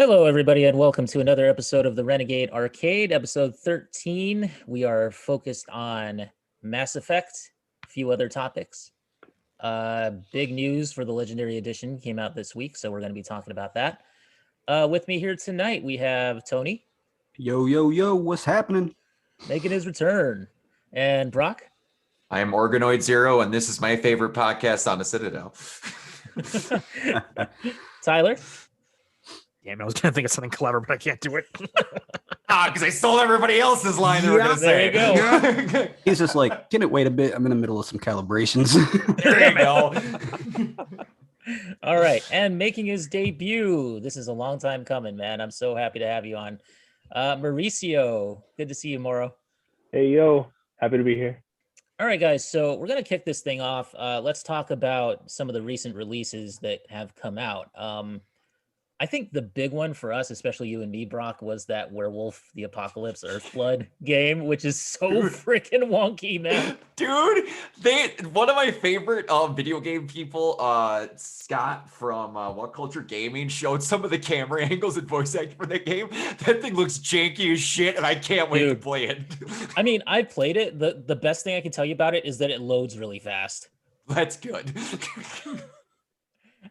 Hello, everybody, and welcome to another episode of the Renegade Arcade, episode 13. We are focused on Mass Effect, a few other topics. Big news for the Legendary Edition came out this week, so we're going to be talking about that. With me here tonight, we have Tony. Yo, yo, yo, what's happening? Making his return. And Brock. I am Organoid Zero, and this is my favorite podcast on the Citadel. Tyler. Damn, I was going to think of something clever, but I can't do it. Because I stole everybody else's line they were going to say. There you go. He's just like, can it wait a bit? I'm in the middle of some calibrations. There you go. All right, and making his debut. This is a long time coming, man. I'm so happy to have you on. Mauricio, good to see you, Moro. Hey, yo, happy to be here. All right, guys, so we're going to kick this thing off. Let's talk about some of the recent releases that have come out. I think the big one for us, especially you and me, Brock, was that Werewolf the Apocalypse Earthblood game, which is so freaking wonky, man. Dude, one of my favorite video game people, Scott from What Culture Gaming, showed some of the camera angles and voice acting for that game. That thing looks janky as shit, and I can't wait to play it. I mean, I played it. The best thing I can tell you about it is that it loads really fast. That's good.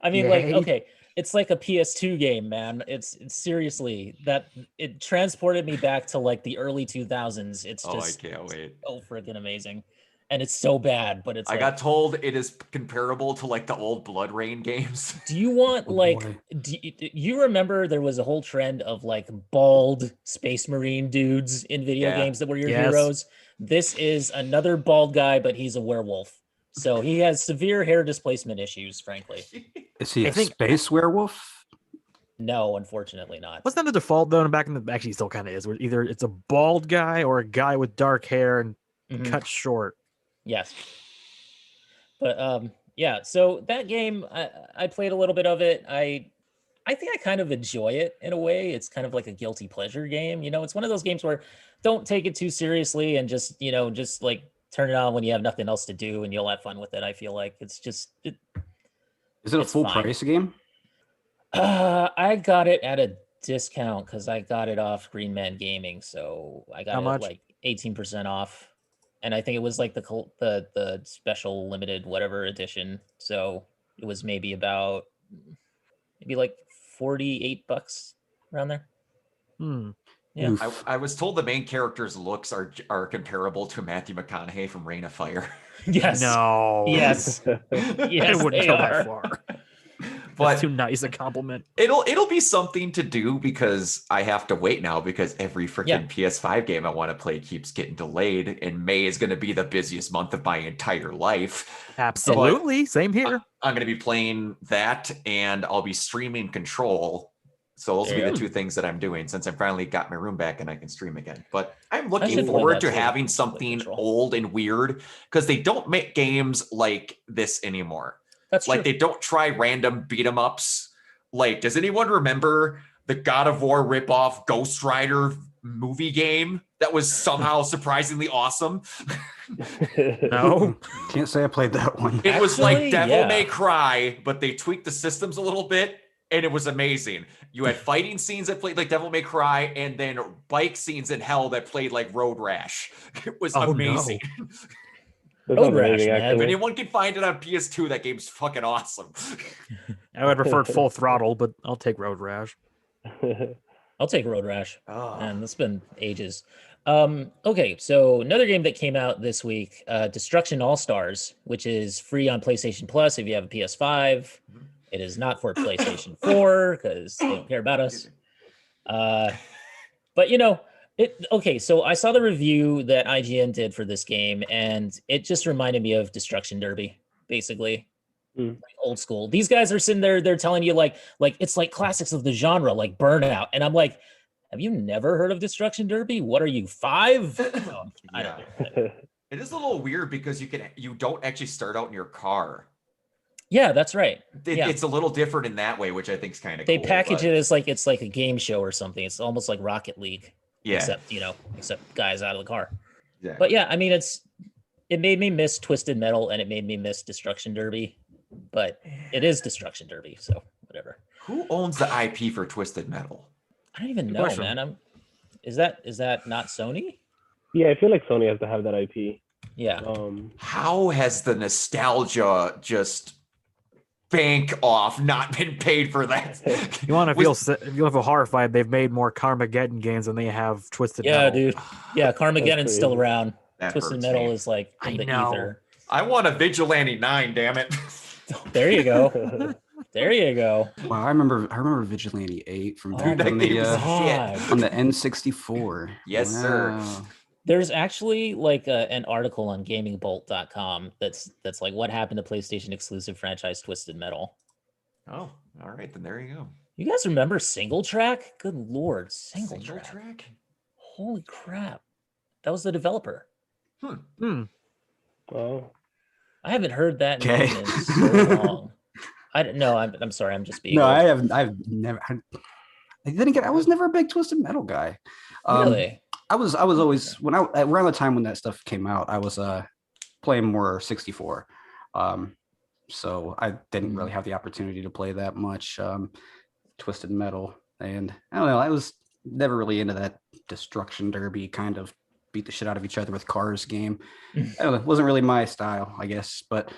I mean, okay. It's like a PS2 game, man. It's seriously that it transported me back to like the early 2000s. It's just I can't wait. So freaking amazing. And it's so bad, but it's I got told it is comparable to like the old Blood Rain games. Do you want do you remember there was a whole trend of like bald Space Marine dudes in video games that were your heroes? This is another bald guy, but he's a werewolf. So he has severe hair displacement issues, frankly. Is he a space werewolf? No, unfortunately not. Wasn't that the default though? And back in the actually still kind of is. Where either it's a bald guy or a guy with dark hair and cut short. Yes. But yeah. So that game, I played a little bit of it. I think I kind of enjoy it in a way. It's kind of like a guilty pleasure game. You know, it's one of those games where don't take it too seriously and just like turn it on when you have nothing else to do and you'll have fun with it. I feel like it's just Is it a full price game? I got it at a discount because I got it off Green Man Gaming, so I got it like 18% off, and I think it was like the special limited whatever edition. So it was maybe like $48 around there. Yeah, I was told the main character's looks are comparable to Matthew McConaughey from Reign of Fire. Yes. No. Yes. Yes, I wouldn't go that far. But that's too nice a compliment. It'll be something to do because I have to wait now because every freaking PS5 game I want to play keeps getting delayed, and May is going to be the busiest month of my entire life. Absolutely. Same here. I'm going to be playing that, and I'll be streaming Control. So those will be the two things that I'm doing since I finally got my room back and I can stream again. But I'm looking forward to having something old and weird because they don't make games like this anymore. That's like they don't try random beat 'em ups. Like, does anyone remember the God of War ripoff Ghost Rider movie game that was somehow surprisingly awesome? No, can't say I played that one. It was like Devil May Cry, but they tweaked the systems a little bit. And it was amazing. You had fighting scenes that played like Devil May Cry, and then bike scenes in hell that played like Road Rash. It was amazing. No. Road Rash, man. If anyone can find it on PS2, that game's fucking awesome. I would prefer Full Throttle, but I'll take Road Rash. I'll take Road Rash. Man, it's been ages. Okay, so another game that came out this week, Destruction All-Stars, which is free on PlayStation Plus if you have a PS5. It is not for PlayStation 4 because they don't care about us. But okay, so I saw the review that IGN did for this game, and it just reminded me of Destruction Derby, basically. Like old school. These guys are sitting there, they're telling you like it's like classics of the genre, like Burnout. And I'm like, have you never heard of Destruction Derby? What are you, 5? I don't know. It is a little weird because you don't actually start out in your car. Yeah, that's right. It's a little different in that way, which I think is kind of cool. They package it as like it's like a game show or something. It's almost like Rocket League. Yeah. Except guys out of the car. Yeah. But yeah, I mean it made me miss Twisted Metal and it made me miss Destruction Derby. But it is Destruction Derby, so whatever. Who owns the IP for Twisted Metal? I don't even know, man. Is that not Sony? Yeah, I feel like Sony has to have that IP. Yeah. How has the nostalgia just bank off not been paid for that? You want to feel horrified? They've made more Carmageddon games than they have Twisted Metal. Yeah, dude. Yeah, Carmageddon's still around. That Twisted Metal is like in the ether. I want a Vigilante 9, damn it. There you go. There you go. Wow, I remember Vigilante 8 from back on the N64. Yes, sir. There's actually like an article on gamingbolt.com that's like what happened to PlayStation exclusive franchise Twisted Metal. Oh, all right, then there you go. You guys remember Single Track? Good lord, Single Track. Holy crap. That was the developer. Oh. I haven't heard that name in so long. I don't know. I'm sorry. I'm just being. No, old. I've never. Then again, I was never a big Twisted Metal guy. Really? I was always around the time when that stuff came out, I was playing more 64. So I didn't really have the opportunity to play that much Twisted Metal, and I don't know. I was never really into that destruction derby kind of beat the shit out of each other with cars game. I don't know. It wasn't really my style, I guess, but.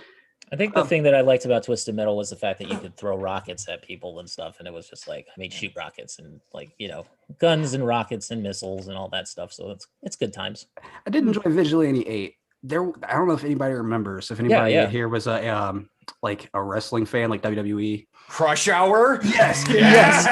I think the thing that I liked about Twisted Metal was the fact that you could throw rockets at people and stuff. And it was just like, shoot rockets and like, guns and rockets and missiles and all that stuff. So it's good times. I did enjoy Vigilante 8. I don't know if anybody remembers. If anybody here was a wrestling fan, like WWE. Crush Hour? Yes. Yes.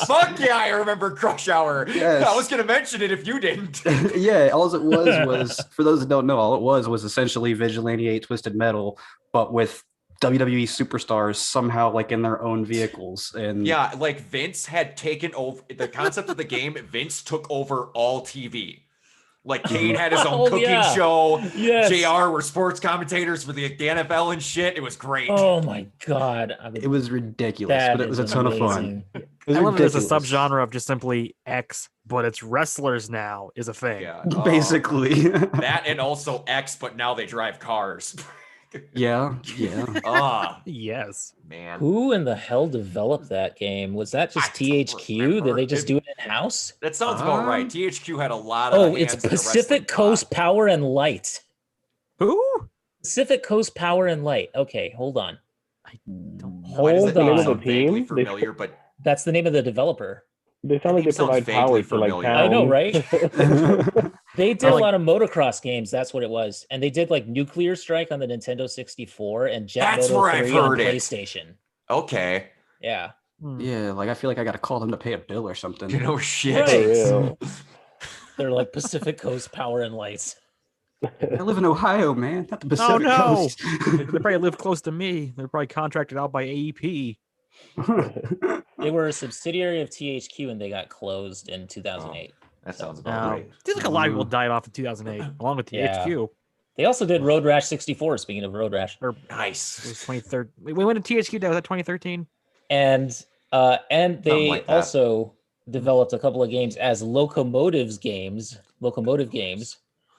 Fuck yeah, I remember Crush Hour. Yes. I was going to mention it if you didn't. Yeah, all it was, for those that don't know, all it was essentially Vigilante 8 Twisted Metal, but with WWE superstars somehow like in their own vehicles. And yeah, like Vince had taken over the concept of the game. Vince took over all TV. Like Kane had his own cooking show. Yes. JR were sports commentators for the NFL and shit. It was great. Oh my god. It was ridiculous, but it was a ton of fun. I love there's a subgenre of just simply X, but it's wrestlers now is a thing. Yeah. Basically. That and also X, but now they drive cars. Yeah. Yes. Man. Who in the hell developed that game? Was that just THQ? Did they just do it in-house? That sounds about right. THQ had a lot of it's Pacific Coast Power and Light. Who? Pacific Coast Power and Light. Okay, hold on. I don't know. Why does that name the sound vaguely team? familiar, but that's the name of the developer. They sound like they provide power for like towns. I know, right? They did a lot of motocross games. That's what it was, and they did like Nuclear Strike on the Nintendo 64 and Jet Moto 3 on PlayStation. Okay. Yeah. Yeah, like I feel like I got to call them to pay a bill or something. No shit. Right. They're like Pacific Coast Power and Lights. I live in Ohio, man, not the Pacific Coast. They probably live close to me. They're probably contracted out by AEP. They were a subsidiary of THQ and they got closed in 2008. That sounds about right. Seems like a lot of people died off in 2008, along with THQ. They also did Road Rash 64. Speaking of Road Rash, nice. It was 2013. We went to THQ. Was that 2013? And they also developed a couple of games as locomotive games.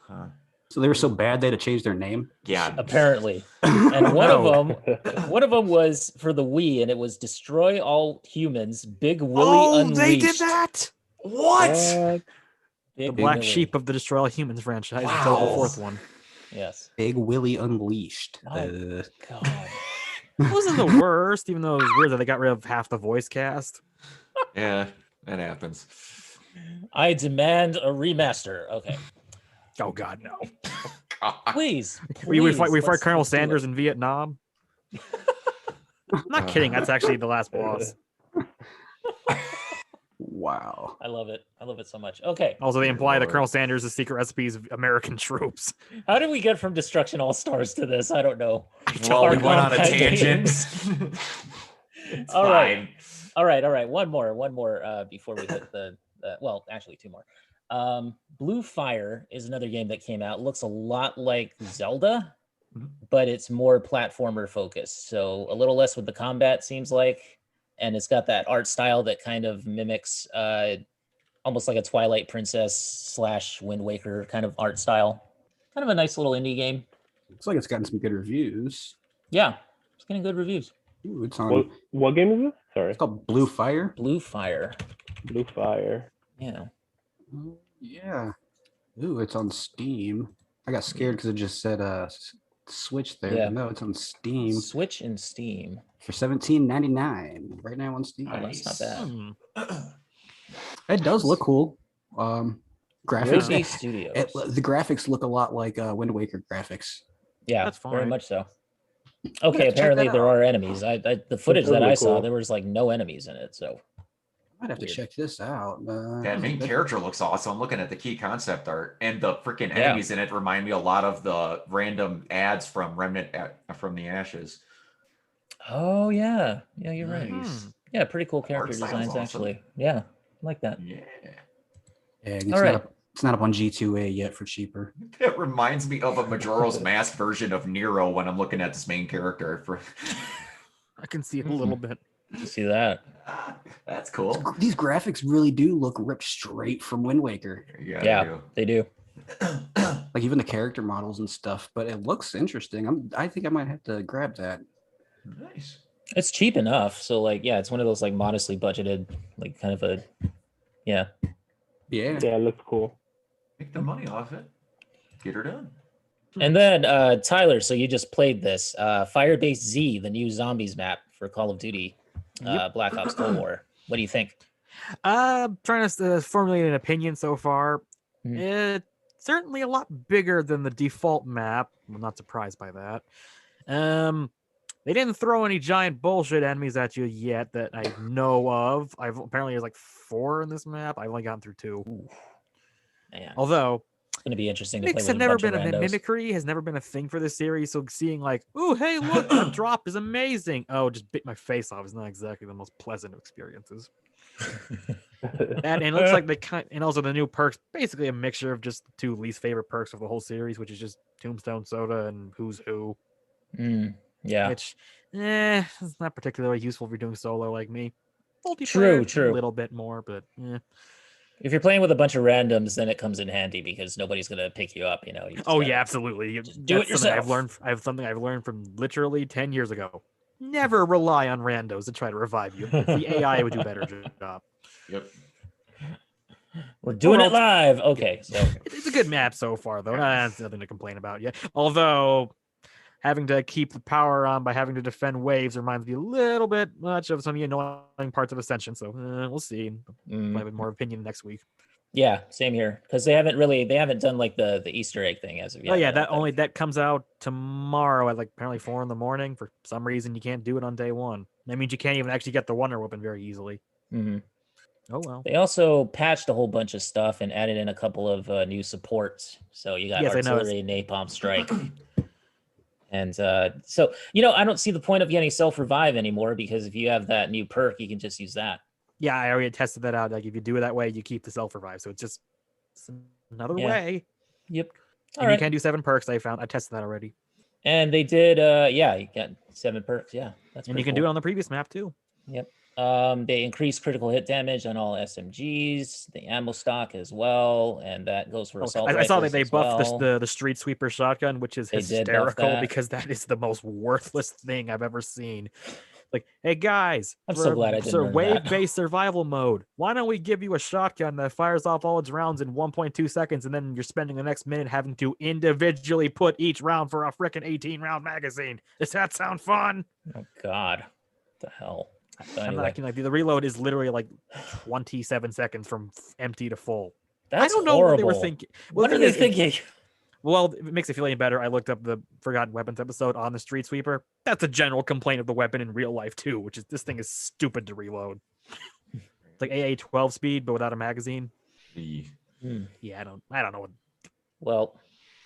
Huh. So they were so bad they had to change their name? Yeah. Apparently. And one of them was for the Wii, and it was Destroy All Humans, Big Willie Unleashed. They did that? What? The black sheep of the Destroy All Humans franchise until the fourth one. Yes. Big Willie Unleashed. Oh, God. It wasn't the worst, even though it was weird that they got rid of half the voice cast. Yeah, that happens. I demand a remaster. Okay. Oh God, no! Please, we fight Colonel Sanders in Vietnam. I'm not kidding. That's actually the last boss. Wow. I love it. I love it so much. Okay. Also, they imply that Colonel Sanders' secret recipes of American troops. How did we get from Destruction All Stars to this? I don't know. Well, we went on a tangent. All right. One more before we hit the. Well, actually, two more. Blue Fire is another game that came out. It looks a lot like Zelda, but it's more platformer focused. So a little less with the combat, seems like. And it's got that art style that kind of mimics almost like a Twilight Princess / Wind Waker kind of art style. Kind of a nice little indie game. Looks like it's gotten some good reviews. Yeah, it's getting good reviews. Ooh, it's on. What game is this? Sorry. It's called Blue Fire. Blue Fire. Blue Fire. Yeah. Yeah. Ooh, it's on Steam. I got scared because it just said Switch there. Yeah. No, it's on Steam. Switch and Steam. For $17.99 right now on Steam. Oh, that's not bad. It does look cool. Graphics. Studios. The graphics look a lot like Wind Waker graphics. Yeah, that's fine. Very much so. Okay, apparently there are enemies. The footage that I saw, there was like no enemies in it, so I'd have to check this out. Yeah, main character looks awesome. I'm looking at the key concept art, and the freaking enemies in it remind me a lot of the random ads from Remnant from the Ashes. Oh yeah, you're right. Yeah, pretty cool character designs actually. Yeah, I like that. Yeah. And it's not up on G2A yet for cheaper. It reminds me of a Majora's Mask version of Nero when I'm looking at this main character. I can see it a little bit. You see that? That's cool. These graphics really do look ripped straight from Wind Waker. Yeah, they do. Like even the character models and stuff, but it looks interesting. I think I might have to grab that. Nice. It's cheap enough, so like it's one of those like modestly budgeted, like kind of a Yeah, it looks cool. Make the money off it. Get her done. And then Tyler, so you just played this Firebase Z, the new zombies map for Call of Duty, Black Ops Cold War. What do you think? Trying to formulate an opinion so far. It's certainly a lot bigger than the default map. I'm not surprised by that. They didn't throw any giant bullshit enemies at you yet that I know of. Apparently there's like 4 in this map. I've only gotten through 2. Ooh, man. Although it's gonna be interesting. Mix have never been mimicry has never been a thing for this series. So seeing like, oh hey, look, the drop is amazing. Oh, just bit my face off is not exactly the most pleasant of experiences. And it looks like and also the new perks, basically a mixture of just the 2 least favorite perks of the whole series, which is just Tombstone Soda and Who's Who. Yeah, which it's not particularly useful if you're doing solo like me. True. A little bit more, but if you're playing with a bunch of randoms, then it comes in handy because nobody's gonna pick you up. Absolutely. Do it yourself. Something I've learned from literally 10 years ago. Never rely on randos to try to revive you. The AI would do a better job. Yep. We're doing it live. Okay, so it's a good map so far, though. That's nothing to complain about yet. Although having to keep the power on by having to defend waves reminds me a little bit much of some of the annoying parts of Ascension. So we'll see. I'll have more opinion next week. Yeah, same here. Because they haven't done like the Easter egg thing as of yet. Oh yeah, that comes out tomorrow at like apparently 4 a.m. For some reason you can't do it on day 1. That means you can't even actually get the Wonder Weapon very easily. Oh well. They also patched a whole bunch of stuff and added in a couple of new supports. So you got artillery, napalm strike. And so, I don't see the point of getting self-revive anymore because if you have that new perk, you can just use that. Yeah, I already tested that out. Like if you do it that way, you keep the self-revive. So it's another way. Yep. You can do 7 perks, I found. I tested that already. And they did, you got 7 perks. Yeah, that's and you can do it on the previous map too. Yep. They increase critical hit damage on all SMGs, the ammo stock as well, and that goes for assault rifles. I saw that they buffed the street sweeper shotgun, which is hysterical because that is the most worthless thing I've ever seen. Like, hey guys, I'm so glad I didn't wave-based survival mode. Why don't we give you a shotgun that fires off all its rounds in 1.2 seconds, and then you're spending the next minute having to individually put each round for a frickin' 18-round magazine? Does that sound fun? Oh God, what the hell? I'm not acting like the reload is literally like 27 seconds from empty to full. That's I don't know horrible. what they were thinking. What are they thinking? Well, it makes it feel any better. I looked up the Forgotten Weapons episode on the Street Sweeper. That's a general complaint of the weapon in real life too, which is this thing is stupid to reload. It's like AA-12 speed, but without a magazine. Yeah, I don't know what. Well,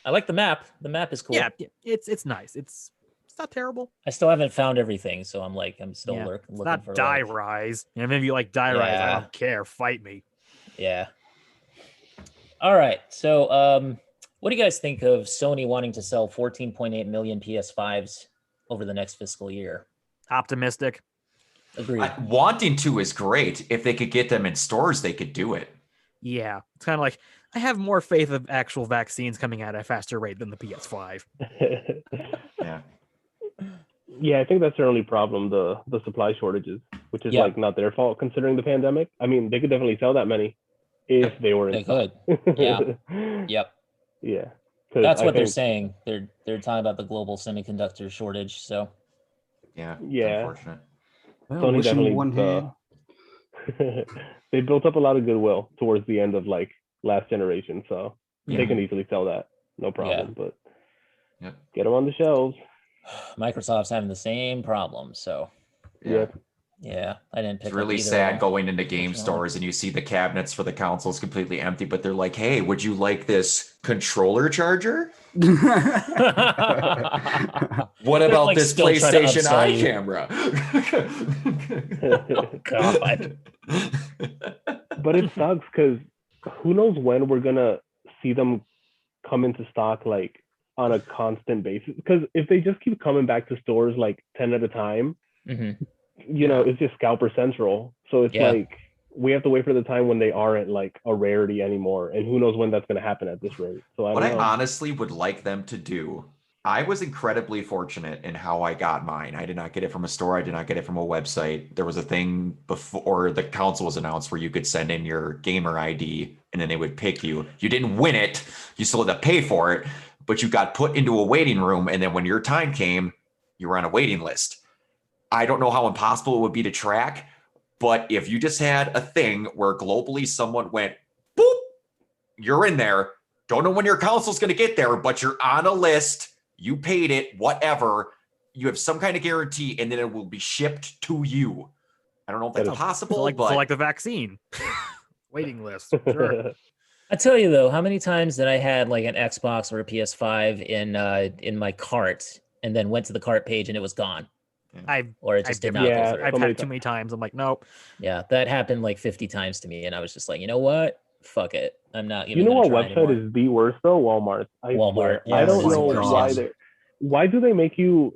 I like the map. The map is cool. Yeah, it's nice. It's not terrible. I still haven't found everything, so I'm still looking not for Die Rise. And if you like Die Rise, I don't care. Fight me. Yeah. All right. So, what do you guys think of Sony wanting to sell 14.8 million PS5s over the next fiscal year? Optimistic. Agreed. Wanting to is great. If they could get them in stores, they could do it. Yeah. It's kind of like, I have more faith of actual vaccines coming out at a faster rate than the PS5. Yeah. Yeah, I think that's their only problem, the supply shortages, which is like not their fault considering the pandemic. I mean, they could definitely sell that many if they were in stock. Could. Yeah. Yep. Yeah. That's what they're saying. They're talking about the global semiconductor shortage. So. Yeah. Unfortunate. Well, Sony definitely they built up a lot of goodwill towards the end of like last generation, so they can easily sell that, no problem. But get them on the shelves. Microsoft's having the same problem, so yeah, I didn't pick. It's really sad going into game stores and you see the cabinets for the consoles completely empty, but they're like, "Hey, would you like this controller charger? What about like this PlayStation Eye camera?" God. But it sucks because who knows when we're gonna see them come into stock like on a constant basis. Because if they just keep coming back to stores like 10 at a time, you know, it's just Scalper Central. So it's like we have to wait for the time when they aren't like a rarity anymore. And who knows when that's going to happen at this rate. So I honestly would like them to do, I was incredibly fortunate in how I got mine. I did not get it from a store. I did not get it from a website. There was a thing before the console was announced where you could send in your gamer ID and then they would pick you. You didn't win it. You still had to pay for it, but you got put into a waiting room. And then when your time came, you were on a waiting list. I don't know how impossible it would be to track, but if you just had a thing where globally someone went, boop, you're in there. Don't know when your console's going to get there, but you're on a list. You paid it, whatever. You have some kind of guarantee, and then it will be shipped to you. I don't know if that's possible, but like the vaccine waiting list. Sure. I tell you though, how many times that I had like an Xbox or a PS5 in my cart, and then went to the cart page and it was gone. I've had too many times. I'm like, nope. Yeah, that happened like 50 times to me, and I was just like, you know what? Fuck it. I'm not. You know what website is the worst though? Walmart. Walmart. Yeah, I don't know why do they make you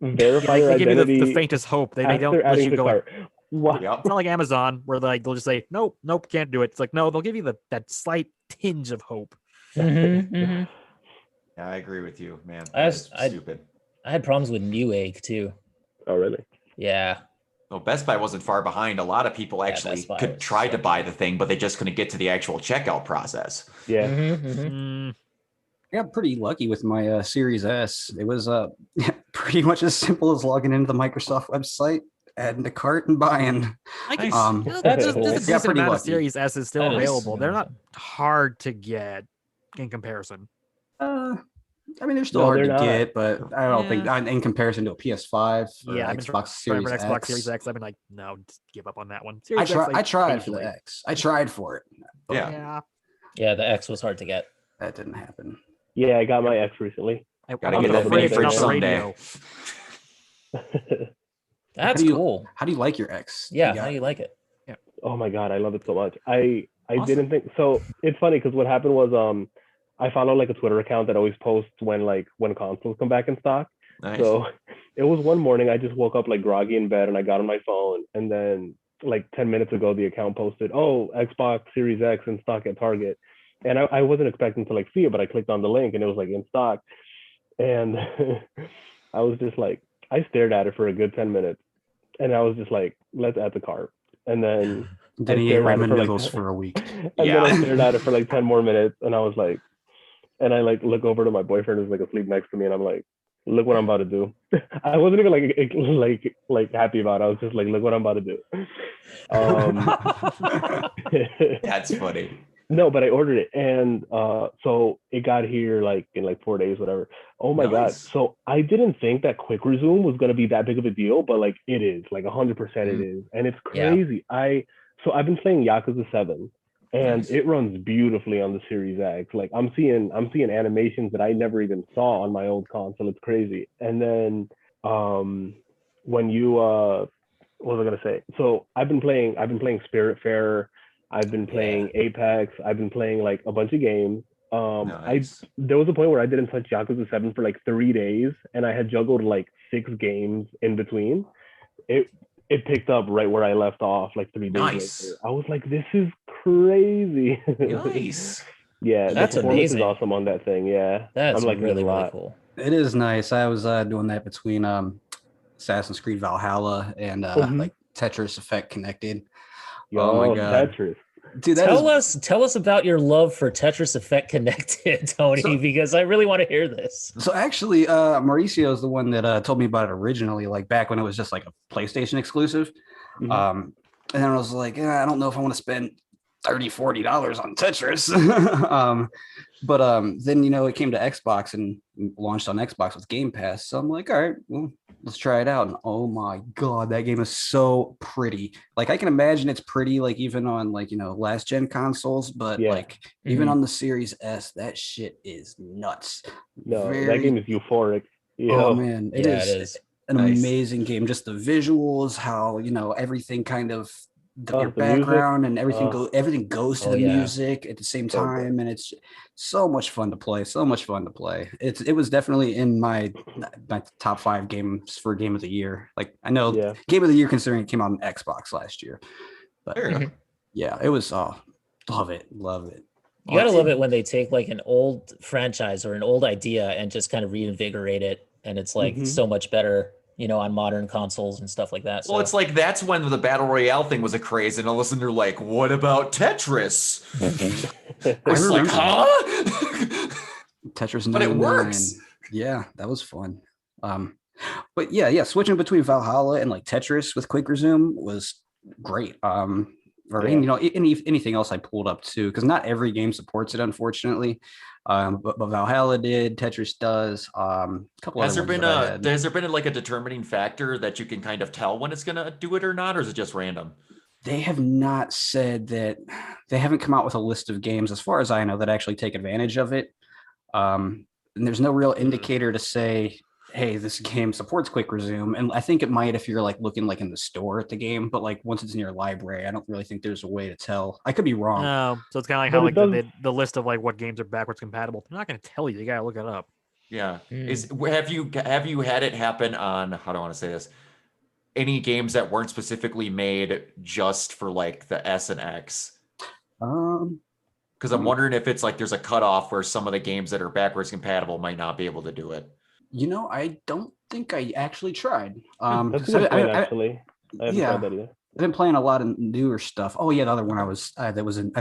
verify your identity? Give you the faintest hope. They don't let you go. It's not like Amazon where they'll just say nope, can't do it. It's like no, they'll give you that slight tinge of hope. Yeah, I agree with you, man. That's stupid. I had problems with Newegg too. Oh, really? Yeah. Well, Best Buy wasn't far behind. A lot of people actually could try to buy the thing, but they just couldn't get to the actual checkout process. Yeah. I got pretty lucky with my Series S. It was pretty much as simple as logging into the Microsoft website, adding to cart, and buying. That's a decent amount of Series S is still available. They're not hard to get in comparison. I mean, they're still hard to get, but I don't think in comparison to a PS5 or Xbox Series X. Xbox Series X, I've been like, no, just give up on that one. I tried for the X. I tried for it. Yeah, the X was hard to get. That didn't happen. Yeah, I got my X recently. Gotta get that mainframe someday. That's cool. How do you like your X? Yeah, how do you like it? Yeah. Oh my god, I love it so much. I didn't think so. It's funny because what happened was I follow like a Twitter account that always posts when consoles come back in stock. Nice. So it was one morning I just woke up like groggy in bed and I got on my phone and then like 10 minutes ago the account posted, "Oh, Xbox Series X in stock at Target." And I wasn't expecting to like see it, but I clicked on the link and it was like in stock. And I was just like, I stared at it for a good 10 minutes and I was just like, let's add the cart. And then he ate ramen noodles for a week. And then I stared at it for like 10 more minutes and I was like, and I like look over to my boyfriend who's like asleep next to me and I'm like, look what I'm about to do. I wasn't even like happy about it. I was just like, look what I'm about to do. That's funny. No, but I ordered it and so it got here like in like 4 days, whatever. Oh my god. So I didn't think that quick resume was gonna be that big of a deal, but like it is, like 100% it is. And it's crazy. I've been playing Yakuza 7 and it runs beautifully on the Series X. Like I'm seeing animations that I never even saw on my old console. It's crazy. And then when you what was I gonna say? So I've been playing Spiritfarer, I've been playing Apex, I've been playing like a bunch of games. Nice. There was a point where I didn't touch Yakuza 7 for like 3 days and I had juggled like 6 games in between. It picked up right where I left off like 3 days later. I was like, this is crazy. Nice. Yeah, that's amazing. Is awesome on that thing. Yeah, that's I'm like really cool. It is nice. I was doing that between Assassin's Creed Valhalla and like Tetris Effect Connected. Oh my god, Tetris. Dude, tell us about your love for Tetris Effect Connected, Tony, because I really want to hear this. So actually, Mauricio is the one that told me about it originally, like back when it was just like a PlayStation exclusive. And then I was like, I don't know if I want to spend $30-$40 on Tetris. But then it came to Xbox and launched on Xbox with Game Pass. So I'm like, all right, well, let's try it out. And oh my god, that game is so pretty. Like I can imagine it's pretty, like even on like last gen consoles, but like even on the Series S, that shit is nuts. No, that game is euphoric. Oh man, it is an amazing game. Just the visuals, how everything kind of your background and everything goes to the music at the same time, and it's so much fun to play. It was definitely in my top 5 games for Game of the Year. Like I know Game of the Year considering it came out on Xbox last year, but yeah, it was love it. You gotta love it when they take like an old franchise or an old idea and just kind of reinvigorate it, and it's like so much better on modern consoles and stuff like that. Well, it's like that's when the Battle Royale thing was a craze, and all of a sudden they're like, what about Tetris? It's like, huh? Tetris 99. But it works. Yeah, that was fun. But yeah, switching between Valhalla and like Tetris with Quick Resume was great. Anything else I pulled up too, because not every game supports it, unfortunately. But Valhalla did, Tetris does. Has there been like a determining factor that you can kind of tell when it's gonna do it or not, or is it just random? They have not said that. They haven't come out with a list of games, as far as I know, that actually take advantage of it. And there's no real indicator to say, hey, this game supports Quick Resume. And I think it might if you're like looking like in the store at the game, but like once it's in your library, I don't really think there's a way to tell. I could be wrong. No, so it's kind of like how like the list of like what games are backwards compatible. They're not going to tell you. You got to look it up. Yeah. Have you had it happen on, how do I want to say this? Any games that weren't specifically made just for like the S and X? Because I'm wondering if it's like there's a cutoff where some of the games that are backwards compatible might not be able to do it. I don't think I actually tried. That's a good point, actually. I haven't tried that either. I've been playing a lot of newer stuff. Oh yeah, the other one I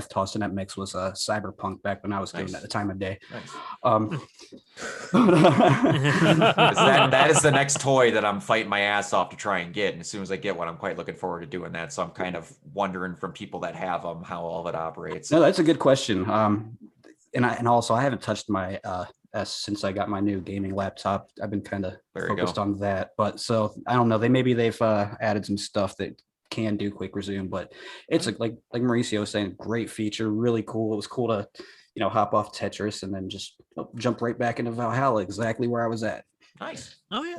tossed in that mix was Cyberpunk back when I was getting at the time of day. Nice. That is the next toy that I'm fighting my ass off to try and get. And as soon as I get one, I'm quite looking forward to doing that. So I'm kind of wondering from people that have them how all of it operates. No, that's a good question. And also I haven't touched my since I got my new gaming laptop. I've been kind of focused on that. But so I don't know. They've added some stuff that can do Quick Resume, but it's like Mauricio was saying, great feature, really cool. It was cool to hop off Tetris and then just jump right back into Valhalla, exactly where I was at. Nice. Oh yeah,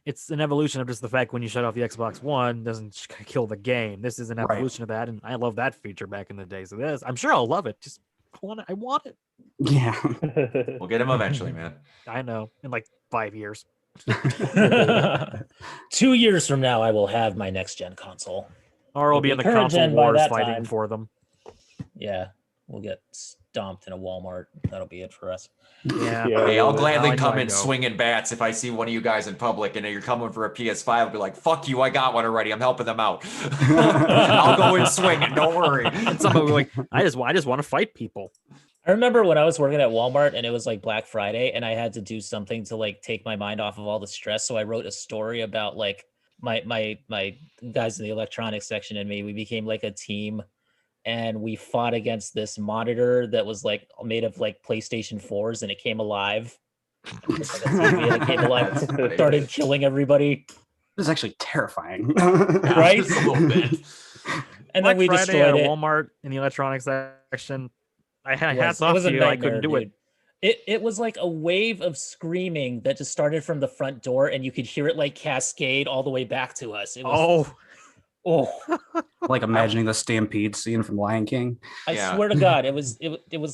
it's an evolution of just the fact when you shut off the Xbox One doesn't kill the game. This is an evolution of that, and I love that feature back in the days of this. I'm sure I'll love it. Just I want it. Yeah. We'll get him eventually, man. I know, in like 5 years. 2 years from now, I will have my next gen console, or we'll be in the console wars fighting for them. Yeah, we'll get stomped in a Walmart. That'll be it for us. Yeah. Hey, I'll gladly come in swinging bats if I see one of you guys in public and you're coming for a PS5. I'll be like, "Fuck you! I got one already. I'm helping them out." I'll go in swinging. Don't worry. And somebody will be like, I just want to fight people. I remember when I was working at Walmart and it was like Black Friday and I had to do something to like take my mind off of all the stress. So I wrote a story about like my guys in the electronics section and me. We became like a team and we fought against this monitor that was like made of like PlayStation 4s and it came alive. It came alive and started killing everybody. This is actually terrifying. Right? Just a little bit. And Black then we Friday destroyed at it. Walmart in the electronics section. I had hats It off was to a you. nightmare, I couldn't do dude. It was like a wave of screaming that just started from the front door, and you could hear it like cascade all the way back to us. It was, Like imagining the stampede scene from Lion King. I swear to God, it was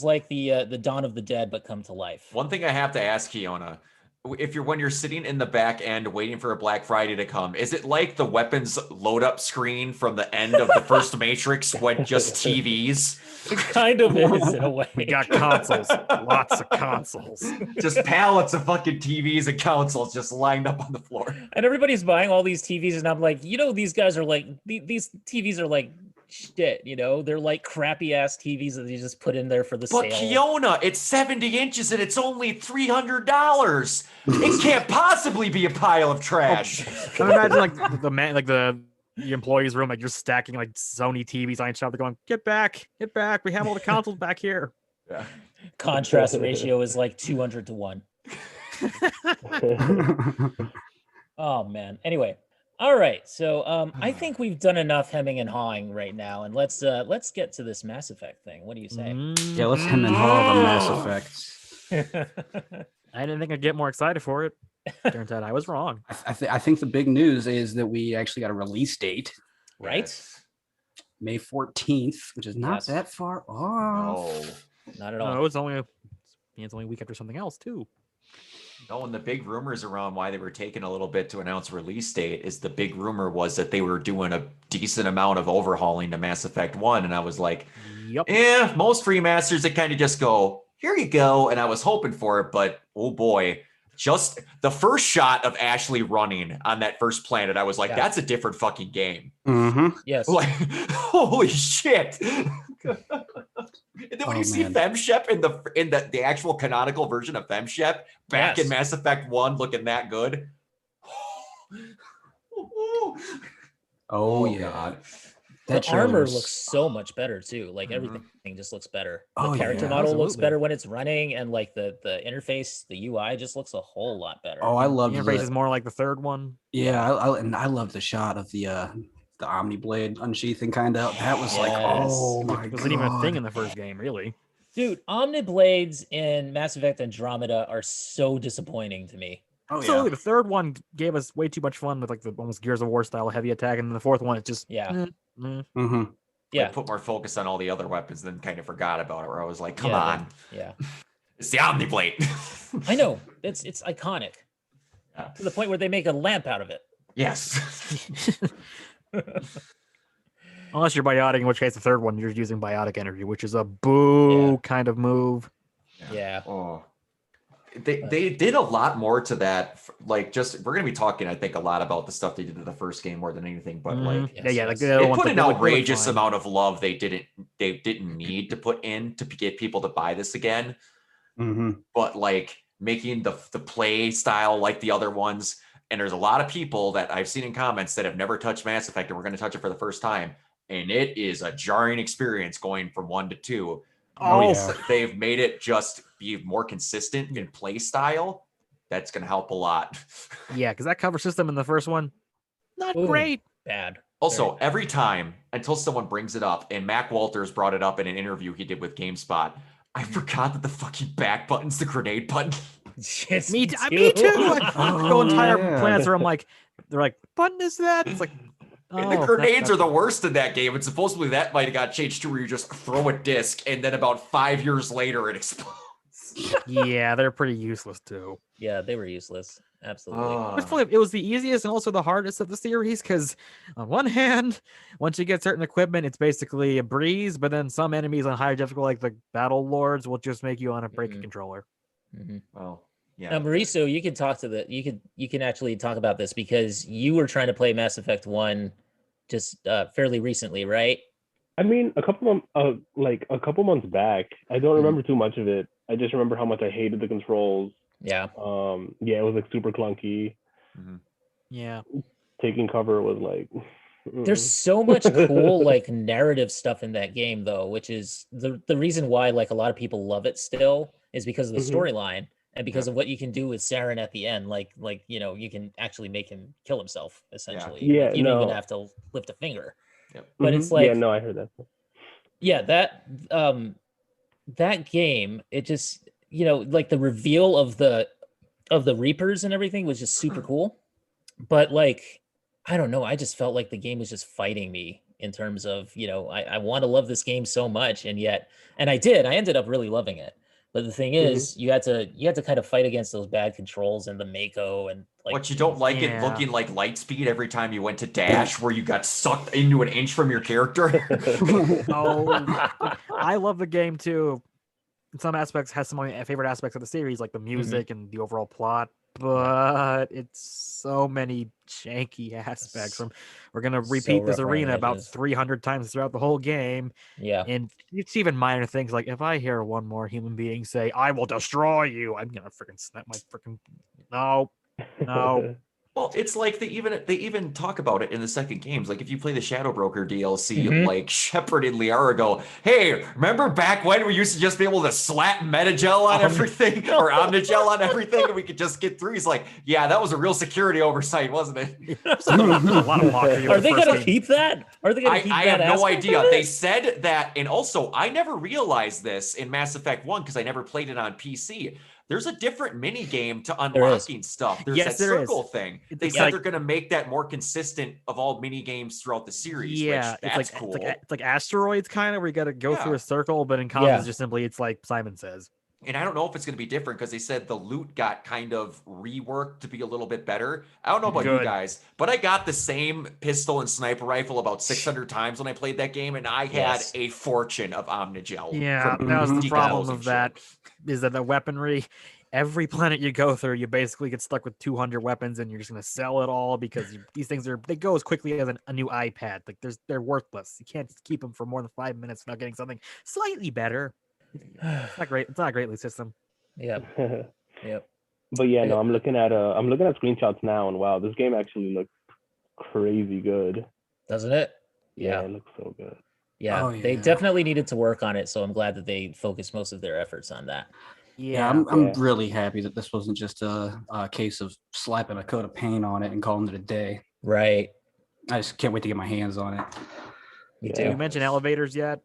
like the Dawn of the Dead, but come to life. One thing I have to ask Kiona, when you're sitting in the back end waiting for a Black Friday to come, is it like the weapons load up screen from the end of the first Matrix when just TVs? It kind of is in a way. We got consoles, lots of consoles. Just pallets of fucking TVs and consoles just lined up on the floor. And everybody's buying all these TVs, and I'm like, these guys are like, these TVs are like shit, they're like crappy ass TVs that you just put in there for the sale. But Kiona, it's 70 inches and it's only $300. It can't possibly be a pile of trash. I imagine like the employees' room, like you're stacking like Sony TVs on each other, going, get back, we have all the consoles back here. Yeah. Contrast ratio is like 200 to 1. Oh man. Anyway, all right. So I think we've done enough hemming and hawing right now, and let's get to this Mass Effect thing. What do you say? Yeah, let's hem and haw the Mass Effect. I didn't think I'd get more excited for it. Turns out I was wrong. I think the big news is that we actually got a release date, right? May 14th, which is not that far off. No, not at all. No, it's only a week after something else too. No, and the big rumors around why they were taking a little bit to announce release date is the big rumor was that they were doing a decent amount of overhauling to Mass Effect 1. And I was like, yep. Most remasters, they kind of just go, here you go. And I was hoping for it, but oh boy, just the first shot of Ashley running on that first planet, I was like, that's a different fucking game. Mm-hmm. Yes. Like, holy shit. And then when you see FemShep in the actual canonical version of FemShep back in Mass Effect 1 looking that good. Oh yeah. God. The armor looks so much better too. Like everything just looks better. The character model looks better when it's running, and like the interface, the UI just looks a whole lot better. Oh, I love the interface is more like the third one. Yeah, I love the shot of the Omniblade unsheathing kind of. That was like, oh my god. It wasn't even a thing in the first game, really. Dude, Omniblades in Mass Effect Andromeda are so disappointing to me. Oh, absolutely. The third one gave us way too much fun with like the almost Gears of War style heavy attack, and then the fourth one it just Mm-hmm. Yeah, put more focus on all the other weapons, then kind of forgot about it. Where I was like, come on, yeah, it's the Omniblade. I know it's iconic to the point where they make a lamp out of it. Yes. Unless you're biotic, in which case the third one you're using biotic energy, which is a boo kind of move. Yeah. Oh. They did a lot more to that. Like, just we're gonna be talking, I think, a lot about the stuff they did in the first game more than anything. But like, like they put an outrageous amount of love they didn't need to put in to get people to buy this again. Mm-hmm. But like making the play style like the other ones. And there's a lot of people that I've seen in comments that have never touched Mass Effect and we're going to touch it for the first time. And it is a jarring experience going from 1 to 2. They've made it just be more consistent in play style. That's going to help a lot. Yeah, because that cover system in the first one, not great. Bad. Also, every time until someone brings it up, and Mac Walters brought it up in an interview he did with GameSpot, I forgot that the fucking back button's the grenade button. Yes, me too. Like, go entire planets where I'm like, they're like, what button is that? It's like, and the grenades are the worst in that game. And supposedly that might have got changed too, where you just throw a disc and then about 5 years later it explodes. Yeah, they're pretty useless too. Yeah, they were useless. Absolutely. It was the easiest and also the hardest of the series because on one hand, once you get certain equipment, it's basically a breeze. But then some enemies on higher difficulty, like the battle lords, will just make you want to break a controller. Mm-hmm. Well, yeah. Now, Mauricio, you can talk to you can actually talk about this because you were trying to play Mass Effect 1 just fairly recently, right? I mean, a couple months back. I don't remember too much of it. I just remember how much I hated the controls. Yeah. It was like super clunky. Mm-hmm. Yeah. Taking cover was like. There's so much cool like narrative stuff in that game, though, which is the reason why like a lot of people love it still is because of the storyline and because of what you can do with Saren at the end. Like you can actually make him kill himself essentially. Yeah. You don't even have to lift a finger. Yep. But it's like I heard that. Yeah, that game, it just like the reveal of the Reapers and everything was just super cool. But like I don't know, I just felt like the game was just fighting me in terms of, I want to love this game so much, and I ended up really loving it. But the thing is, you had to kind of fight against those bad controls and the Mako and like. But you don't like it looking like Lightspeed every time you went to dash, where you got sucked into an inch from your character. I love the game too. In some aspects, has some of my favorite aspects of the series, like the music and the overall plot. But it's so many janky aspects. We're gonna repeat this arena about 300 times throughout the whole game. Yeah, and it's even minor things like if I hear one more human being say "I will destroy you," I'm gonna freaking snap my freaking no. Well, it's like they even talk about it in the second games. Like if you play the Shadow Broker DLC, like Shepard and Liara go, "Hey, remember back when we used to just be able to slap Metagel on everything or Omnigel on everything, and we could just get through?" He's like, "Yeah, that was a real security oversight, wasn't it?" A lot of mockery. Are they gonna keep that? Are they gonna keep that? I have no idea. They said that, and also I never realized this in Mass Effect 1 because I never played it on PC. There's a different mini game to unlocking stuff. There's that circle thing. They said they're going to make that more consistent of all mini games throughout the series. Yeah, that's cool. It's like Asteroids kind of where you got to go through a circle, but in comms it's just simply it's like Simon says. And I don't know if it's going to be different because they said the loot got kind of reworked to be a little bit better. I don't know about you guys, but I got the same pistol and sniper rifle about 600 times when I played that game, and I had a fortune of Omnigel. Yeah, that was the problem of that, is that the weaponry, every planet you go through, you basically get stuck with 200 weapons, and you're just going to sell it all because these things they go as quickly as a new iPad. Like they're worthless. You can't keep them for more than 5 minutes without getting something slightly better. It's not great. It's not a great system. Yep. But yeah, no, I'm looking at screenshots now, and wow, this game actually looks crazy good. Doesn't it? Yeah, it looks so good. Yeah, they definitely needed to work on it, so I'm glad that they focused most of their efforts on that. Yeah, I'm really happy that this wasn't just a case of slapping a coat of paint on it and calling it a day. Right. I just can't wait to get my hands on it. Me too. Did you mention elevators yet?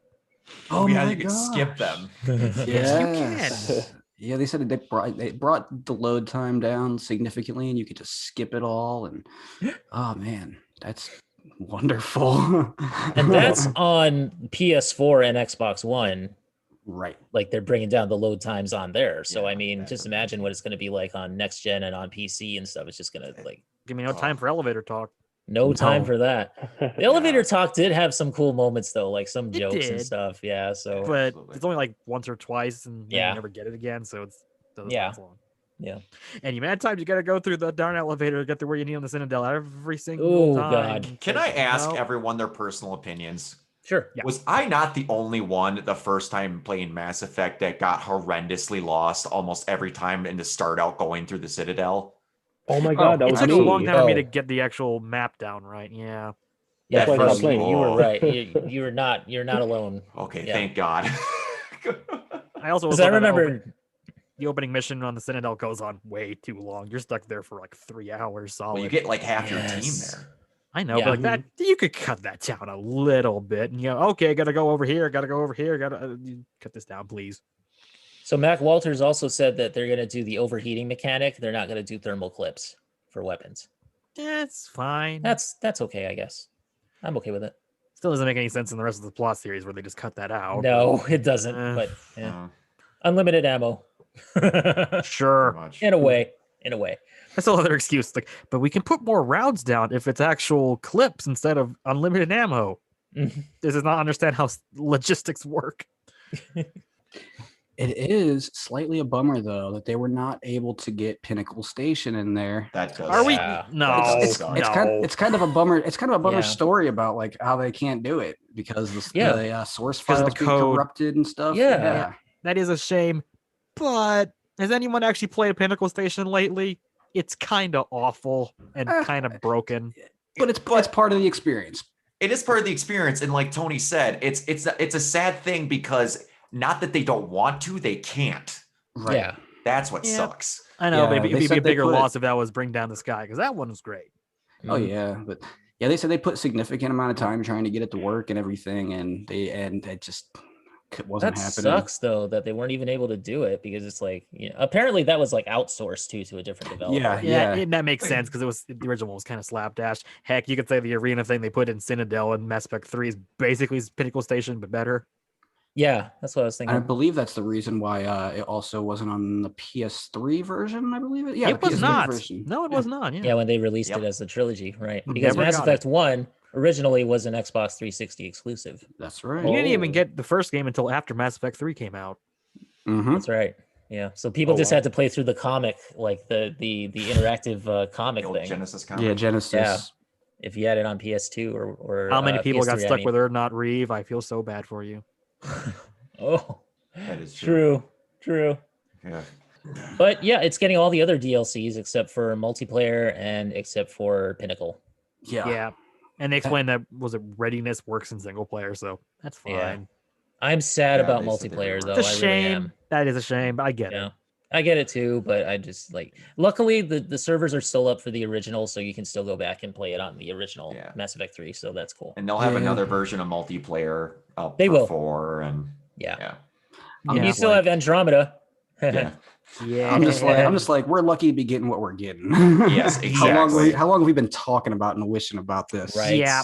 Oh yeah, you can skip them. Yes. You can. Yeah, they said they brought the load time down significantly, and you could just skip it all. And oh man, that's wonderful. And that's on PS4 and Xbox One. Right. Like they're bringing down the load times on there. So I mean, just imagine what it's going to be like on next gen and on PC and stuff. It's just going to like give me no time for elevator talk. No time for that. The elevator talk did have some cool moments though, like some jokes and stuff. Yeah. So, but it's only like once or twice, and you never get it again. So it's doesn't last long. Yeah. And you mad times you got to go through the darn elevator to get to where you need on the Citadel every single time. God. Can I ask everyone their personal opinions? Sure. Yeah. Was I not the only one the first time playing Mass Effect that got horrendously lost almost every time in the start out going through the Citadel? Oh my God, that was it took a long time for me to get the actual map down right. Yeah. Yeah, first, you were right. You're not alone. Okay, thank God. I also I remember the opening mission on the Citadel goes on way too long. You're stuck there for like 3 hours solid. Well, you get like half your team there. I know, but like that, you could cut that down a little bit. And okay, gotta go over here, gotta cut this down, please. So Mac Walters also said that they're going to do the overheating mechanic. They're not going to do thermal clips for weapons. That's fine. That's okay, I guess. I'm okay with it. Still doesn't make any sense in the rest of the plot series where they just cut that out. No, it doesn't. But unlimited ammo. Sure. In a way. That's still another excuse. Like, but we can put more rounds down if it's actual clips instead of unlimited ammo. This does not understand how logistics work. It is slightly a bummer though that they were not able to get Pinnacle Station in there. That does. Are we? No. It's kind of a bummer. It's kind of a bummer story about like how they can't do it because the source files the code corrupted and stuff. Yeah, that is a shame. But has anyone actually played Pinnacle Station lately? It's kind of awful and kind of broken. But it's part of the experience. It is part of the experience, and like Tony said, it's a sad thing because. Not that they don't want to, they can't. Right. Yeah. That's what sucks. I know, but it'd be a bigger loss if that was Bring Down the Sky, because that one was great. Oh, yeah. But yeah, they said they put significant amount of time trying to get it to work and everything, and it just wasn't happening. That sucks, though, that they weren't even able to do it, because it's like, apparently that was like outsourced too to a different developer. Yeah, that makes sense, because the original was kind of slapdash. Heck, you could say the arena thing they put in Citadel and Mass Effect 3 is basically Pinnacle Station, but better. Yeah, that's what I was thinking. I believe that's the reason why it also wasn't on the PS3 version. I believe it. Yeah, it was PS3 not. version. No, it was not. Yeah, when they released it as the trilogy, right? Because Never Mass got Effect 1 originally was an Xbox 360 exclusive. That's right. You didn't even get the first game until after Mass Effect 3 came out. That's right. Yeah, so people just had to play through the comic, like the interactive comic The old thing. Genesis comic. Yeah, Genesis. Yeah. If you had it on PS2 or How many people PS3, got stuck with her, not Reeve? I feel so bad for you. Oh, That is true. Yeah. But yeah, it's getting all the other DLCs except for multiplayer and except for Pinnacle. Yeah. And they explained that readiness works in single player, so that's fine. Yeah. I'm sad about multiplayer though. It's a shame. I really am. That is a shame, but I get it. I get it too, but I just luckily the servers are still up for the original, so you can still go back and play it on the original Mass Effect 3, so that's cool. And they'll have another version of multiplayer up they for will. 4 and And you still have Andromeda. Yeah. I'm just like, we're lucky to be getting what we're getting. Yes, exactly. How long have we been talking about and wishing about this? Right. Yeah.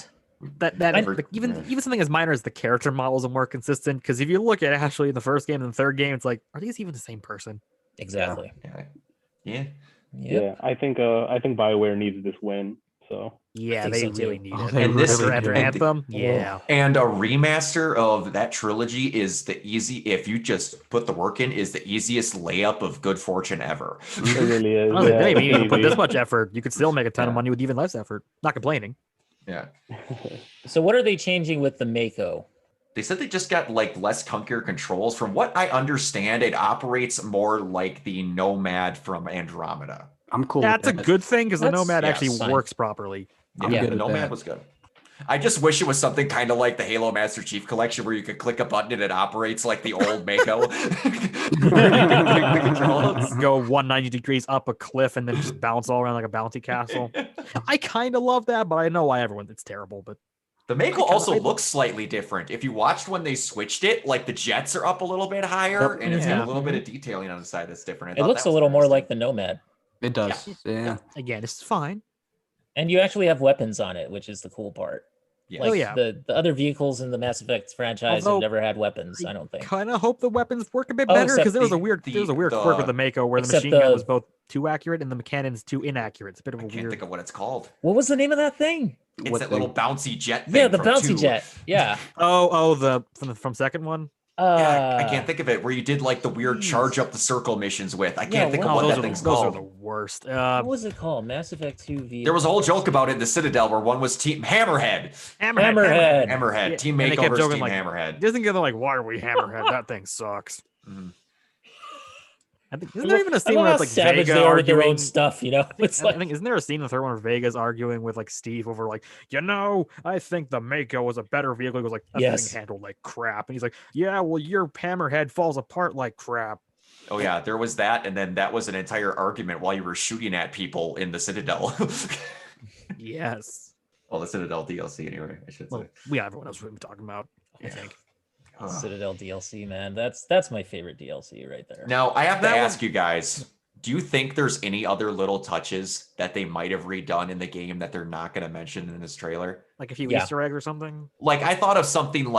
Even something as minor as the character models are more consistent, because if you look at Ashley in the first game and the third game, it's like, are these even the same person? Exactly. Yeah. I think BioWare needs this win. So yeah, they really need it. And this after Anthem, And a remaster of that trilogy is the if you just put the work in, is the easiest layup of good fortune ever. It really is. I don't think even put this much effort. You could still make a ton of money with even less effort. Not complaining. Yeah. So what are they changing with the Mako? They said they just got less clunkier controls. From what I understand, it operates more like the Nomad from Andromeda. I'm cool. That's a good thing because the Nomad actually fine. works properly. Yeah, the Nomad was good. I just wish it was something kind of like the Halo Master Chief Collection where you could click a button and it operates like the old Mako. Go 190 degrees up a cliff and then just bounce all around like a bounty castle. I kind of love that, but I know why it's terrible. But the Mako also looks slightly different. If you watched when they switched it, the jets are up a little bit higher, and it's got a little bit of detailing on the side that's different. It looks a little more like the Nomad. It does. Yeah. Again, it's fine. And you actually have weapons on it, which is the cool part. Yes. The other vehicles in the Mass Effect franchise have never had weapons, I don't think. Kind of hope the weapons work a bit better, because there was a weird quirk with the Mako where the machine gun was both too accurate and the cannon's too inaccurate. It's a bit of a weird. I can't think of what it's called. What was the name of that thing? It's that little bouncy jet thing. Yeah, the bouncy jet. Yeah. the from second one. I can't think of it. Where you did the weird charge up the circle missions with. I can't think of what that thing's called. Those are the worst. What was it called? Mass Effect 2 V. There was a whole joke about it in the Citadel where one was Team Hammerhead. Hammerhead. Yeah. Team Mako versus Team Hammerhead. Doesn't get why are we Hammerhead? That thing sucks. I think, isn't there even a scene where it's Vega arguing their own stuff? It's I think isn't there a scene in the third one where Vega's arguing with Steve over I think the Mako was a better vehicle. He goes that thing handled like crap, and he's like, yeah, well your Hammerhead falls apart like crap. Oh yeah, there was that, and then that was an entire argument while you were shooting at people in the Citadel. Yes. Well, the Citadel DLC anyway, I should say. Everyone else we've been talking about, I think. Citadel DLC, man. That's my favorite DLC right there. Now, I have to ask you guys, do you think there's any other little touches that they might have redone in the game that they're not going to mention in this trailer? Like a few Easter eggs or something? I thought of something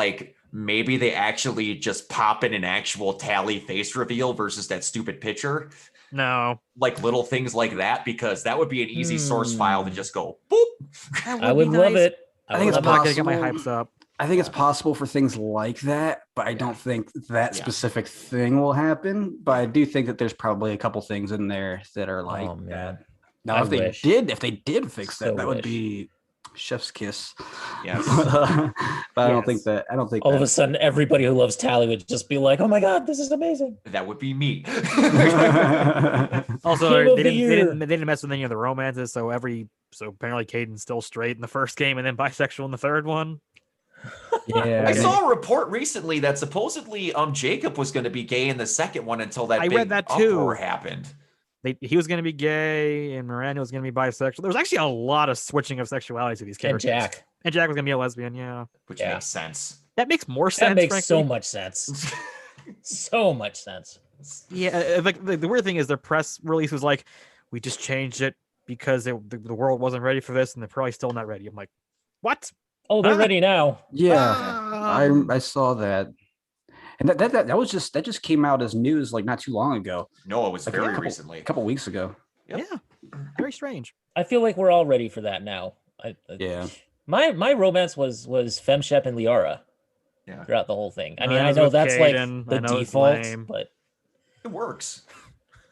maybe they actually just pop in an actual Tally face reveal versus that stupid picture. No. Little things like that, because that would be an easy source file to just go, boop. I would love it. I think it's I'm not going to get my hypes up. I think it's possible for things like that, but I don't think that specific thing will happen. But I do think that there's probably a couple things in there that are oh man. Now, if they did fix that, that would be chef's kiss. Yes. But I don't think all of a sudden everybody who loves Tally would just be like, oh my god, this is amazing. That would be me. Also, they didn't mess with any of the romances, so apparently Caden's still straight in the first game and then bisexual in the third one. Yeah, I saw a report recently that supposedly Jacob was going to be gay in the second one until that big uproar happened. He was going to be gay and Miranda was going to be bisexual. There was actually a lot of switching of sexuality to these characters. And Jack was going to be a lesbian, which makes sense. That makes more sense. That makes so much sense. So much sense. Yeah, the weird thing is their press release was like, we just changed it because the world wasn't ready for this and they're probably still not ready. I'm like, what? Oh, they're ready now. Yeah, I saw that. And that just came out as news like not too long ago. No, it was like very recently. A couple weeks ago. Yep. Yeah. Very strange. I feel like we're all ready for that now. Yeah. My romance was FemShep and Liara. Yeah. Throughout the whole thing. I mean, I know that's Caden. like the default, but it works.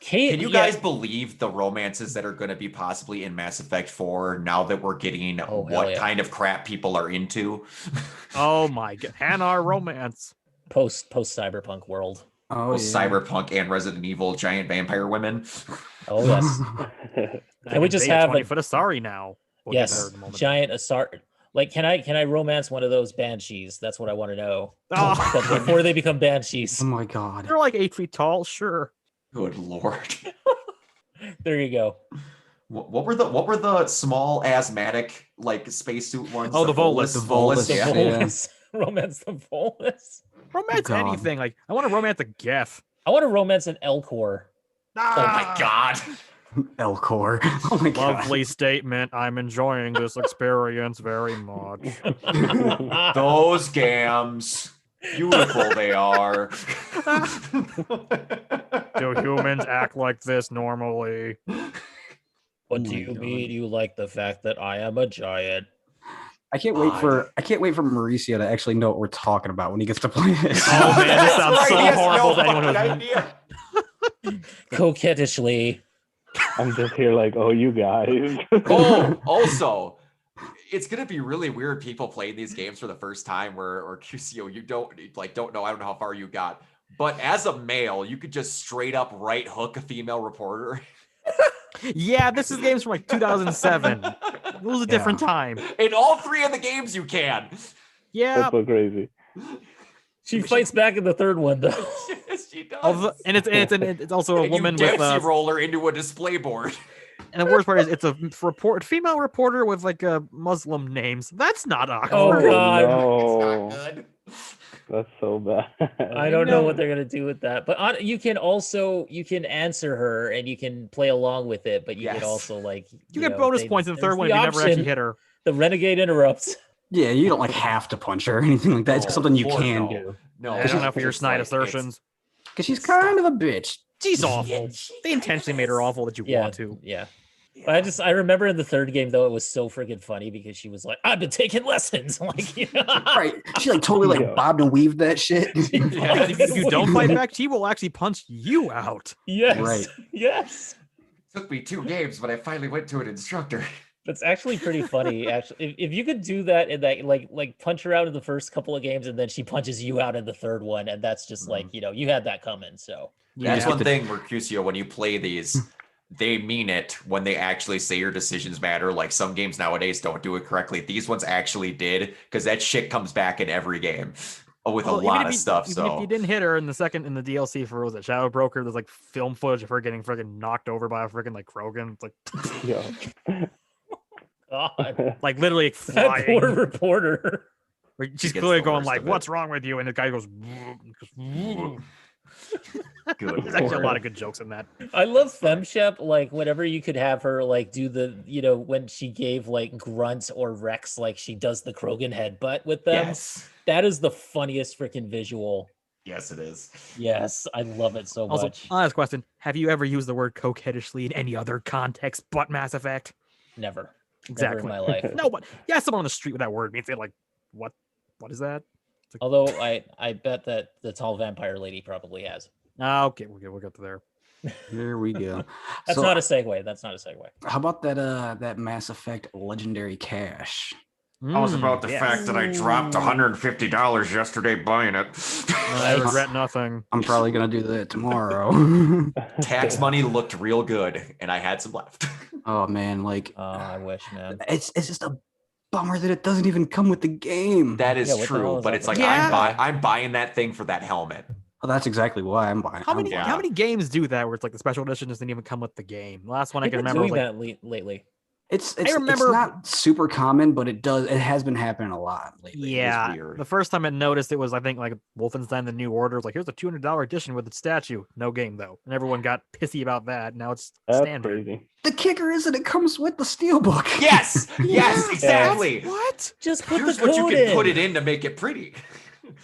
Can you guys believe the romances that are going to be possibly in Mass Effect 4 now that we're getting what kind of crap people are into? Oh my god, Hanar romance. Post cyberpunk world. Cyberpunk and Resident Evil giant vampire women. Oh yes. Can we just have 20 foot Asari now? Yes, giant Asari. Like, can I romance one of those banshees? That's what I want to know. Before they become banshees. Oh my god. They're like 8 feet tall, sure. Good lord. There you go. What were the small asthmatic like spacesuit ones? Oh, the Volus. The Volus. Yeah. Romance the Volus. Romance anything. Like, I want to romance a Geth. I want to romance an Elcor. Oh my god. Elcor. Oh my god. Lovely statement. I'm enjoying this experience very much. Those gams. Beautiful they are. Do humans act like this normally? What do you mean you like the fact that I am a giant? I can't wait for Mauricio to actually know what we're talking about when he gets to play this. Oh man, this sounds so horrible to anyone who's coquettishly. I'm just here like, oh, you guys. Oh, also, it's gonna be really weird people playing these games for the first time or QCO, you don't know. I don't know how far you got. But as a male, you could just straight up right hook a female reporter. Yeah, this is games from like 2007. It was a different time. In all three of the games you can. Yeah. That's so crazy. She fights back in the third one though. Yes, she does. And it's also a woman with a roller into a display board. And the worst part is it's a female reporter with like a Muslim names. That's not awkward. Oh god. No. That's not good. That's so bad. I don't know what they're gonna do with that. But you can answer her and you can play along with it, but you can also like you get bonus points in the third one if you never actually hit her. The Renegade interrupts. Yeah, you don't like have to punch her or anything like that. It's just something you can do. No, I don't know for your snide assertions. Because she's kind of a bitch. She's awful. They intentionally made her awful that you want to. Yeah. But I remember in the third game though, it was so freaking funny because she was like, "I've been taking lessons." Like, you know? Right? She like totally like bobbed and weaved that shit. Yeah. If you don't fight back, she will actually punch you out. Yes. Right. Yes. It took me 2 games, but I finally went to an instructor. That's actually pretty funny. Actually, if you could do that in that, like punch her out in the first couple of games, and then she punches you out in the third one, and that's just like, you know, you had that coming. So that's one thing, Mercutio. When you play these, they mean it when they actually say your decisions matter. Like some games nowadays don't do it correctly. These ones actually did, because that shit comes back in every game with a lot of stuff. Even if you didn't hit her in the DLC for what was it, Shadow Broker, there's like film footage of her getting freaking knocked over by a freaking like Krogan. It's like, Yeah. God, like literally flying. That poor reporter. She's clearly going like, "What's wrong with you?" And the guy goes. Good. There's actually a lot of good jokes in that. I love FemShep. Like whenever you could have her like do the, you know, when she gave like Grunt or Rex, like she does the Krogan headbutt with them. Yes. That is the funniest freaking visual. Yes, it is. Yes, I love it so much. Last question: have you ever used the word coquettishly in any other context but Mass Effect? Never. Exactly. Never in my life. No, but yeah, someone on the street with that word means it like, what is that? Like, although I bet that the tall vampire lady probably has. Okay, we'll get to there. There we go. That's not a segue. That's not a segue. How about that Mass Effect legendary cache? I was about the fact that I dropped $150 yesterday buying it. I regret nothing. I'm probably gonna do that tomorrow. Tax money looked real good, and I had some left. Oh man, like I wish, man. It's just a bummer that it doesn't even come with the game. That is true, but it's like I'm buying that thing for that helmet. Well, that's exactly why I'm buying. How many games do that where it's like the special edition doesn't even come with the game? The last one I can remember was like that lately. It's not super common, but it has been happening a lot lately. Yeah, the first time I noticed it was I think like Wolfenstein: The New Order. It's like here's a $200 edition with its statue, no game though, and everyone got pissy about that. Now it's standard. Crazy. The kicker is that it comes with the steelbook. Yes, exactly. What? Just put Here's the code what you can in. put it in to make it pretty.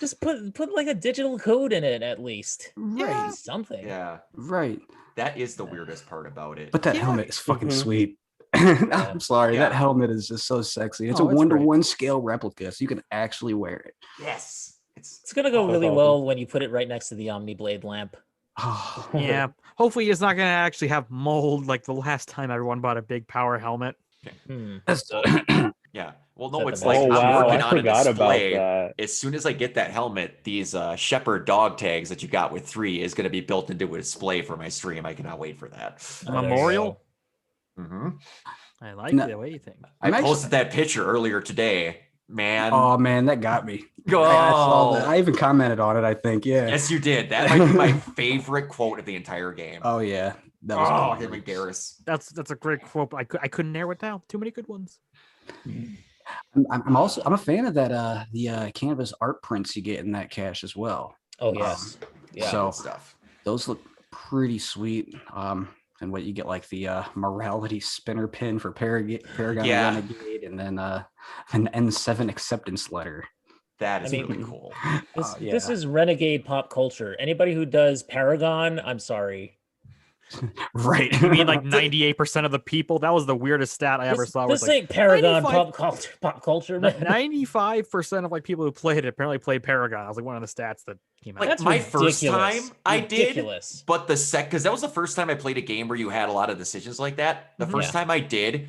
Just put like a digital code in it at least. Right. Something. Yeah. Right. That is the weirdest part about it. But that helmet is fucking sweet. I'm sorry. That helmet is just so sexy. It's a 1-to-1 scale replica, so you can actually wear it. Yes. It's gonna go really well when you put it right next to the Omniblade lamp. Yeah. Hopefully it's not gonna actually have mold like the last time everyone bought a big power helmet. Yeah. Well, no, it's Oh, like I'm wow, working I on a forgot about display. that. As soon as I get that helmet, these Shepherd dog tags that you got with 3 is going to be built into a display for my stream. I cannot wait for that. A memorial? Mm-hmm. I like the way you think. I posted that picture earlier today. Man. Oh, man, that got me. Go. I saw that. I even commented on it, I think. Yeah. Yes, you did. That might be my favorite quote of the entire game. Oh, yeah. That was him and Garrus. That's a great quote. I couldn't narrow it down. Too many good ones. I'm a fan of that the canvas art prints you get in that cache as well. Oh yes. So stuff. Those look pretty sweet. And what you get like the morality spinner pin for Paragon Renegade, and then an N7 acceptance letter. That is really cool. This is Renegade pop culture. Anybody who does Paragon, I'm sorry. Right. You mean like 98% of the people? That was the weirdest stat I ever saw. This ain't Paragon pop culture, man. 95% of like people who played it apparently played Paragon. I was like one of the stats that came out. Like That's my ridiculous. first time I Ridiculous. did, but because that was the first time I played a game where you had a lot of decisions like that. The first time I did,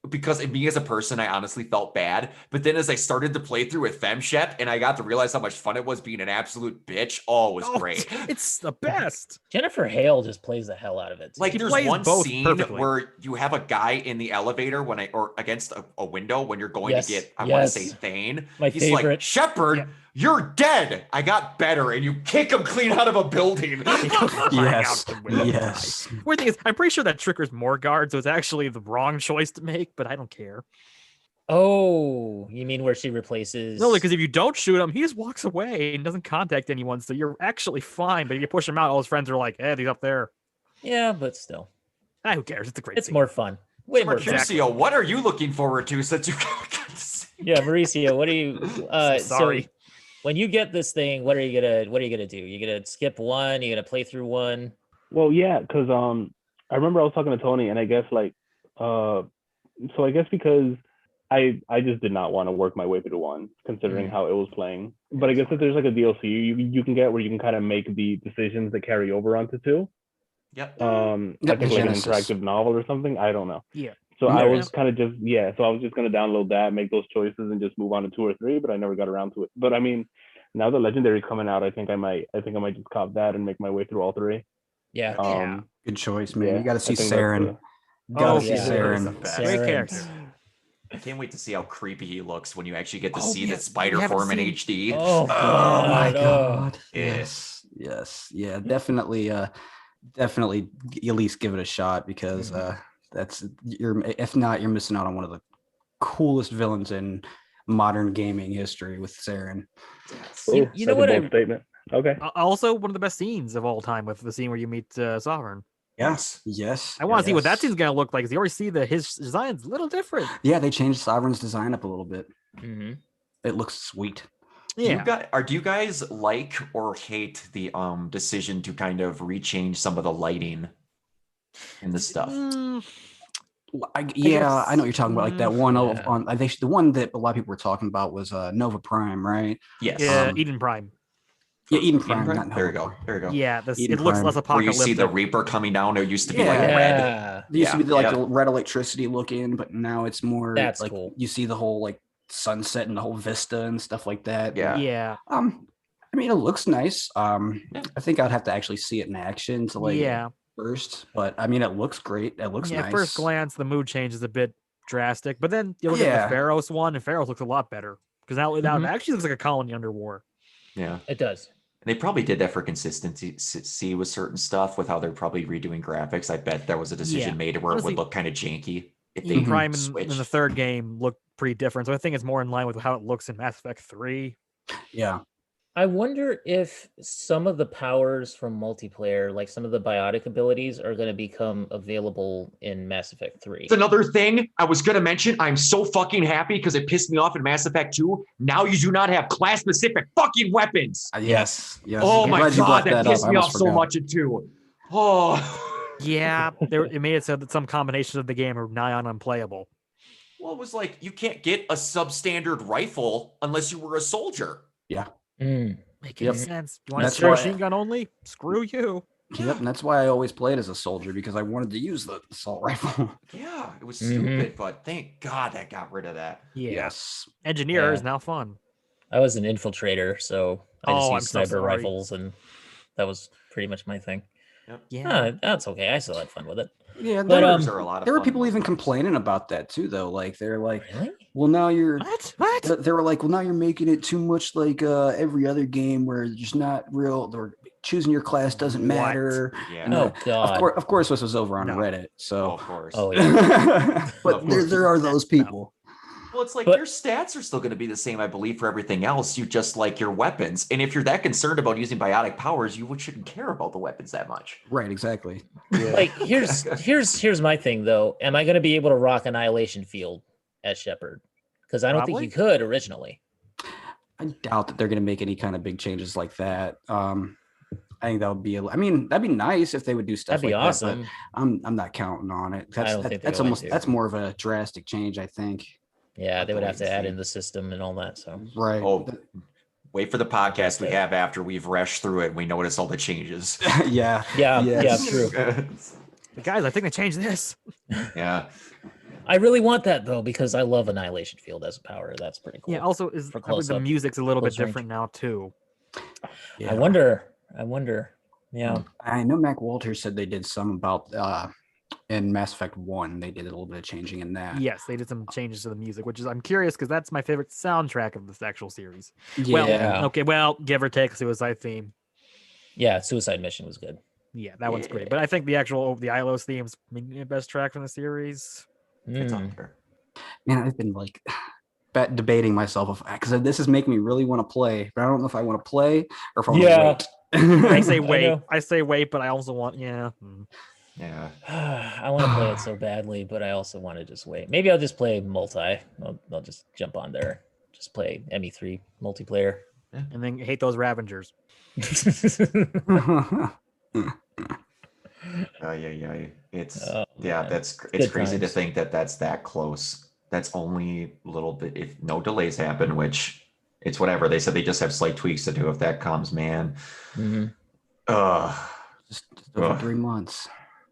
because me as a person, I honestly felt bad. But then as I started to play through with FemShep and I got to realize how much fun it was being an absolute bitch, it was great. It's the best. Jennifer Hale just plays the hell out of it. Like there's one scene where you have a guy in the elevator or against a window when you're going to get, I want to say Thane. He's favorite. like, Shepherd, you're dead. I got better. And you kick him clean out of a building. Yes. Weird thing is, I'm pretty sure that triggers more guards, so it's actually the wrong choice to make, but I don't care. Oh, you mean where she replaces? No, because if you don't shoot him, he just walks away and doesn't contact anyone, so you're actually fine. But if you push him out, all his friends are like, hey, he's up there. Yeah, but still. Who cares? It's a great scene. More fun. Way more fun. Mauricio, what are you looking forward to since you got to see? Yeah, Mauricio, what are you sorry. So when you get this thing, what are you gonna do? You gonna skip one? You gonna play through one? Well, yeah, because I remember I was talking to Tony, and I guess so I guess because I just did not want to work my way through one, considering how it was playing. But I guess if there's like a DLC you can get where you can kind of make the decisions that carry over onto 2. Yep. I think like an interactive novel or something. I don't know. Yeah. So I was kind of just so I was just gonna download that, make those choices, and just move on to 2 or 3. But I never got around to it. But I mean, now that Legendary's coming out, I think I might just cop that and make my way through all 3. Yeah. Good choice, man. You got to see Saren. Gotta see Saren. Great character. I can't wait to see how creepy he looks when you actually get to see that spider form in HD. Oh my god. Yes. Yeah, definitely at least give it a shot, because if not, you're missing out on one of the coolest villains in modern gaming history with Saren. You know what? Statement. Okay. Also, one of the best scenes of all time with the scene where you meet Sovereign. Yes. I want to see what that scene's gonna look like, because you already see that his design's a little different. Yeah, they changed Sovereign's design up a little bit. Mm-hmm. It looks sweet. Yeah. Do you guys like or hate the decision to kind of rechange some of the lighting in the stuff? I know what you're talking about. Like that one the one that a lot of people were talking about was Nova Prime, right? Yes. Yeah, Eden Prime. Yeah, Eden Prime. There you go. Yeah, it looks less apocalyptic. Where you see the Reaper coming down. It used to be like red. It used to be like the red electricity looking, but now it's more That's like cool. You see the whole like sunset and the whole vista and stuff like that. Yeah. I mean, it looks nice. I think I'd have to actually see it in action to first, but I mean, it looks great. It looks nice. At first glance, the mood change is a bit drastic, but then you look at the Pharos one, and Pharos looks a lot better, because now it actually looks like a colony under war. Yeah, it does. And they probably did that for consistency with certain stuff, with how they're probably redoing graphics. I bet there was a decision made where it would look kind of janky if they Prime in the third game looked pretty different, so I think it's more in line with how it looks in Mass Effect 3. Yeah. I wonder if some of the powers from multiplayer, like some of the biotic abilities, are going to become available in Mass Effect 3. It's another thing I was going to mention. I'm so fucking happy because it pissed me off in Mass Effect 2. Now you do not have class-specific fucking weapons. Yes. Oh my God, that pissed me off so much in 2. Oh. Yeah, it made it so that some combinations of the game are nigh on unplayable. Well, it was like, you can't get a substandard rifle unless you were a soldier. Yeah. Making sense. You want to start machine gun only? Screw you. Yep, and that's why I always played as a soldier, because I wanted to use the assault rifle. Yeah, it was stupid, but thank God that got rid of that. Yeah. Yes. Engineer is now fun. I was an infiltrator, so I just used sniper rifles, and that was pretty much my thing. Yep. Yeah, that's okay. I still had fun with it. Yeah, but are a lot of there were people even complaining about that too, though. Like they're like, really? Well, now you're what? They were like, well, now you're making it too much like every other game where you're just not real, or choosing your class doesn't matter. Yeah. And, oh God. Of course, this was over on Reddit. So of course. Oh yeah. But there are those people. Well, it's like your stats are still going to be the same, I believe, for everything else. You just like your weapons. And if you're that concerned about using biotic powers, you shouldn't care about the weapons that much. Right, exactly. Yeah. Like here's my thing though. Am I going to be able to rock Annihilation Field as Shepard? Because I don't think you could originally. I doubt that they're going to make any kind of big changes like that. I think that would be. I mean, that'd be nice if they would do stuff. That'd be like awesome. That, but I'm not counting on it. That's more of a drastic change, I think. Yeah, they would have to add in the system and all that. So right. Oh, wait for the podcast we have after we've rushed through it and we notice all the changes. Yeah, true. Guys, I think they changed this. Yeah. I really want that though, because I love Annihilation Field as a power. That's pretty cool. Yeah. Also, probably the music's a little bit different now too. Yeah. I wonder. Yeah. I know Mac Walters said they did some about in Mass Effect 1, they did a little bit of changing in that. Yes, they did some changes to the music, which is I'm curious because that's my favorite soundtrack of this actual series. Yeah. Well, give or take Suicide theme. Yeah, Suicide Mission was good. Yeah, that one's great. But I think the ILO's theme is maybe the best track from the series. It's up there. Man, I've been like debating myself because this is making me really want to play, but I don't know if I want to play or if I want to wait. I say wait. I say wait, but I also want Yeah. I want to play it so badly, but I also want to just wait. Maybe I'll just play multi. I'll just jump on there. Just play ME3 multiplayer. Yeah. And then hate those Ravengers. It's man. it's Good crazy times. to think that that's that close. That's only a little bit, if no delays happen, which it's whatever. They said they just have slight tweaks to do if that comes, man. Just over 3 months.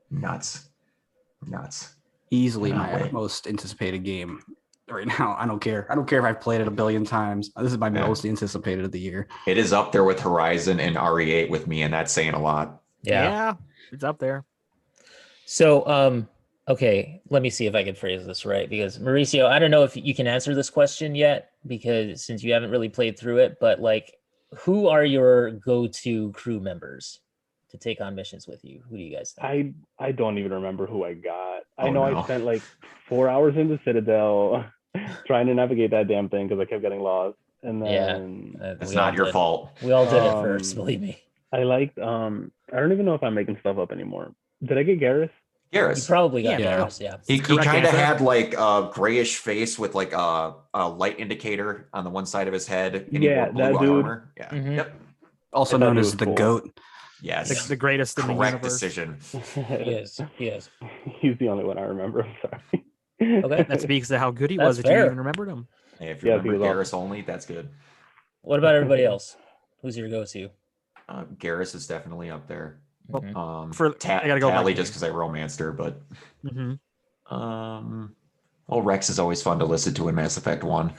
Nuts. Easily my most anticipated game right now. I don't care if I've played it a billion times. This is my most anticipated of the year. It is up there with Horizon and RE8 with me, and that's saying a lot. Yeah, it's up there. So, okay, let me see if I can phrase this right, because Mauricio, I don't know if you can answer this question yet, because since you haven't really played through it, but like, who are your go-to crew members to take on missions with you? Who do you guys think? I don't even remember who I got. I spent like 4 hours in the Citadel trying to navigate that damn thing because I kept getting lost. And then it's not your fault. We all did it first, believe me. I liked I don't even know if I'm making stuff up anymore. Did I get Garrus? You probably got Garrus, yeah. He kind of had like a grayish face with like a light indicator on the one side of his head. And he wore blue armor. Yeah. Mm-hmm. Yep. Also known as the GOAT. Yes. The greatest in the universe. Correct decision. He is. He's the only one I remember. I'm sorry. Okay. That speaks to how good he was that you even remembered him. Hey, if you remember Garrus only, that's good. What about everybody else? Who's your go-to? Garrus is definitely up there. I gotta go Tally just because I romanced her, but Rex is always fun to listen to in Mass Effect 1.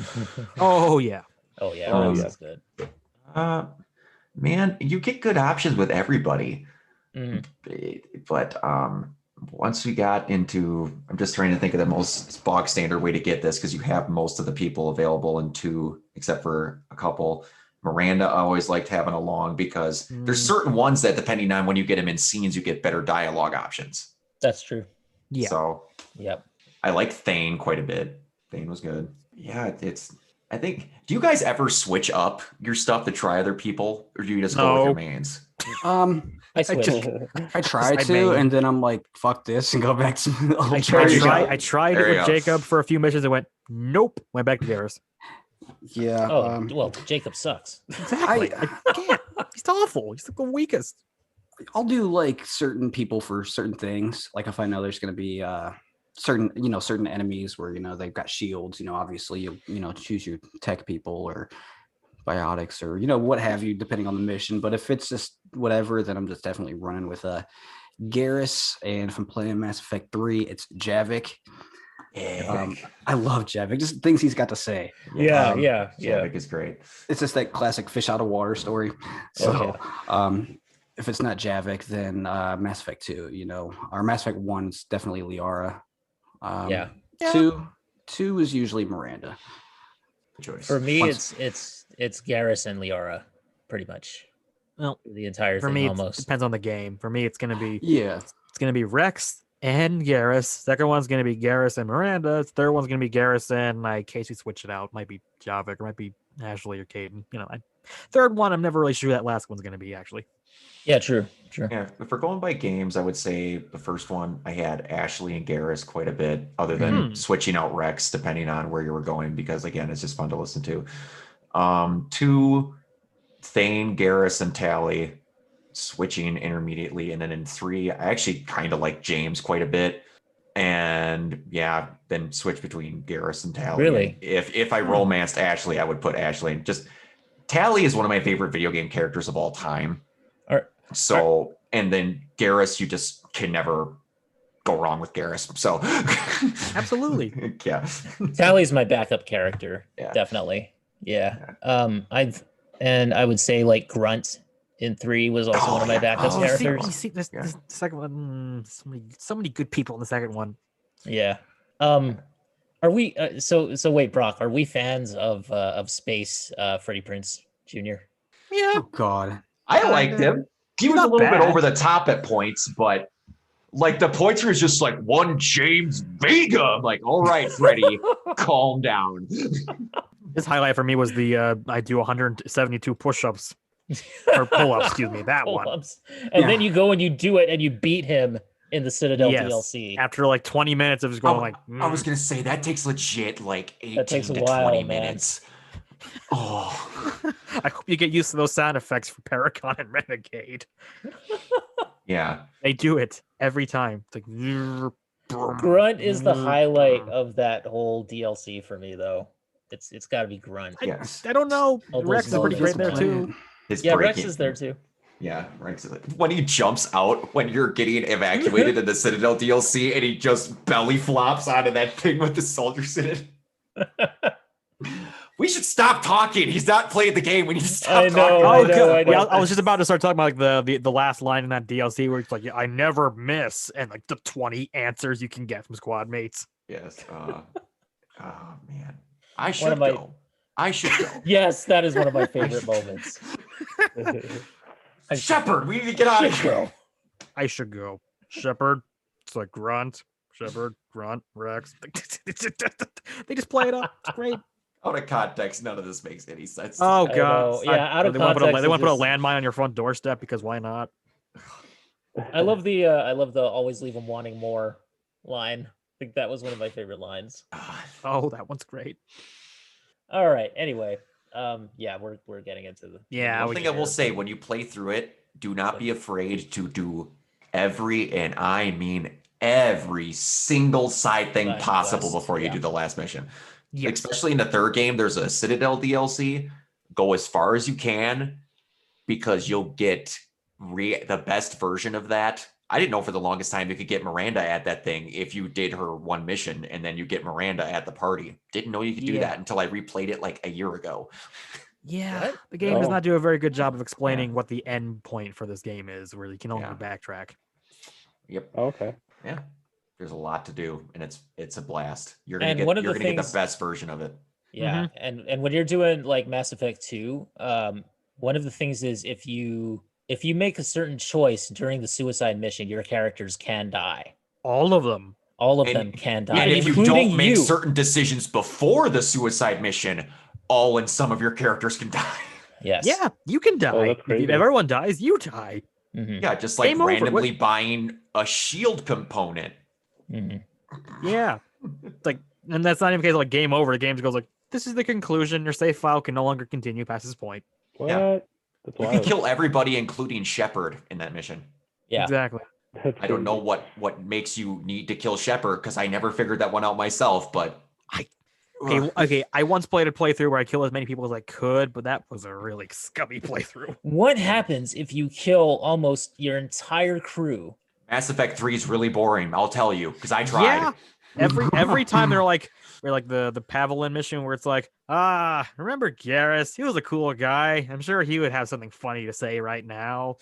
Oh yeah. Rex is good. Man, you get good options with everybody. But once we got into, I'm just trying to think of the most bog standard way to get this, because you have most of the people available in 2, except for a couple. Miranda, I always liked having along because there's certain ones that, depending on when you get them in scenes, you get better dialogue options. That's true. Yeah. So, yep. I liked Thane quite a bit. Thane was good. Yeah, it's I think. Do you guys ever switch up your stuff to try other people, or do you just go with your mains? I switch. I try to, and then I'm like, "Fuck this," and go back to. I tried it with Jacob for a few missions and went, nope. Went back to Garrus. Yeah. Oh, well, Jacob sucks. Exactly. I can't. He's awful. He's the weakest. I'll do like certain people for certain things. Like if I know there's going to be certain enemies where they've got shields. Obviously you choose your tech people or biotics or what have you, depending on the mission. But if it's just whatever, then I'm just definitely running with Garrus. And if I'm playing Mass Effect 3, it's Javik. I love Javik. Just things he's got to say. Yeah. Javik is great. It's just that classic fish out of water story. So, if it's not Javik, then Mass Effect 2. Our Mass Effect 1 is definitely Liara. Two is usually Miranda. Choice. For me, it's Garrus and Liara, pretty much. Well, the entire for thing me, almost it depends on the game. For me, it's gonna be it's gonna be Rex and Garrus. Second one's gonna be Garrus and Miranda. Third one's gonna be Garrus and in case we switch it out, might be Javik or might be Ashley or Caden. Third one, I'm never really sure who that last one's gonna be actually. Yeah, true. Yeah, if we're going by games, I would say the first one I had Ashley and Garrus quite a bit, other than switching out Rex depending on where you were going, because again, it's just fun to listen to. 2, Thane, Garrus, and Tally, switching intermediately, and then in 3, I actually kind of like James quite a bit, and then switch between Garrus and Tally. Really, and if I romanced Ashley, I would put Ashley. Just Tally is one of my favorite video game characters of all time. And then Garrus, you just can never go wrong with Garrus. So absolutely. Yeah. Tally's my backup character. Yeah. Definitely. Yeah. I would say like Grunt in 3 was also one of my backup characters. You see this second one, so many good people in the second one. Yeah. Are we so wait, Brock, are we fans of Space Freddie Prinze Jr.? Yeah. Oh God. I liked him. He was a little bit over the top at points, but like the points were just like one James Vega. I'm like, all right, Freddie, calm down. His highlight for me was the I do 172 push-ups or pull-ups, excuse me, that pull-ups. One. And then you go and you do it and you beat him in the Citadel DLC. After like 20 minutes of just going I was gonna say that takes legit like 18 to 20 minutes. Oh, I hope you get used to those sound effects for Paragon and Renegade. Yeah, they do it every time. It's like Grunt is the highlight of that whole DLC for me, though. It's got to be Grunt. Yes. I don't know. Rex is pretty great there too. Rex is there too. Yeah, Rex is when he jumps out when you're getting evacuated in the Citadel DLC, and he just belly flops onto that thing with the soldiers in it. We should stop talking. He's not playing the game. We need to stop talking. I was just about to start talking about like the last line in that DLC where it's like, I never miss, and like the 20 answers you can get from squad mates. Yes. Oh man, I should go. Yes, that is one of my favorite moments. Shepard, we need to get out of here. I should go. Shepard. It's like Grunt. Shepard, Grunt, Rex. They just play it up. It's great. Out of context, none of this makes any sense. Oh god! Out of context, they want to put a landmine on your front doorstep because why not? I love the always leave them wanting more line. I think that was one of my favorite lines. Oh, that one's great. All right. Anyway, we're getting into the one thing I will say, when you play through it, do not be afraid to do every, and I mean every single side thing possible before you do the last mission. Yes. Especially in the third game, there's a Citadel DLC. Go as far as you can because you'll get the best version of that. I didn't know for the longest time you could get Miranda at that thing if you did her one mission and then you get Miranda at the party. Didn't know you could do that until I replayed it like a year ago. Yeah, the game does not do a very good job of explaining what the end point for this game is, where you can only backtrack. Yep. Okay. Yeah. There's a lot to do, and it's a blast. You're gonna get the best version of it. Yeah, and when you're doing like Mass Effect 2, one of the things is if you make a certain choice during the suicide mission, your characters can die. All of them. All of them can die. And if you don't make certain decisions before the suicide mission, Oh, and some of your characters can die. Yes. Yeah, you can die. that's crazy. If everyone dies, you die. Mm-hmm. Yeah, just like Game over. randomly buying a shield component. Mm-hmm. Yeah. It's like, and that's not even the case of like game over. The game just goes like, this is the conclusion. Your save file can no longer continue past this point. What? Yeah. That's You wild. can kill everybody, including Shepard, in that mission. Yeah. Exactly. That's I don't know crazy. what makes you need to kill Shepard, because I never figured that one out myself, but Okay. I once played a playthrough where I killed as many people as I could, but that was a really scummy playthrough. What happens if you kill almost your entire crew? Mass Effect 3 is really boring, I'll tell you, because I tried. Yeah. Every time they're like the Pavlin mission where it's like, remember Garrus? He was a cool guy. I'm sure he would have something funny to say right now.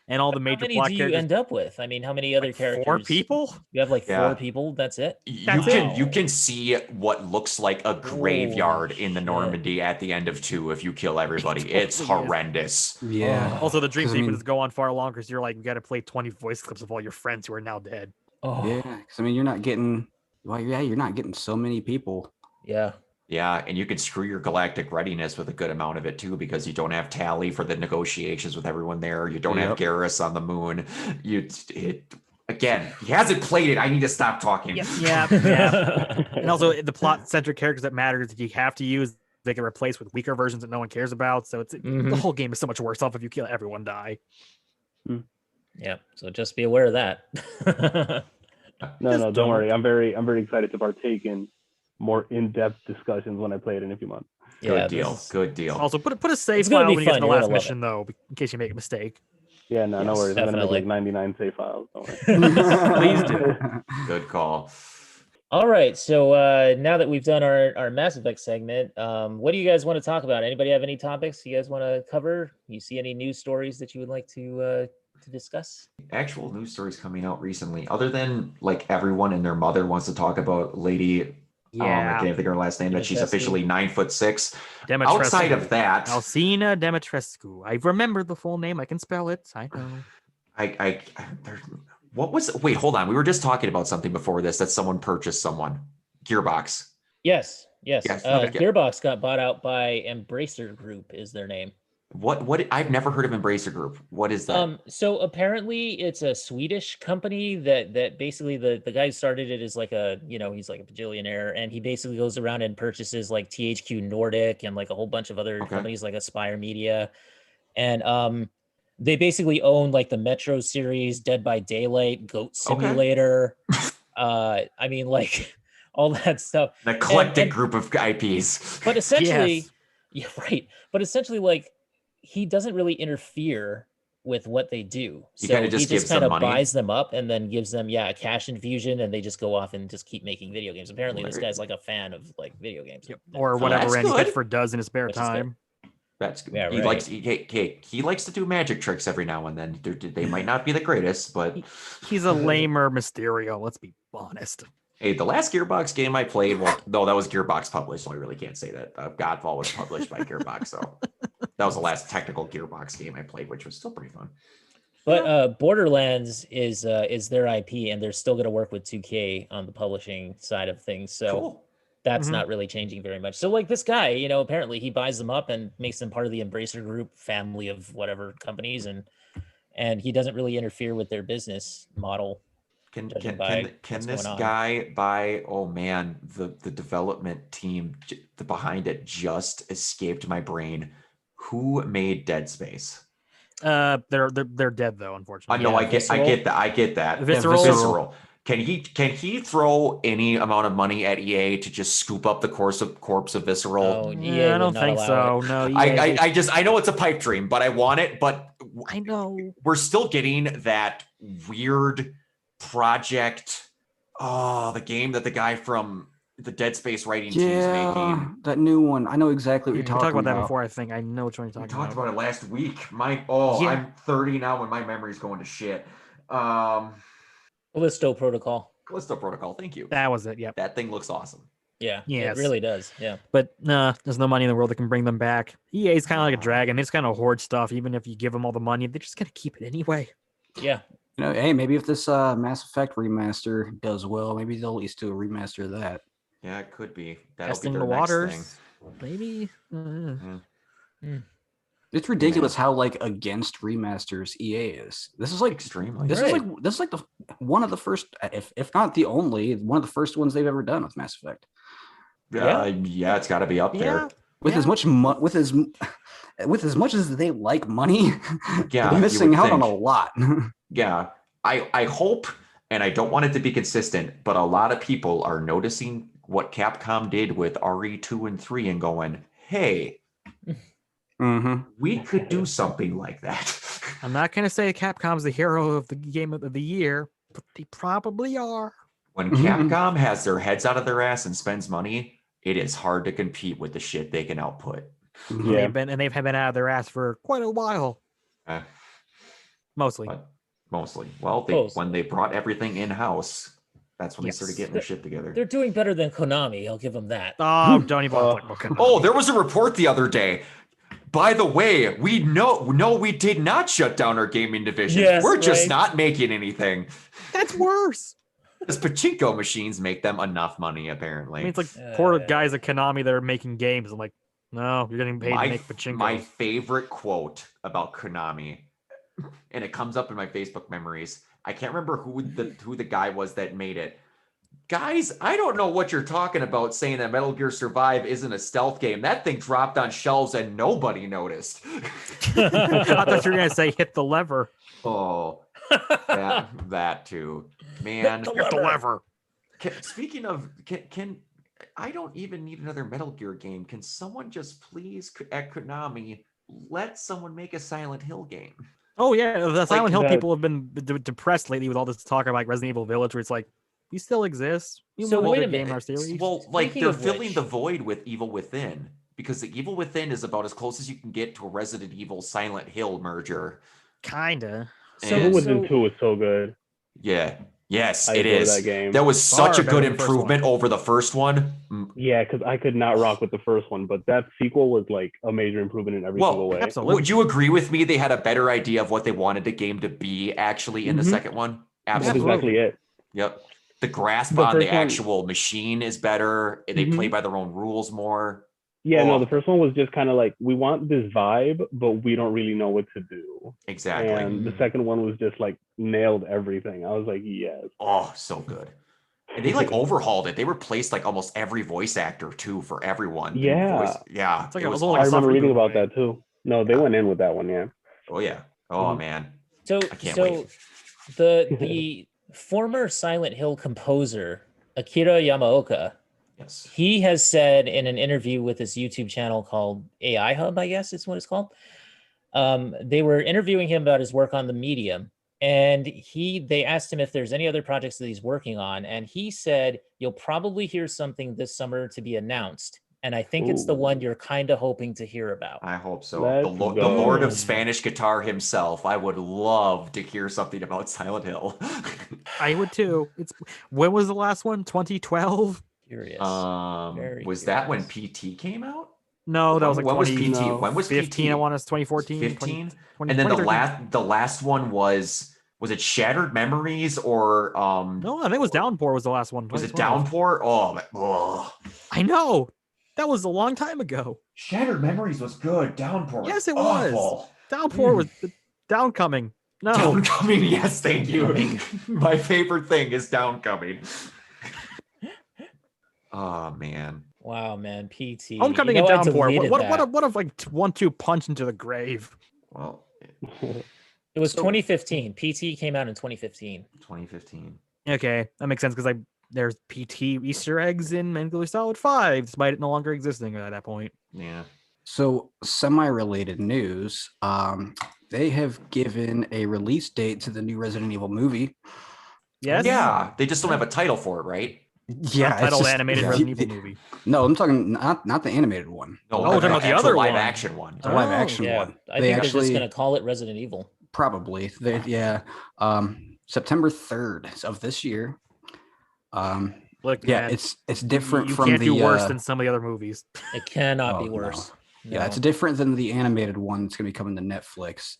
And all the major How many plot do you characters. end up with? I mean, how many other characters? 4 people? You have like Yeah. 4 people. That's it. You can see what looks like a graveyard in the shit. Normandy at the end of 2 if you kill everybody. It's totally is. horrendous. Yeah. Also, the dream Because, I mean- sequences go on far longer because you're like, you got to play 20 voice clips of all your friends who are now dead. Oh, Yeah, because I mean, you're not getting. Well, yeah, you're not getting so many people. yeah. Yeah, and you can screw your galactic readiness with a good amount of it too, because you don't have Tally for the negotiations with everyone there. You don't have Yep. Garrus on the moon. Again, he hasn't played it. I need to stop talking. Yeah. And also, the plot-centric characters that matter that you have to use, they get replaced with weaker versions that no one cares about. So the Mhm. whole game is so much worse off if you kill everyone die. Yeah. So just be aware of that. No, don't worry. I'm very excited to partake in more in-depth discussions when I play it in a few months. Good deal. Good deal. Also, put a save It's gonna file be when you get to fun. the You're gonna last love mission, though, in case you make a mistake. Yeah, no Yes, worries. I'm gonna make definitely. like 99 save files. Don't worry. Please do. Good call. All right. So now that we've done our Mass Effect segment, what do you guys want to talk about? Anybody have any topics you guys want to cover? You see any news stories that you would like to discuss? Actual news stories coming out recently, other than like everyone and their mother wants to talk about Lady. I can't think of her last name. That she's Dimitrescu. officially 9'6". Dimitrescu. Outside of that, Alcina Dimitrescu. I remember the full name. I can spell it. I know. what was? Wait, hold on. We were just talking about something before this that someone purchased someone. Gearbox. Yes. Yes, okay. Gearbox got bought out by Embracer Group is their name. What? I've never heard of Embracer Group. What is that? So apparently it's a Swedish company that basically the guy who started it is like he's like a bajillionaire, and he basically goes around and purchases like THQ Nordic and like a whole bunch of other companies like Aspire Media. And they basically own like the Metro series, Dead by Daylight, Goat Simulator. I mean, like all that stuff. An eclectic group of IPs. But essentially, yeah, right. But essentially, like, he doesn't really interfere with what they do. He So kinda just he just gives them kind of money? buys them up and then gives them, a cash infusion, and they just go off and just keep making video games. Apparently, this guy's like a fan of like video games. Or Oh, whatever that's Randy good. Pitchford does in his spare Which is good. time. That's good. Yeah, He right. he likes to do magic tricks every now and then. They might not be the greatest, but He's a lamer Mysterio. Let's be honest. hey, the last Gearbox game I played, well, no, that was Gearbox published, so I really can't say that. Godfall was published by Gearbox, so that was the last technical Gearbox game I played, which was still pretty fun. But Borderlands is their IP, and they're still going to work with 2K on the publishing side of things. So Cool. that's Mhm. not really changing very much. So like this guy, apparently he buys them up and makes them part of the Embracer Group family of whatever companies, and he doesn't really interfere with their business model. Can Judging by can what's this going on. guy buy? Oh man, the development team behind it just escaped my brain. Who made Dead Space? They're dead though, I unfortunately. know. Yeah, I get that. Visceral. Visceral. Can he throw any amount of money at EA to just scoop up the corpse of Visceral? Oh, Yeah, I don't think so. No, I know it's a pipe dream, but I want it. But I know. we're still getting that weird project. Oh, the game that the guy from the Dead Space writing team is making. That new one. I know exactly what We you're talked talking about that about. before. I think I know which one you're We talking talked about. about it last week. Yeah. I'm 30 now and my memory's going to shit. Callisto Protocol. Callisto Protocol, thank you. That was it. Yep. That thing looks awesome. Yeah, Yes. it really does. Yeah. But there's no money in the world that can bring them back. EA's kind of like a dragon. They just kind of hoard stuff. Even if you give them all the money, they're just gonna keep it anyway. Yeah. Hey, maybe if this Mass Effect remaster does well, maybe they'll at least do a remaster of that. Yeah, it could be. That'll Testing be the their next waters. thing. Maybe. It's ridiculous how like against remasters EA is. This is like extremely. This is like the one of the first, if not the only, one of the first ones they've ever done with Mass Effect. Yeah, it's got to be up there. With as much with as much as they like money, yeah, they're missing out on a lot. Yeah, I hope, and I don't want it to be consistent, but a lot of people are noticing what Capcom did with RE2 and 3 and going, hey, we could do something like that. I'm not going to say Capcom's the hero of the game of the year, but they probably are. When Capcom has their heads out of their ass and spends money, it is hard to compete with the shit they can output. Yeah. They've been out of their ass for quite a while. Mostly. Well, when they brought everything in-house, that's when they started getting their shit together. They're doing better than Konami. I'll give them that. Oh, don't even talk about Konami. Oh, there was a report the other day. By the way, we did not shut down our gaming division. Yes, we're just not making anything. That's worse. Because pachinko machines make them enough money, apparently. I mean, it's like poor guys at Konami that are making games. I'm like, no, you're getting paid to make pachinko. My favorite quote about Konami, and it comes up in my Facebook memories. I can't remember who the guy was that made it. Guys, I don't know what you're talking about saying that Metal Gear Survive isn't a stealth game. That thing dropped on shelves and nobody noticed. I thought you were going to say hit the lever. Oh, that too. Man. Hit the lever. Speaking of, can I don't even need another Metal Gear game. Can someone just please, at Konami, let someone make a Silent Hill game? Oh, yeah. The Silent Hill people have been depressed lately with all this talk about like Resident Evil Village, where it's like, we still exist. So wait a minute. Our series. Well, like they're filling the void with Evil Within, because the Evil Within is about as close as you can get to a Resident Evil Silent Hill merger. Kinda. Evil Within 2 is so good. Yeah. Yes, it is. That game. That was such a good improvement over the first one. Yeah, because I could not rock with the first one, but that sequel was like a major improvement in every single way. Absolutely. Would you agree with me? They had a better idea of what they wanted the game to be actually in the second one? Absolutely. That's exactly it. Yep. The grasp on the actual machine is better. They play by their own rules more. Yeah, no, the first one was just kind of like, we want this vibe, but we don't really know what to do. Exactly. And the second one was just like nailed everything. I was like, yes. Oh, so good. And they like overhauled it. They replaced like almost every voice actor too for everyone. Yeah. Yeah. Like I remember reading about that too. No, they went in with that one, yeah. Oh, yeah. Oh, man. So, I can't wait. the former Silent Hill composer, Akira Yamaoka, yes, he has said in an interview with this YouTube channel called AI Hub, I guess is what it's called. They were interviewing him about his work on the Medium, and they asked him if there's any other projects that he's working on, and he said, you'll probably hear something this summer to be announced. And I think it's the one you're kind of hoping to hear about. I hope so. The Lord of Spanish Guitar himself. I would love to hear something about Silent Hill. I would too. When was the last one? 2012? Curious. Was that when PT came out? No, that was like when 20, was PT? No. When was 15? PT? I want to say 2014. 15? And then the last one was it Shattered Memories or No, I think it was Downpour was the last one. Was it Downpour? Oh. I know. That was a long time ago. Shattered Memories was good. Downpour. Yes, it awful. was. Downpour was Downcoming. No. Downcoming, yes, thank you. My favorite thing is Downcoming. Oh man. Wow, man. PT. Homecoming and Downpour. What a like 1-2 punch into the grave. Well, it was 2015. PT came out in 2015. 2015. Okay, that makes sense because there's PT Easter eggs in Metal Gear Solid 5, despite it no longer existing at that point. Yeah. So, semi-related news. They have given a release date to the new Resident Evil movie. Yes. Yeah, they just don't have a title for it, right? Yeah, titled animated Resident Evil movie. No, I'm talking not the animated one. No, we're talking about the other live action one. The live action one. I think they're just going to call it Resident Evil. Probably. September 3rd of this year. Look, yeah, man, it's different from the. You can't do worse than some of the other movies. It cannot be worse. No. Yeah, it's different than the animated one that's going to be coming to Netflix.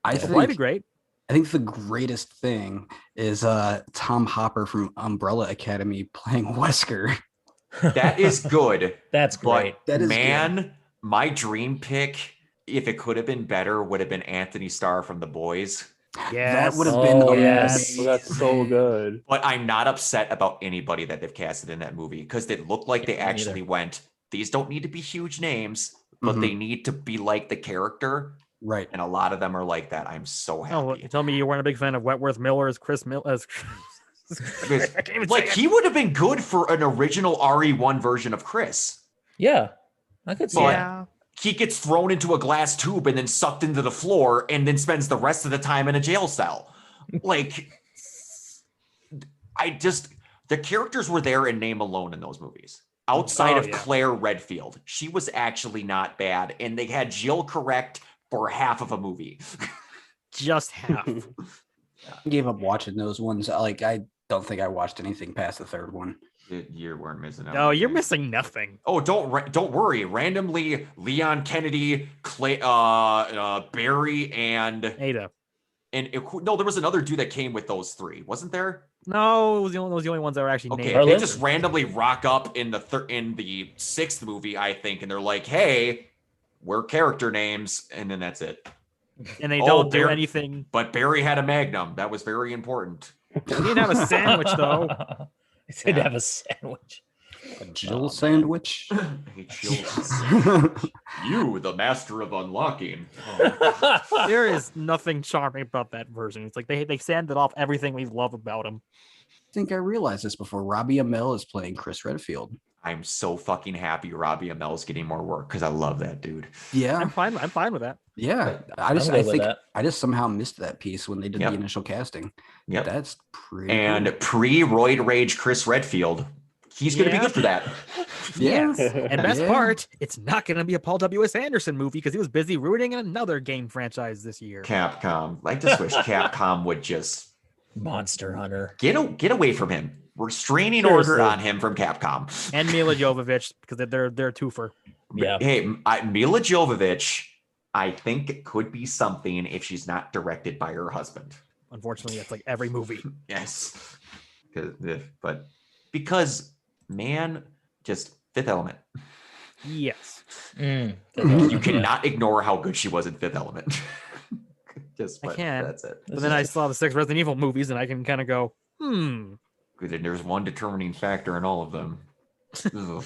It's quite great. I think the greatest thing is Tom Hopper from Umbrella Academy playing Wesker. That is good. That's great. But man, my dream pick, if it could have been better, would have been Anthony Starr from The Boys. Yes. That would have been yes. That's so good. But I'm not upset about anybody that they've casted in that movie because it looked like they actually went, these don't need to be huge names, but they need to be like the character. Right. And a lot of them are like that. I'm so happy. Oh, tell me you weren't a big fan of Wentworth Miller as Chris Miller. Like, he would have been good for an original RE1 version of Chris. Yeah, I could see that. He gets thrown into a glass tube and then sucked into the floor and then spends the rest of the time in a jail cell. Like, the characters were there in name alone in those movies. Outside of Claire Redfield, she was actually not bad. And they had Jill correct for half of a movie. Just half. I gave up watching those ones. Like, I don't think I watched anything past the third one. You weren't missing out. No, you're missing nothing. Oh, don't worry. Randomly, Leon Kennedy, Barry, and Ada. No, there was another dude that came with those three, wasn't there? No, it was the only ones that were actually okay. named. They just randomly rock up in the sixth movie, I think, and they're like, "Hey, we're character names," and then that's it. And they don't do anything. But Barry had a Magnum. That was very important. He didn't have a sandwich, though. He did have a sandwich. A Jill sandwich? Hey, Jill. You, the master of unlocking. There is nothing charming about that version. It's like they sanded off everything we love about him. I think I realized this before. Robbie Amell is playing Chris Redfield. I'm so fucking happy Robbie Amell's getting more work because I love that dude. Yeah, I'm fine with that. Yeah, I just somehow missed that piece when they did the initial casting. Yep, that's pretty. And cool. Pre-Roid Rage Chris Redfield, he's going to be good for that. Yes, and best part, it's not going to be a Paul W.S. Anderson movie because he was busy ruining another game franchise this year. Capcom, I just wish Capcom would just Monster Hunter get away from him. We're straining order on him from Capcom. And Mila Jovovich, because they're twofer. Yeah. Hey, Mila Jovovich, I think it could be something if she's not directed by her husband. Unfortunately, it's like every movie. Yes. But because, man, just Fifth Element. Yes. You cannot ignore how good she was in Fifth Element. I can. That's it. But then I saw the 6 Resident Evil movies, and I can kind of go, Good. There's one determining factor in all of them. But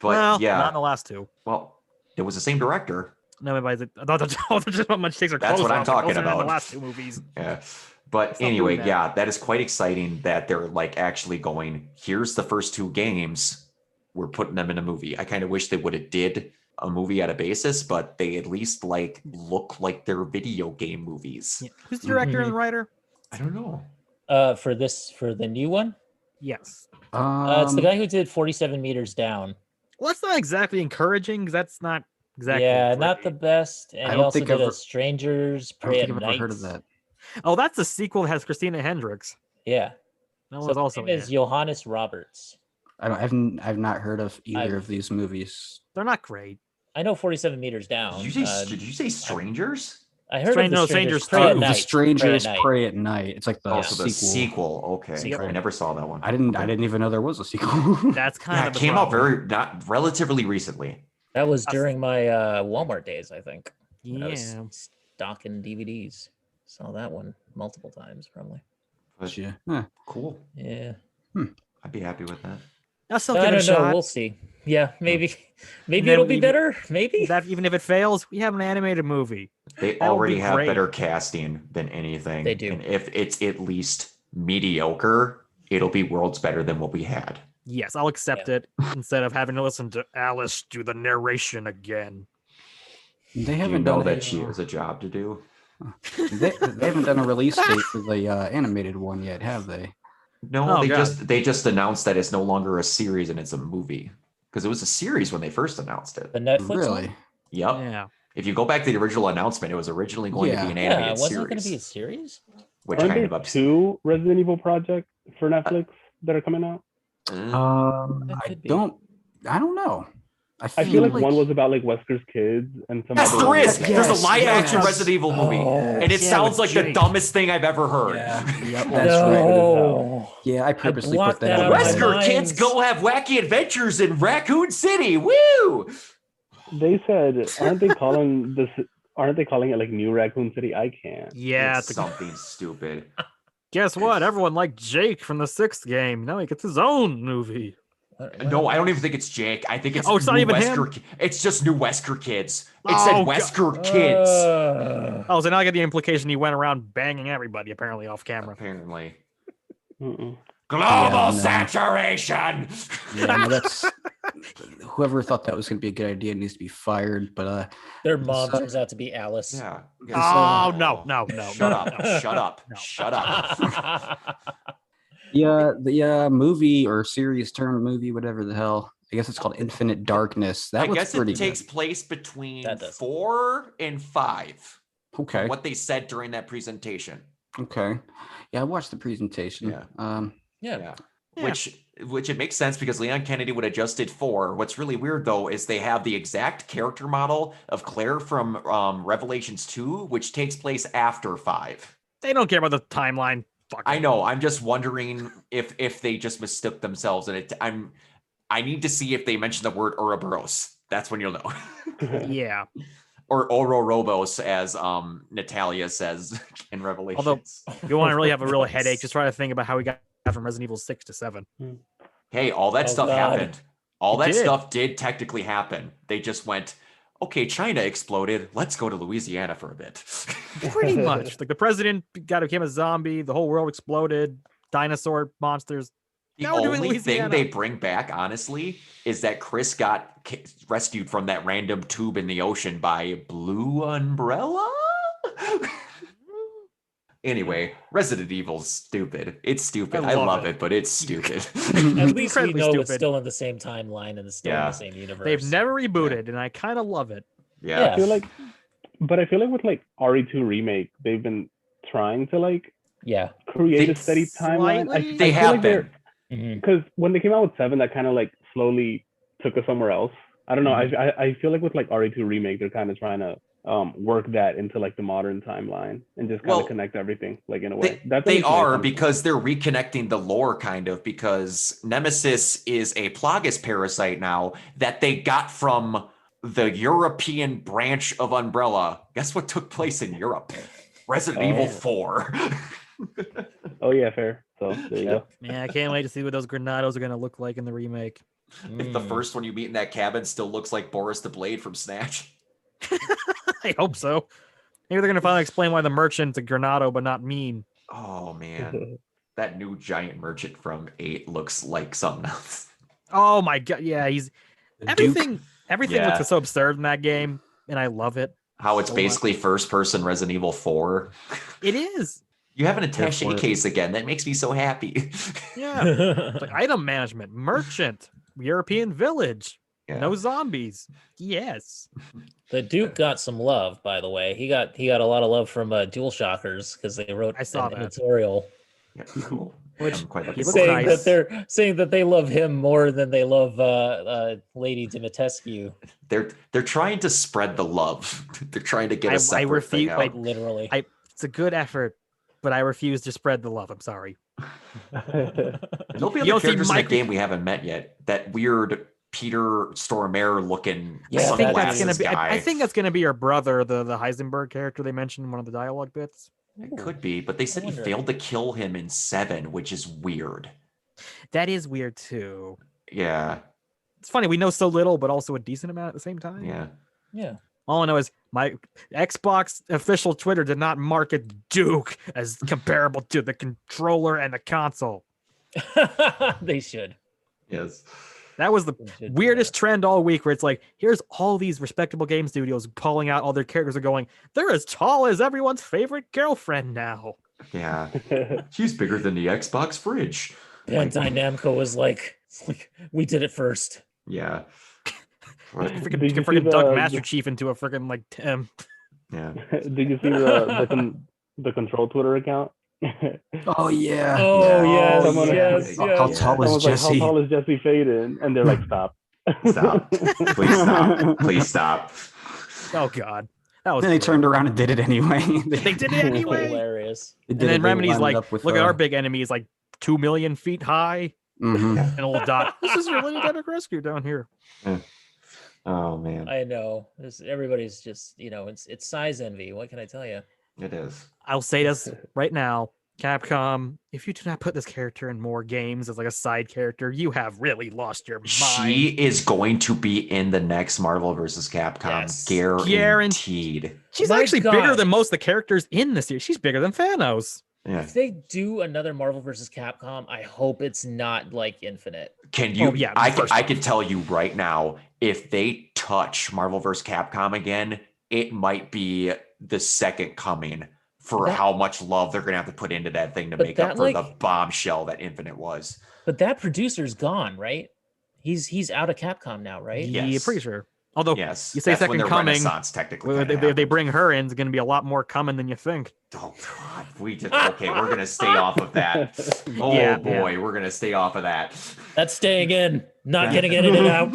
well, yeah, not in the last two. Well, it was the same director. No, just how much takes her clothes That's what I'm off. talking Those are in about. the last two movies. Yeah. But anyway, that is quite exciting that they're like actually going, here's the first 2 games. We're putting them in a movie. I kind of wish they would have did a movie at a basis, but they at least like look like they're video game movies. Yeah. Who's the director and the writer? I don't know. For the new one? Yes. It's the guy who did 47 Meters Down. Well, that's not exactly encouraging because that's not exactly. Yeah, not the best. And he also did a Strangers Pray at Night. I've heard of that. Oh, that's the sequel that has Christina Hendricks. Yeah. That was also is Johannes Roberts. I've not heard of either of these movies. They're not great. I know 47 Meters Down. Did you say Strangers? I heard of Strangers Pray at The Night. Strangers Pray at Night. It's like the sequel. Okay, I never saw that one. I didn't even know there was a sequel. That's kind of it came out not relatively recently. That was during my Walmart days, I think. Yeah, I was stocking DVDs. Saw that one multiple times, probably. But, yeah, cool. Yeah, I'd be happy with that. I don't know. We'll see. Yeah, maybe it'll be better. Maybe that even if it fails, we have an animated movie. They already have better casting than anything. They do. And if it's at least mediocre, it'll be worlds better than what we had. Yes, I'll accept it instead of having to listen to Alice do the narration again. They haven't done that she has a job to do. They haven't done a release date for the animated one yet, have they? No, they just announced that it's no longer a series and it's a movie. Because it was a series when they first announced it. The Netflix one? Yep. Yeah. If you go back to the original announcement, it was originally going to be an animated series. Wasn't it going to be a series? Which Aren't kind there of 2 Resident Evil projects for Netflix that are coming out? I don't know. I feel like one was about like Wesker's kids and some yes, other there is. Like, There's a live action Resident Evil movie, and it sounds like Jake. the dumbest thing I've ever heard. Yeah, that's right. Yeah, I purposely put that out out. of my Wesker mind. kids go have wacky adventures in Raccoon City. Woo! They said, aren't they calling it like New Raccoon City? I can't. Yeah, It's something stupid. Guess what? Everyone liked Jake from the 6th game. Now he gets his own movie. No, I don't even think it's Jake. I think it's it's not even Wesker. him? It's just new Wesker kids. It said Wesker kids. Oh, so now I get the implication he went around banging everybody apparently off camera. Apparently. Mm-mm. Global saturation. Yeah, no, that's whoever thought that was going to be a good idea needs to be fired. But their mom turns out to be Alice. Yeah. Oh no. Shut up. Shut up. Shut up. the movie or series turned movie, whatever the hell. I guess it's called Infinite Darkness. That I looks guess pretty it takes good. place between That does. 4 and 5. Okay. What they said during that presentation. Okay. Yeah, I watched the presentation. Yeah. Yeah. Which it makes sense because Leon Kennedy would have just did 4. What's really weird though is they have the exact character model of Claire from Revelations 2, which takes place after 5. They don't care about the timeline. Fuck I it. know. I'm just wondering if they just mistook themselves in it. I need to see if they mention the word Ouroboros. That's when you'll know. Yeah. Or Ouroboros, as Natalia says in Revelations. Although if you want to really have a real headache, just try to think about how we got from Resident Evil 6 to 7. Hey, all that stuff God. happened. All It that did. stuff did technically happen. They just went, okay, China exploded. Let's go to Louisiana for a bit. Pretty much. Like the president became a zombie, the whole world exploded, dinosaur monsters. The Now we're doing only thing Louisiana. they bring back, honestly, is that Chris got rescued from that random tube in the ocean by Blue Umbrella? Anyway, Resident Evil's stupid. It's stupid. I love it, but it's stupid. At least we Incredibly know it's stupid. still in the same timeline and it's still in the same universe. They've never rebooted, and I kind of love it. Yeah. I feel like with like RE2 remake, they've been trying to like create a steady timeline. Slightly? They have been. Because when they came out with 7, that kind of like slowly took us somewhere else. I don't know. I feel like with like RE2 remake, they're kind of trying to work that into like the modern timeline and just kind of connect everything like in a way. They are because they're reconnecting the lore kind of because Nemesis is a Plagueis parasite now that they got from the European branch of Umbrella. Guess what took place in Europe? Resident Evil 4. Oh yeah, fair. So there you go. Yeah, I can't wait to see what those Granados are going to look like in the remake. If the first one you meet in that cabin still looks like Boris the Blade from Snatch. I hope so. Maybe they're going to finally explain why the merchant's a Granado but not mean. Oh man, that new giant merchant from 8 looks like something else. Oh my god, yeah, he's everything Yeah. looks so absurd in that game, and I love it. How it's So basically first person Resident Evil 4. It is. You have an attaché Therefore- case again. That makes me so happy. Yeah. It's like item management, merchant, European village, no zombies. Yes. The Duke got some love, by the way. He got a lot of love from Dual Shockers because they wrote I saw an that. editorial Yeah, cool. Which I'm quite he looking looks forward to saying nice. that saying that they love him more than they love Lady Dimitrescu. They're trying to spread the love. They're trying to get a separate thing out. Like literally. It's a good effort, but I refuse to spread the love. I'm sorry. There'll be You other don't see characters in the Mike- game we haven't met yet. That weird Peter Stormare looking Yeah, I think that's sunglasses gonna be. guy. I think that's gonna be your brother, the Heisenberg character they mentioned in one of the dialogue bits. It could be, but they said he wonder. failed to kill him in 7, which is weird. That is weird too. Yeah, It's funny we know so little, but also a decent amount at the same time. yeah. Yeah. All I know is my Xbox official Twitter did not market Duke as comparable to the controller and the console. They should. Yes. That was the They should do weirdest trend all week where it's like, here's all these respectable game studios calling out all their characters are going, they're as tall as everyone's favorite girlfriend now. Yeah. She's bigger than the Xbox fridge. that. Bandai Namco was like, we did it first. Yeah. But, Freaking, Did you see freaking Doug the- Master Chief into a freaking like Tim. yeah. Did you see the control Twitter account? Oh yeah. Oh Yeah. yes, Someone- yes, How yes. How tall Someone's is like, Jesse? how tall is Jesse Faden? And they're like, stop. Stop. Please stop. Please stop. Oh God. That was then they turned around and did it anyway. They did it anyway. Hilarious. And then Remedy's like, look at our big enemy. Is like 2 million feet high. Mm-hmm. And a little dot. This is really Renegade Rescue down here. Oh man. I know. Everybody's just, it's size envy. What can I tell you? It is. I'll say this right now. Capcom, if you do not put this character in more games as like a side character, you have really lost your mind. She is going to be in the next Marvel vs. Capcom. Yes. Guaranteed. She's actually bigger than most of the characters in the series. She's bigger than Thanos. Yeah. If they do another Marvel vs. Capcom, I hope it's not like Infinite. Can you? I can tell you right now, if they touch Marvel vs. Capcom again, it might be the second coming for how much love they're going to have to put into that thing to make up for the bombshell that Infinite was. But that producer's gone, right? He's out of Capcom now, right? Yeah, pretty sure. Although, yes, you say second coming, technically if they bring her in, it's going to be a lot more coming than you think. Oh God, we're going to stay off of that. Oh boy, we're going to stay off of that. That's staying in, not getting edited out.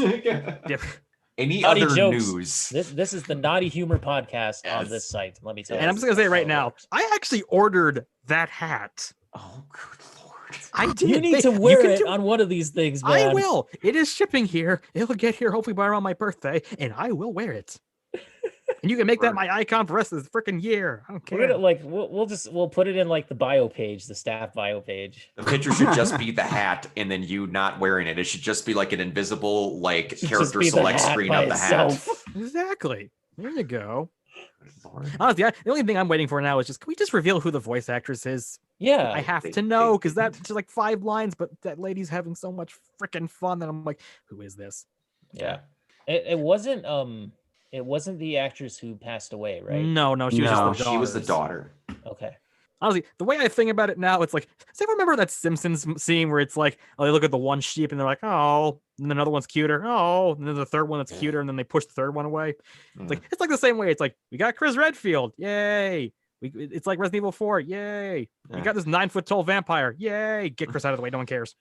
Any naughty other jokes. News? This is the Naughty Humor podcast on this site. Let me tell you. And I'm just going to say right now, I actually ordered that hat. Oh, good Lord. I did. You need to wear it on one of these things, man. I will. It is shipping here. It'll get here hopefully by around my birthday, and I will wear it. And you can make that my icon for the rest of the freaking year. I don't care. We're gonna, we'll put it in like the bio page, the staff bio page. The picture should just be the hat, and then you not wearing it. It should just be like an invisible character select screen of the hat. Exactly. There you go. Honestly, the only thing I'm waiting for now is can we just reveal who the voice actress is? Yeah, I have to know because that's just like 5 lines, but that lady's having so much freaking fun that I'm like, who is this? Yeah, it wasn't the actress who passed away, right? No, she was just the daughter. She was the daughter. Okay. Honestly, the way I think about it now, it's like, does anyone remember that Simpsons scene where it's like, they look at the one sheep and they're like, oh, and then another one's cuter, oh, and then the third one that's cuter, and then they push the third one away. It's like the same way. It's like, we got Chris Redfield, yay! It's like Resident Evil 4, yay! We got this 9-foot tall vampire, yay! Get Chris out of the way, no one cares.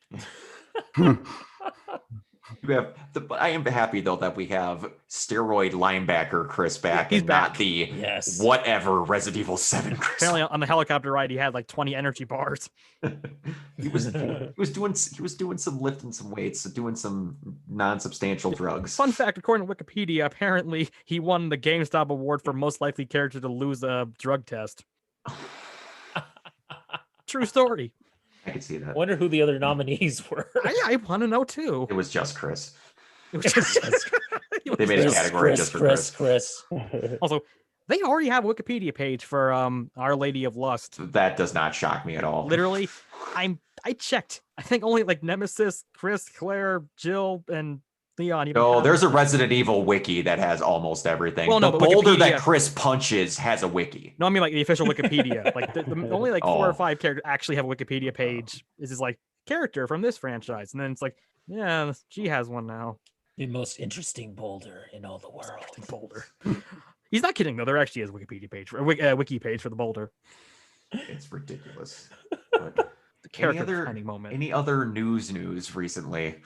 I am happy though that we have steroid linebacker Chris back. He's back. Not the whatever Resident Evil 7 Chris. Apparently on the helicopter ride he had like 20 energy bars. he was doing some lifting some weights, doing some non-substantial drugs. Fun fact, according to Wikipedia, apparently he won the GameStop award for most likely character to lose a drug test. True story. I can see that. I wonder who the other nominees were. I want to know too. It was just Chris. It was just They made a category just for Chris. Also, they already have a Wikipedia page for Our Lady of Lust. That does not shock me at all. Literally, I checked. I think only like Nemesis, Chris, Claire, Jill, and Leon. There's a Resident Evil wiki that has almost everything. Well, no, the but boulder Wikipedia, that Chris punches has a wiki. No, I mean like the official Wikipedia. Like the only like 4 or 5 characters actually have a Wikipedia page. Is this like character from this franchise, and then it's like, yeah, she has one now. The most interesting boulder in all the world. Boulder. He's not kidding though. There actually is a Wikipedia page for wiki page for the boulder. It's ridiculous. But the character finding moment. Any other news recently?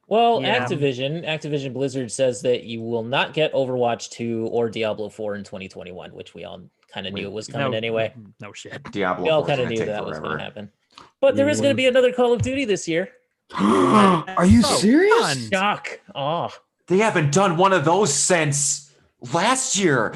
Well, Activision Blizzard says that you will not get Overwatch 2 or Diablo 4 in 2021, which we all kind of knew it was coming anyway. No shit. Diablo we all kind of knew that was going to happen. But there is going to be another Call of Duty this year. Are you serious? Shock. Oh. They haven't done one of those since last year.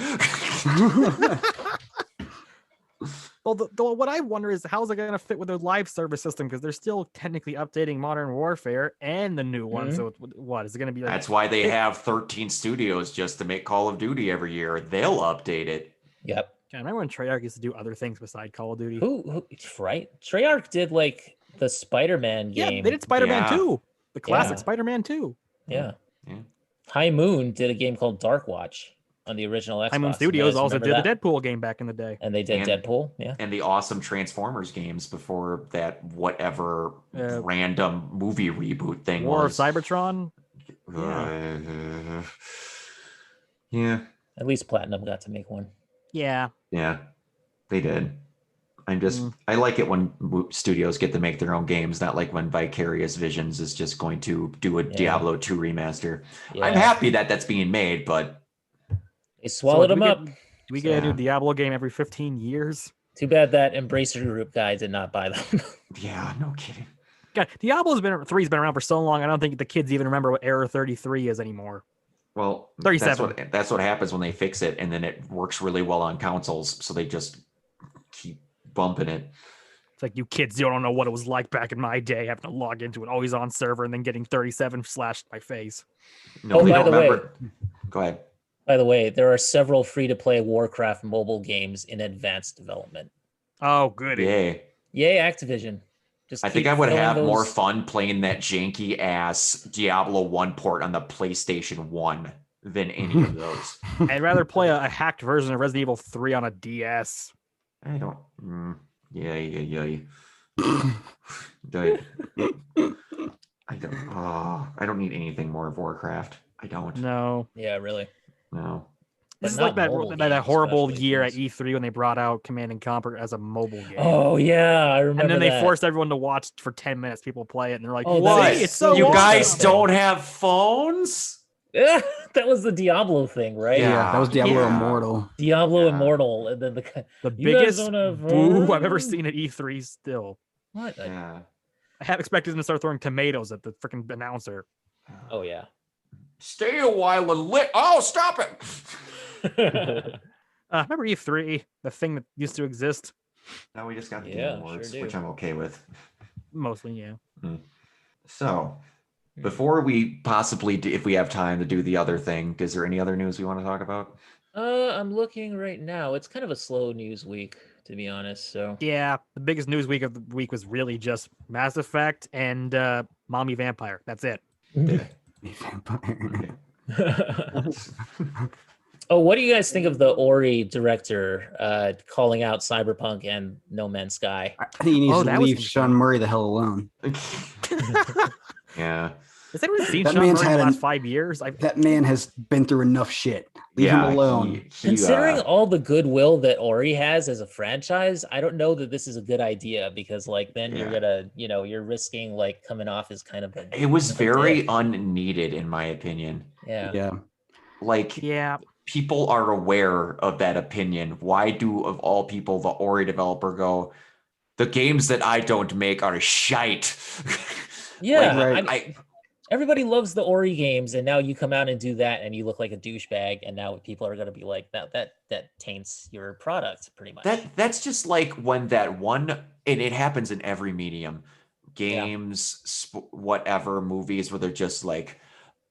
Well, what I wonder is how's it going to fit with their live service system, because they're still technically updating Modern Warfare and the new one. So what is it going to be like? That's why they have 13 studios just to make Call of Duty every year. They'll update it. Yep. I remember when Treyarch used to do other things beside Call of Duty. Who right? Treyarch did like the Spider-Man game. Yeah, they did Spider-Man 2. The classic Spider-Man 2. Yeah. High Moon did a game called Dark Watch on the original Xbox. High Moon Studios also did the Deadpool game back in the day. And they did Deadpool, and the awesome Transformers games before that whatever random movie reboot thing War was. of Cybertron? Yeah. At least Platinum got to make one. Yeah. Yeah, they did. I like it when studios get to make their own games, not like when Vicarious Visions is just going to do a Diablo 2 remaster. Yeah. I'm happy that that's being made, but they swallowed them up. Do we get a new Diablo game every 15 years? Too bad that Embracer Group guy did not buy them. Yeah, no kidding. God, Diablo's been around for so long. I don't think the kids even remember what Error 33 is anymore. Well, 37. That's what happens when they fix it, and then it works really well on consoles, so they just keep bumping it. It's like, you kids, you don't know what it was like back in my day, having to log into an always on server and then getting 37 slashed my face. No, they don't remember. Go ahead. By the way, there are several free-to-play Warcraft mobile games in advanced development. Oh, good. Yay, Activision. I think I would have more fun playing that janky ass Diablo 1 port on the PlayStation 1 than any of those. I'd rather play a hacked version of Resident Evil 3 on a DS. I don't. Yeah. I don't need anything more of Warcraft. I don't. No. Yeah, really. No. This is like that horrible year at E3 when they brought out Command & Conquer as a mobile game. Oh, yeah, I remember. And then they forced everyone to watch for 10 minutes. People play it, and they're like, "What? It's so you guys don't have phones?" Yeah, that was the Diablo thing, right? Yeah, that was Diablo Immortal. Diablo Immortal, and then the biggest boo I've ever seen at E3 still. What? Yeah. I had expected them to start throwing tomatoes at the freaking announcer. Oh, yeah. Stay a while and lit. Oh, stop it. Remember E3, the thing that used to exist? Now we just got the Game Awards, which I'm okay with. Mostly, yeah. So, before we possibly, if we have time to do the other thing, is there any other news we want to talk about? I'm looking right now. It's kind of a slow news week, to be honest. So yeah, the biggest news week of the week was really just Mass Effect and Mommy Vampire. That's it. Vampire. Oh, what do you guys think of the Ori director calling out Cyberpunk and No Man's Sky? I think he needs to leave Sean Murray the hell alone. Yeah. Has anyone seen Sean Murray in the last 5 years? That man has been through enough shit. Leave him alone. Considering all the goodwill that Ori has as a franchise, I don't know that this is a good idea, because then you're gonna, you're risking coming off as kind of It was very unneeded, in my opinion. Yeah. People are aware of that opinion. Why do, of all people, the Ori developer go, the games that I don't make are shite? Yeah, everybody loves the Ori games, and now you come out and do that, and you look like a douchebag, and now people are going to be like, that taints your product, pretty much. That's just like when that one, and it happens in every medium, games, whatever, movies, where they're just like,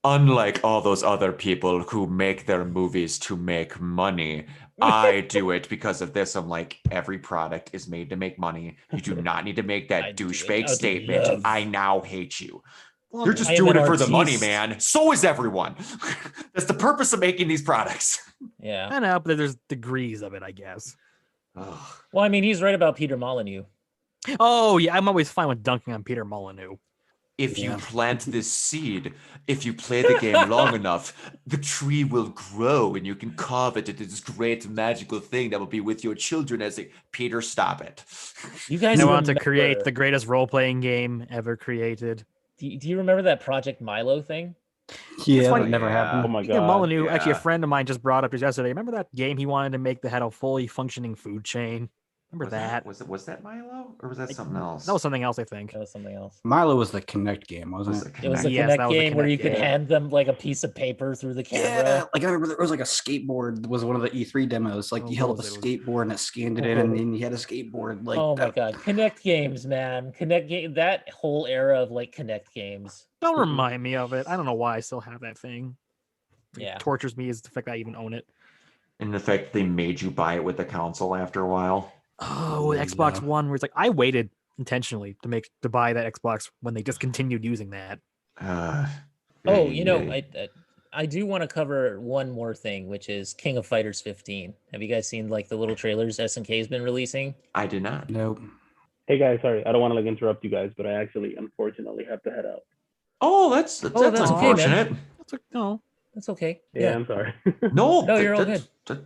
unlike all those other people who make their movies to make money, I do it because of this. I'm like, every product is made to make money. You do not need to make that douchebag statement. I now hate you. Well, you're just doing it for the money, man. So is everyone. That's the purpose of making these products. Yeah. I know, but there's degrees of it, I guess. Ugh. Well, I mean, he's right about Peter Molyneux. Oh, yeah. I'm always fine with dunking on Peter Molyneux. If you plant this seed, if you play the game long enough, the tree will grow and you can carve it into this great magical thing that will be with your children as they... Peter, stop it. You guys want to create the greatest role-playing game ever created. Do you remember that Project Milo thing? Yeah, that never happened. Oh my God. Molyneux, actually, a friend of mine just brought up just yesterday. Remember that game he wanted to make that had a fully functioning food chain? Remember that? Was that Milo, or was that something else? That was something else, I think. That was something else. Milo was the Connect game, wasn't it? It was the Connect game where you could hand them like a piece of paper through the camera. Yeah, I remember there was like a skateboard was one of the E3 demos. You held up a skateboard and it scanned it in, and then you had a skateboard. Oh my God, Connect games, man! Connect game. That whole era of Connect games. Don't remind me of it. I don't know why I still have that thing. Yeah, it tortures me is the fact that I even own it. And the fact they made you buy it with the console after a while. Oh, Xbox One, where it's I waited intentionally to buy that Xbox when they discontinued using that. I do want to cover one more thing, which is King of Fighters 15. Have you guys seen the little trailers SNK's been releasing? I did not. Nope. Hey guys, sorry, I don't want to interrupt you guys, but I actually unfortunately have to head out. Oh, that's unfortunate. Okay, no, that's okay. Yeah, I'm sorry. No, you're all good.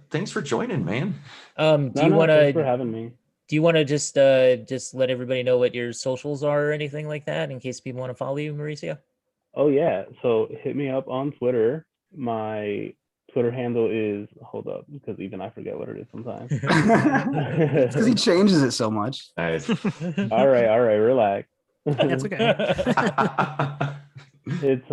Thanks for joining, man. Thanks for having me. Do you want to just let everybody know what your socials are or anything like that in case people want to follow you, Mauricio? Oh yeah. So hit me up on Twitter. My Twitter handle is, hold up, because even I forget what it is sometimes. It's because he changes it so much. Nice. All right, relax. That's okay. It's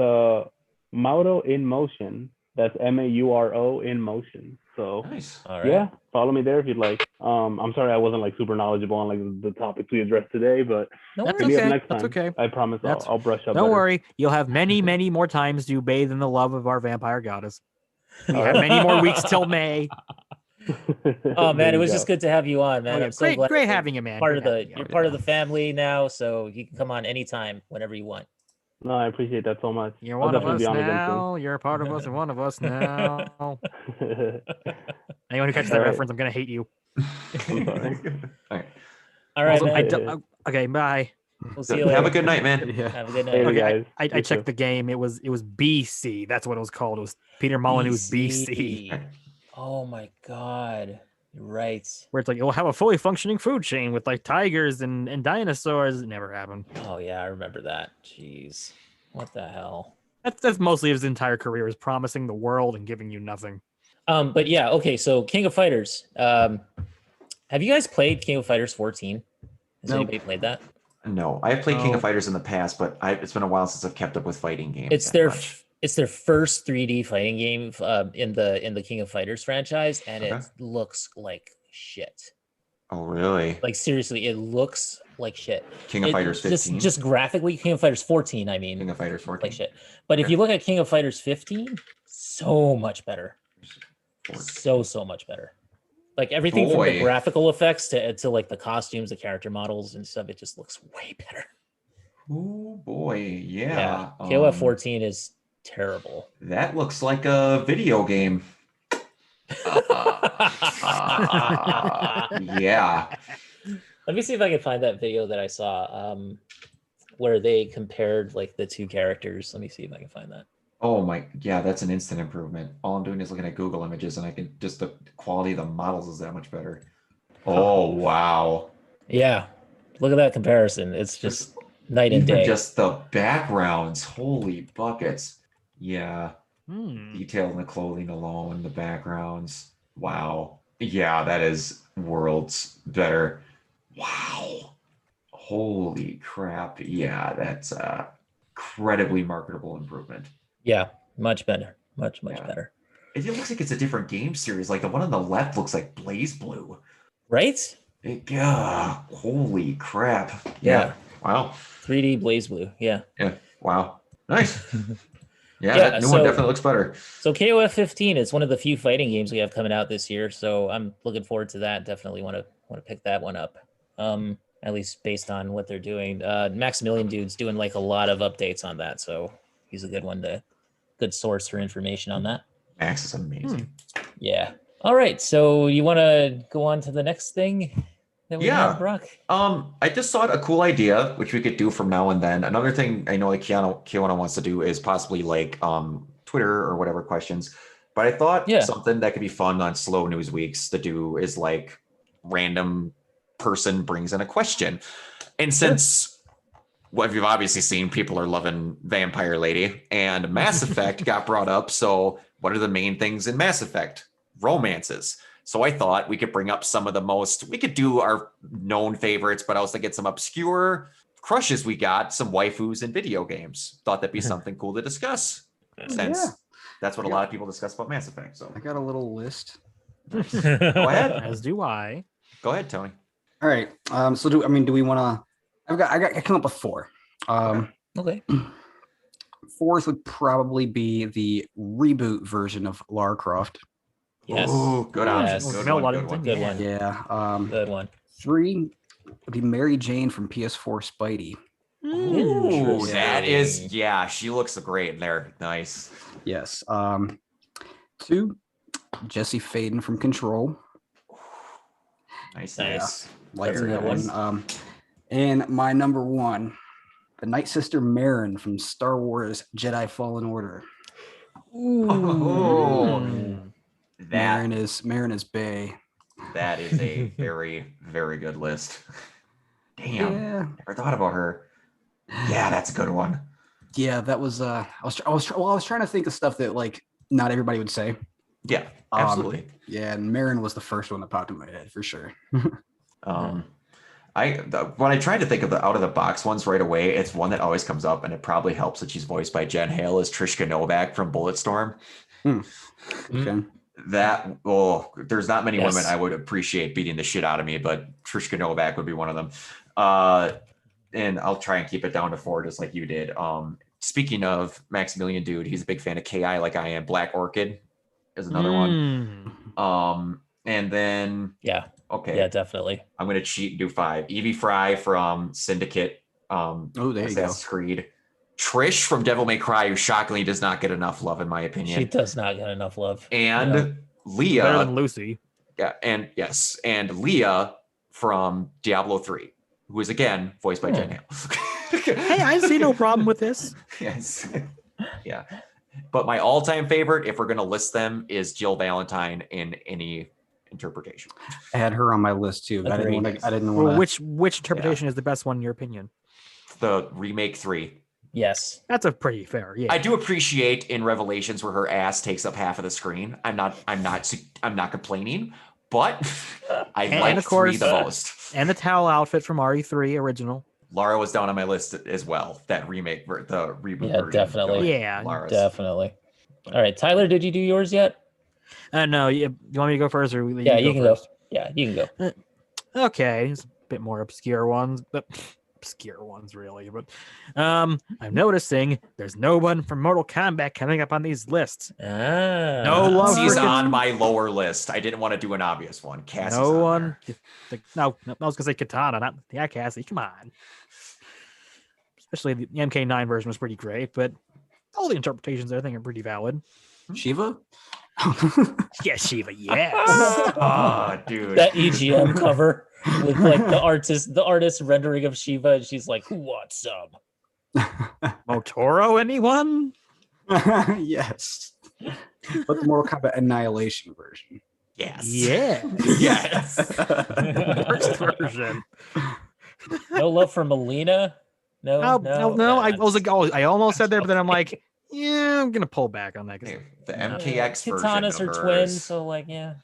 Mauro in Motion. That's Mauro in Motion. So Nice. All right. yeah, follow me there if you'd like. I'm sorry I wasn't like super knowledgeable on like the topics we addressed today, but That's hit me okay. up next time. That's okay. I promise I'll brush up. Don't better. worry. You'll have many, many more times to bathe in the love of our vampire goddess. We have many more weeks till May. Oh man, it was just good to have you on, man. Okay, I'm so glad great having you, man. You're part of the family now, so you can come on anytime, whenever you want. No, I appreciate that so much. You're one of us now. You're a part of us and one of us now. Anyone who catches that reference, I'm gonna hate you. I'm sorry. All right, also, man. Okay, bye. We'll see you later. Have a good night, man. Yeah. Have a good night. Hey, Okay, guys. I checked the game. It was BC. That's what it was called. It was Peter Molyneux's BC. Oh my god. You're right. Where it's like, we'll have a fully functioning food chain with like tigers and dinosaurs. It never happened. Oh yeah, I remember that. Jeez. What the hell? That's mostly his entire career, is promising the world and giving you nothing. But yeah, okay, so King of Fighters. Have you guys played King of Fighters 14? Has anybody played that? No, I have played King of Fighters in the past, but it's been a while since I've kept up with fighting games. It's their first 3D fighting game in the King of Fighters franchise, and it looks like shit. Oh, really? Like seriously, it looks like shit. King of Fighters 15? Just graphically, King of Fighters 14, I mean. King of Fighters 14. Like shit. But if you look at King of Fighters 15, so much better. So much better. Like everything from the graphical effects to like the costumes, the character models and stuff, it just looks way better. Oh boy, yeah. KOF 14 is terrible. That looks like a video game. Yeah. Let me see if I can find that video that I saw where they compared like the two characters. Let me see if I can find that. Oh my, yeah, that's an instant improvement. All I'm doing is looking at Google images and I can just, the quality of the models is that much better. Oh, wow. Yeah. Look at that comparison. It's just night and day. Just the backgrounds. Holy buckets. Yeah. Detail in the clothing alone, the backgrounds. Wow. Yeah, that is worlds better. Wow. Holy crap. Yeah, that's a incredibly marketable improvement. Yeah, much better. Much better. It looks like it's a different game series. Like the one on the left looks like Blaze Blue. Right? Yeah. Holy crap. Yeah. Wow. 3D Blaze Blue. Yeah. Yeah. Wow. Nice. Yeah, that new one definitely looks better. So KOF 15 is one of the few fighting games we have coming out this year. So I'm looking forward to that. Definitely want to pick that one up. At least based on what they're doing. Maximilian Dude's doing like a lot of updates on that. So he's a good one good source for information on that. Max is amazing. Yeah. All right. So you want to go on to the next thing that we have, Brock? I just thought a cool idea, which we could do from now and then. Another thing I know like Kiana wants to do is possibly like Twitter or whatever questions. But I thought something that could be fun on slow news weeks to do is like random person brings in a question. And since what you've obviously seen, people are loving Vampire Lady and Mass Effect got brought up. So what are the main things in Mass Effect? Romances. So I thought we could bring up some of the we could do our known favorites, but also get some obscure crushes we got, some waifus in video games. Thought that'd be something cool to discuss. Since that's what a lot of people discuss about Mass Effect. So I got a little list. Go ahead. As do I. Go ahead, Tony. All right. So do we want to? I come up with four. Okay. Fourth would probably be the reboot version of Lara Croft. Yes. Ooh, good option. Good one. Good one. Yeah. Good one. 3 would be Mary Jane from PS4 Spidey. Ooh, that is, she looks great in there. Nice. Yes. 2, Jesse Faden from Control. Nice. Liking that one. And my number 1, the Night Sister Marin from Star Wars Jedi Fallen Order. Ooh. Marin is Bay. That is a very, very good list. Damn, Yeah. never thought about her. Yeah, that's a good one. Yeah, that was. I was trying to think of stuff that like not everybody would say. Yeah, absolutely. Yeah, and Marin was the first one that popped in my head for sure. When I tried to think of the out of the box ones right away, it's one that always comes up, and it probably helps that she's voiced by Jen Hale as Trishka Novak from Bulletstorm. Okay. That there's not many women I would appreciate beating the shit out of me, but Trishka Novak would be one of them. And I'll try and keep it down to 4, just like you did. Speaking of Maximilian Dude, he's a big fan of KI, like I am. Black Orchid is another one. And then okay, yeah, definitely. I'm gonna cheat and do 5. Evie Fry from Syndicate. There you go. Assassin's Creed. Trish from Devil May Cry, who shockingly does not get enough love, in my opinion. She does not get enough love. And Leah, better than Lucy. Yeah, and Leah from Diablo 3, who is again voiced by Jen Hale. Hey, I see no problem with this. Yes. Yeah. But my all-time favorite, if we're gonna list them, is Jill Valentine in any interpretation. I had her on my list too. I didn't want to. Well, which interpretation is the best one in your opinion? The remake 3. Yes, that's a pretty fair. Yeah, I do appreciate in Revelations where her ass takes up half of the screen. I'm not complaining, but I like 3 the most. And the towel outfit from RE3 original. Lara was down on my list as well. That remake, the reboot version. Definitely. Yeah, Lara's. Definitely. All right, Tyler, did you do yours yet? No. You want me to go first, or you can go? Yeah, you can go. Okay, it's a bit more obscure ones, but obscure ones really. But I'm noticing there's no one from Mortal Kombat coming up on these lists. No love. He's on my lower list. I didn't want to do an obvious one. Cassie's no on one. There. No, I was gonna say Katana, not Cassie. Come on. Especially the MK9 version was pretty great, but all the interpretations I think are pretty valid. Shiva? Yeah, Shiva, yes. Oh, dude. That EGM cover with like the artist rendering of Shiva, and she's like, "Who wants some?" Motoro, anyone? Yes. But the Mortal Kombat Annihilation version. Yes. Yeah. Yes. Worst version. No love for Melina. No. I was like, I almost said there, but then I'm like, yeah, I'm gonna pull back on that. The MKX version. Katana's her twin, so like, yeah,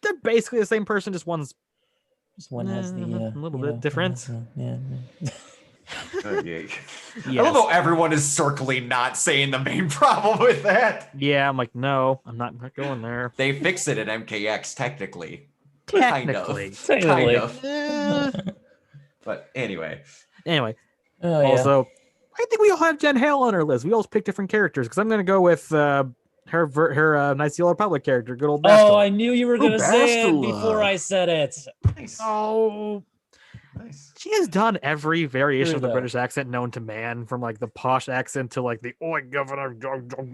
they're basically the same person. Just one has the a little bit different. Yeah. Yes. I love how everyone is circling, not saying the main problem with that. Yeah, I'm like, no, I'm not going there. They fix it at MKX technically. Technically. Kind of. But anyway. Also, I think we all have Jen Hale on our list. We all pick different characters because I'm going to go with her Knights of the Old Republic character, good old Bastila. Oh, I knew you were going to say it before I said it. Nice. Oh, nice. She has done every variation of the British accent known to man, from like the posh accent to like the "Oi, Governor"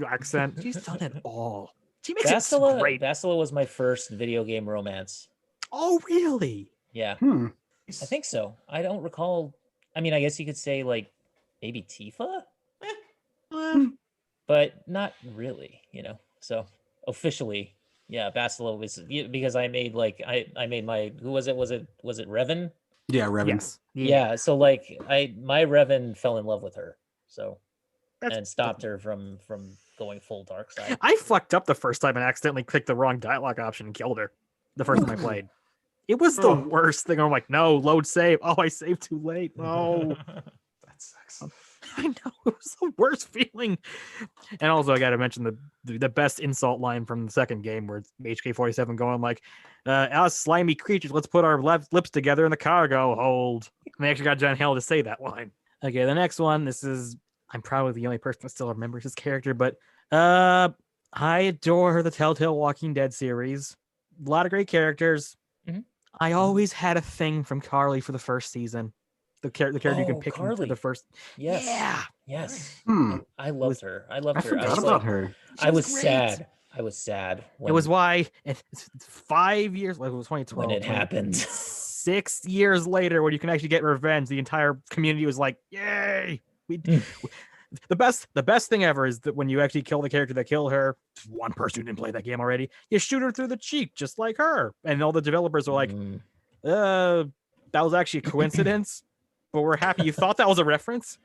accent. She's done it all. She makes it great. Bastila was my first video game romance. Oh, really? Yeah. I think so. I don't recall. I mean, I guess you could say like maybe Tifa, but not really, So officially, yeah, Bastila was, because I made like I made my, who was it? Was it Revan? Yeah, Revan. Yes. Yeah. So like my Revan fell in love with her, so and stopped her from going full dark side. I fucked up the first time and accidentally clicked the wrong dialogue option and killed her. The first time I played. It was the worst thing. I'm like, no, load save. Oh, I saved too late. No. That sucks. I know, it was the worst feeling. And also, I got to mention the best insult line from the second game, where it's HK-47 going like, "Us slimy creatures, let's put our lips together in the cargo hold." And they actually got Jen Hale to say that line. Okay, the next one. I'm probably the only person that still remembers his character, but I adore the Telltale Walking Dead series. A lot of great characters. I always had a thing from Carly for the first season. The character you can pick for the first. Yes. Yeah. Yes. I loved her. I loved her. I forgot about her. I was sad. I was sad. It was why it's 5 years. Like, it was 2012 when it happened. 6 years later, when you can actually get revenge, the entire community was like, "Yay!" the best thing ever is that when you actually kill the character that killed her, one person who didn't play that game already, you shoot her through the cheek just like her, and all the developers are like, that was actually a coincidence, but we're happy you thought that was a reference.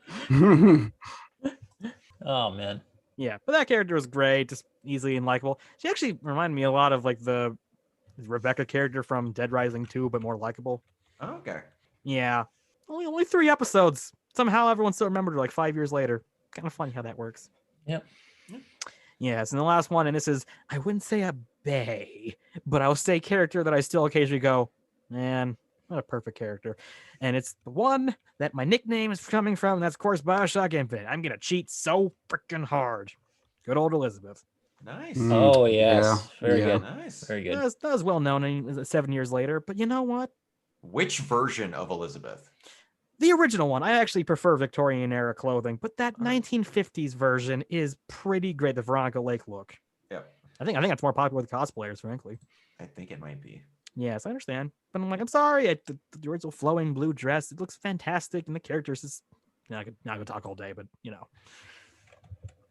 Oh man. Yeah, but that character was great, just easy and likable. She actually reminded me a lot of like the Rebecca character from Dead Rising 2, but more likable. Okay. Yeah. Only 3 episodes. Somehow everyone still remembered her like 5 years later. Kind of funny how that works. Yep. Yes, and the last one, and this is, I wouldn't say a bae, but I'll say character that I still occasionally go, man, what a perfect character. And it's the one that my nickname is coming from, and that's, of course, Bioshock Infinite. I'm going to cheat so freaking hard. Good old Elizabeth. Nice. Oh, yes. Yeah. Very good. Nice. Very good. That was well known 7 years later, but you know what? Which version of Elizabeth? The original one. I actually prefer Victorian era clothing, but that 1950s version is pretty great. The Veronica Lake look. Yep. I think that's more popular with cosplayers, frankly. I think it might be. Yes, I understand. But I'm like, I'm sorry. The original flowing blue dress, it looks fantastic, and the characters is. I could talk all day, but you know.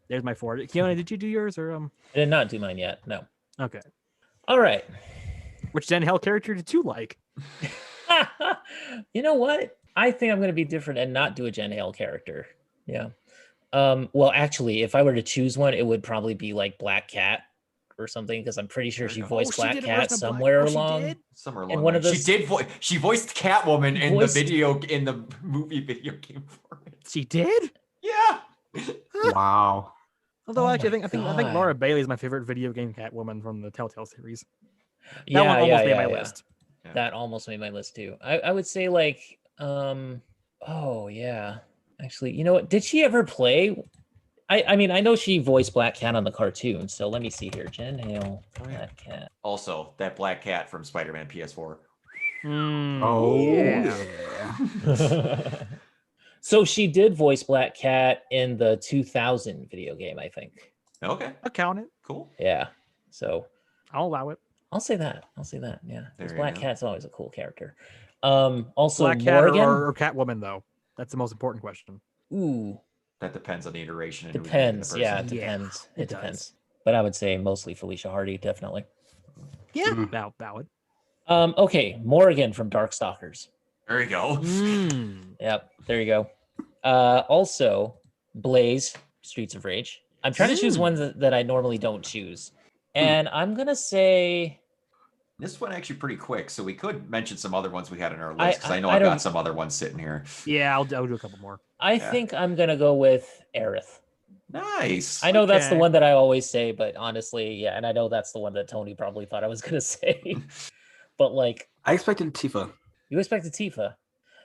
There's my 4. Kiona, did you do yours or I did not do mine yet. No. Okay. All right. Which Den Hell character did you like? You know what? I think I'm going to be different and not do a Jen Hale character. Yeah. Well, actually, if I were to choose one, it would probably be like Black Cat or something, because I'm pretty sure she voiced Black Cat somewhere along. Somewhere in along. one of those. She did. She voiced Catwoman in the movie video game for it. She did? Yeah. Wow. Although actually, I think Laura Bailey is my favorite video game Catwoman from the Telltale series. That one almost made my list. Yeah. That almost made my list too. I would say like, oh yeah, actually, you know what? Did she ever play? I mean, I know she voiced Black Cat on the cartoon. So let me see here. Jen Hale, Black Cat. Also, that Black Cat from Spider-Man PS4. Yeah. So she did voice Black Cat in the 2000 video game, I think. Okay. I'll count it. Cool. Yeah. So I'll allow it. I'll say that. Yeah. Because Black Cat's always a cool character. Also, Black Cat Morgan or Catwoman, though. That's the most important question. Ooh. That depends on the iteration. Depends. Yeah, it depends. Yeah, it depends. But I would say mostly Felicia Hardy, definitely. Yeah, valid. Okay, Morgan from Darkstalkers. There you go. Yep, there you go. Also, Blaze, Streets of Rage. I'm trying to choose ones that I normally don't choose. And I'm going to say... This one actually pretty quick, so we could mention some other ones we had on our list, because I know I've got some other ones sitting here. Yeah, I'll do a couple more. I think I'm going to go with Aerith. Nice. I know that's the one that I always say, but honestly, yeah, and I know that's the one that Tony probably thought I was going to say. But like... I expected Tifa. You expected Tifa.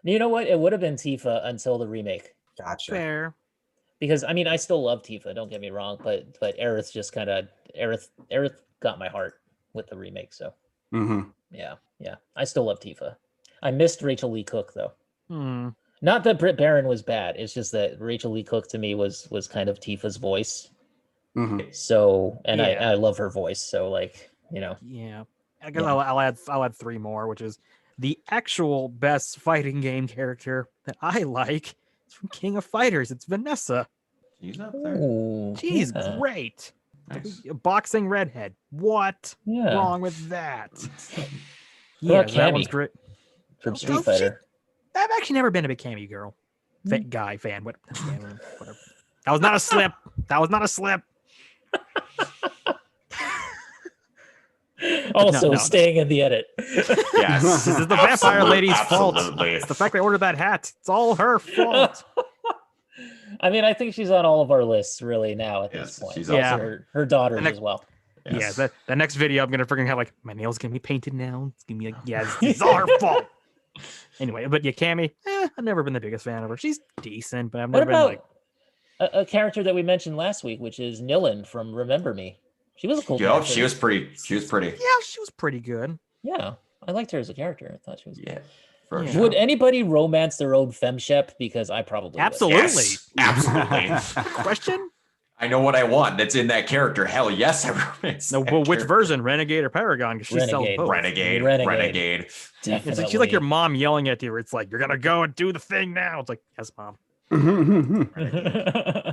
You know what? It would have been Tifa until the remake. Gotcha. Fair. Because, I mean, I still love Tifa, don't get me wrong, but Aerith just kind of... Aerith got my heart with the remake, so... Yeah. I still love Tifa. I missed Rachel Lee Cook, though. Not that Britt Baron was bad. It's just that Rachel Lee Cook to me was kind of Tifa's voice. So, and I love her voice. So, like, you know. Yeah. I guess I'll add 3 more, which is the actual best fighting game character that I like. It's from King of Fighters. It's Vanessa. She's up there. Ooh, She's great. Nice. Boxing redhead. What wrong with that? That one's great. From Street Fighter. I've actually never been a big Cammy girl. Guy fan. Whatever. That was not a slip. Also, staying in the edit. Yes. This is the vampire lady's fault. It's the fact they ordered that hat. It's all her fault. I mean, I think she's on all of our lists really now at this point. She's also her daughters as well. Yes. Yeah, the next video I'm gonna freaking have like my nails gonna be painted now. It's gonna be like, it's all her fault. Anyway, but yeah, Cammy, I've never been the biggest fan of her. She's decent, but I've never been like a character that we mentioned last week, which is Nilin from Remember Me. She was a cool character. She was pretty. Yeah, she was pretty good. Yeah, I liked her as a character. I thought she was good. Sure. Would anybody romance their own femshep? Because I probably absolutely, yes, absolutely. Question? I know what I want. That's in that character. Hell yes, I romance. No, but which version, Renegade or Paragon? Because she sells both. Renegade. Definitely. It's like she's like your mom yelling at you. It's like you're gonna go and do the thing now. It's like, yes, mom.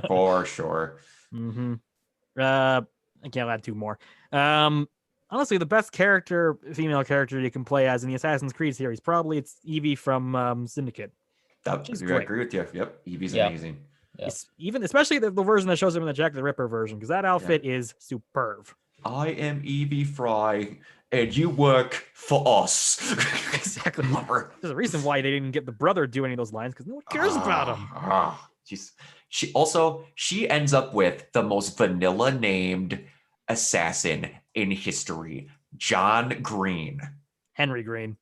For sure. Mm-hmm. I can't add 2 more. Honestly, the best female character you can play as in the Assassin's Creed series, probably it's Evie from Syndicate. She's great. I agree with you. Yep, Evie's Yeah. amazing. Yep. Even especially the version that shows up in the Jack the Ripper version, because that outfit is superb. I am Evie Fry, and you work for us. Exactly. Love her. There's a reason why they didn't get the brother do any of those lines, because no one cares about him. She ends up with the most vanilla named assassin in history, John Green. Henry Green.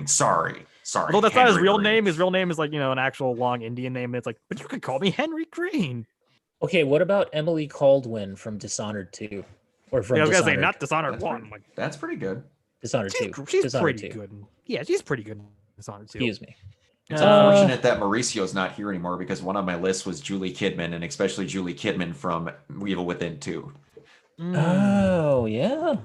Sorry. Although that's not his real name. His real name is like, an actual long Indian name. It's like, but you could call me Henry Green. Okay, what about Emily Caldwin from Dishonored 2? Or from I was Dishonored. gonna say not Dishonored 1. That's pretty good. Dishonored 2. She's Dishonored pretty 2. good. Yeah, she's pretty good in Dishonored 2. Excuse me. It's unfortunate that Mauricio's not here anymore because one on my list was Julie Kidman, and especially Julie Kidman from Evil Within 2. Oh, yeah.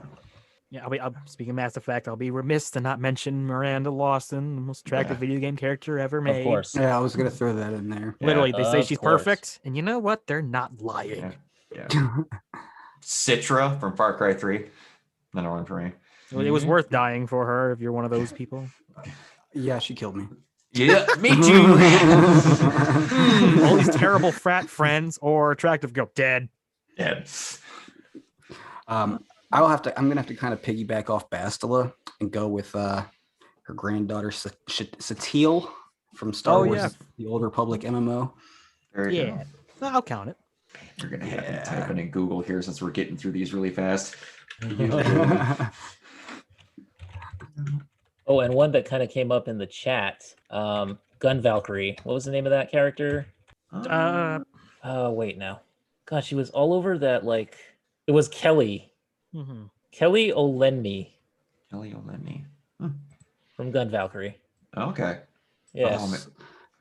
Yeah, speaking of Mass Effect, I'll be remiss to not mention Miranda Lawson, the most attractive video game character ever made. Of course. Yeah, I was gonna throw that in there. Literally, they say she's course. perfect, and you know what? They're not lying. Yeah. Citra from Far Cry 3. Another one for me. It was worth dying for her if you're one of those people. Yeah, she killed me. Yeah, me too. All these terrible frat friends or attractive girl dead. I'm gonna have to kind of piggyback off Bastila and go with her granddaughter Satele from Star Wars, the Old Republic MMO. Yeah, I'll count it. You're gonna have me typing in Google here since we're getting through these really fast. Oh, and one that kind of came up in the chat, Gun Valkyrie. What was the name of that character? Oh, wait, now. God, she was all over that, like, it was Kelly. Mm-hmm. Kelly Olenny. From Gun Valkyrie. Okay. Yes.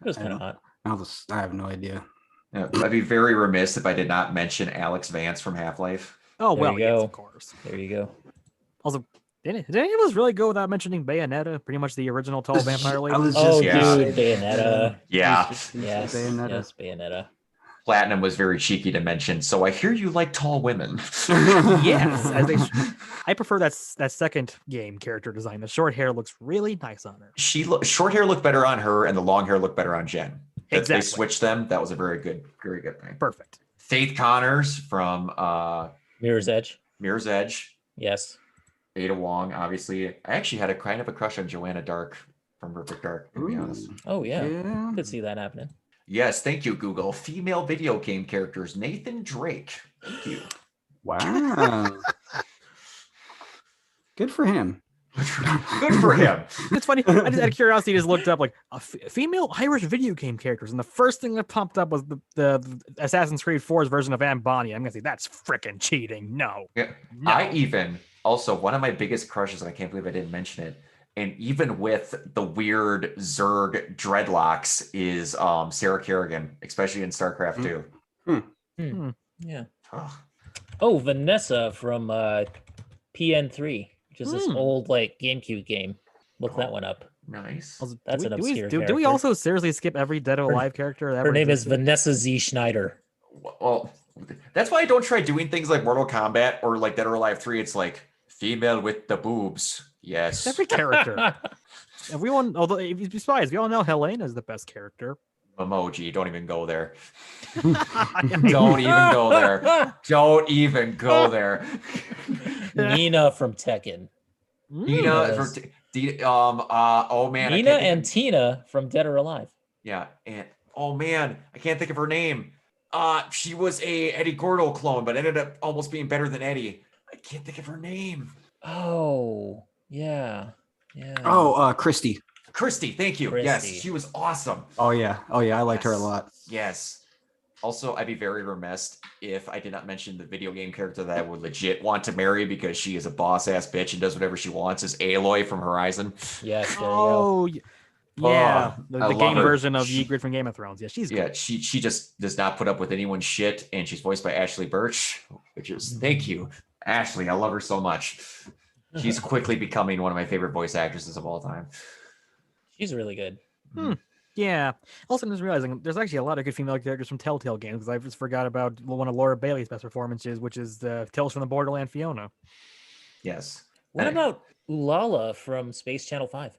It was kind of hot. I have no idea. Yeah, I'd be very remiss if I did not mention Alex Vance from Half-Life. Oh, well, yes, of course. There you go. Also, did any of us really go without mentioning Bayonetta? Pretty much the original tall vampire lady. Dude, Bayonetta. Yeah. Yes, Bayonetta. Platinum was very cheeky to mention. So I hear you like tall women. Yes, I prefer that second game character design. The short hair looks really nice on her. Short hair looked better on her, and the long hair looked better on Jen. Exactly. They switched them. That was a very good thing. Perfect. Faith Connors from Mirror's Edge. Yes. Ada Wong, obviously. I actually had a kind of a crush on Joanna Dark from Perfect Dark, to be honest. Oh, yeah. Could see that happening. Yes, thank you, Google. Female video game characters, Nathan Drake. Thank you. Wow. Good for him. Good for him. It's funny. I just out of curiosity just looked up like female Irish video game characters, and the first thing that popped up was the Assassin's Creed 4's version of Anne Bonny. I'm gonna say that's freaking cheating. No. Yeah. No. I even also one of my biggest crushes, and I can't believe I didn't mention it. And even with the weird Zerg dreadlocks, is Sarah Kerrigan, especially in StarCraft 2. Yeah. Oh, Vanessa from PN3, which is this old like GameCube game. Look that one up. Nice. That's an obscure character. Do we also seriously skip every Dead or Alive character? Her name is Vanessa Z. Schneider. Well, that's why I don't try doing things like Mortal Kombat or like Dead or Alive 3. It's like female with the boobs. Yes. Every character. Everyone, although besides, we all know Helena's the best character. Emoji, don't even go there. Don't even go there. Don't even go there. Nina from Tekken. Nina from oh man. Nina and Tina from Dead or Alive. Yeah, and oh man, I can't think of her name. She was a Eddie Gordo clone, but ended up almost being better than Eddie. I can't think of her name. Oh, yeah. Oh, Christy. Christy, thank you. Christy. Yes, she was awesome. Oh yeah, I liked her a lot. Yes. Also, I'd be very remiss if I did not mention the video game character that I would legit want to marry because she is a boss ass bitch and does whatever she wants. Is Aloy from Horizon? Yes. There you go. Yeah, the game her. version of Ygritte from Game of Thrones. Yeah, she's good. Yeah, she just does not put up with anyone's shit, and she's voiced by Ashley Birch, which is thank you, Ashley. I love her so much. She's quickly becoming one of my favorite voice actresses of all time. She's really good. Yeah. Also, I'm just realizing there's actually a lot of good female characters from Telltale games because I just forgot about one of Laura Bailey's best performances, which is the Tales from the Borderland Fiona. Yes. What about Lala from Space Channel 5?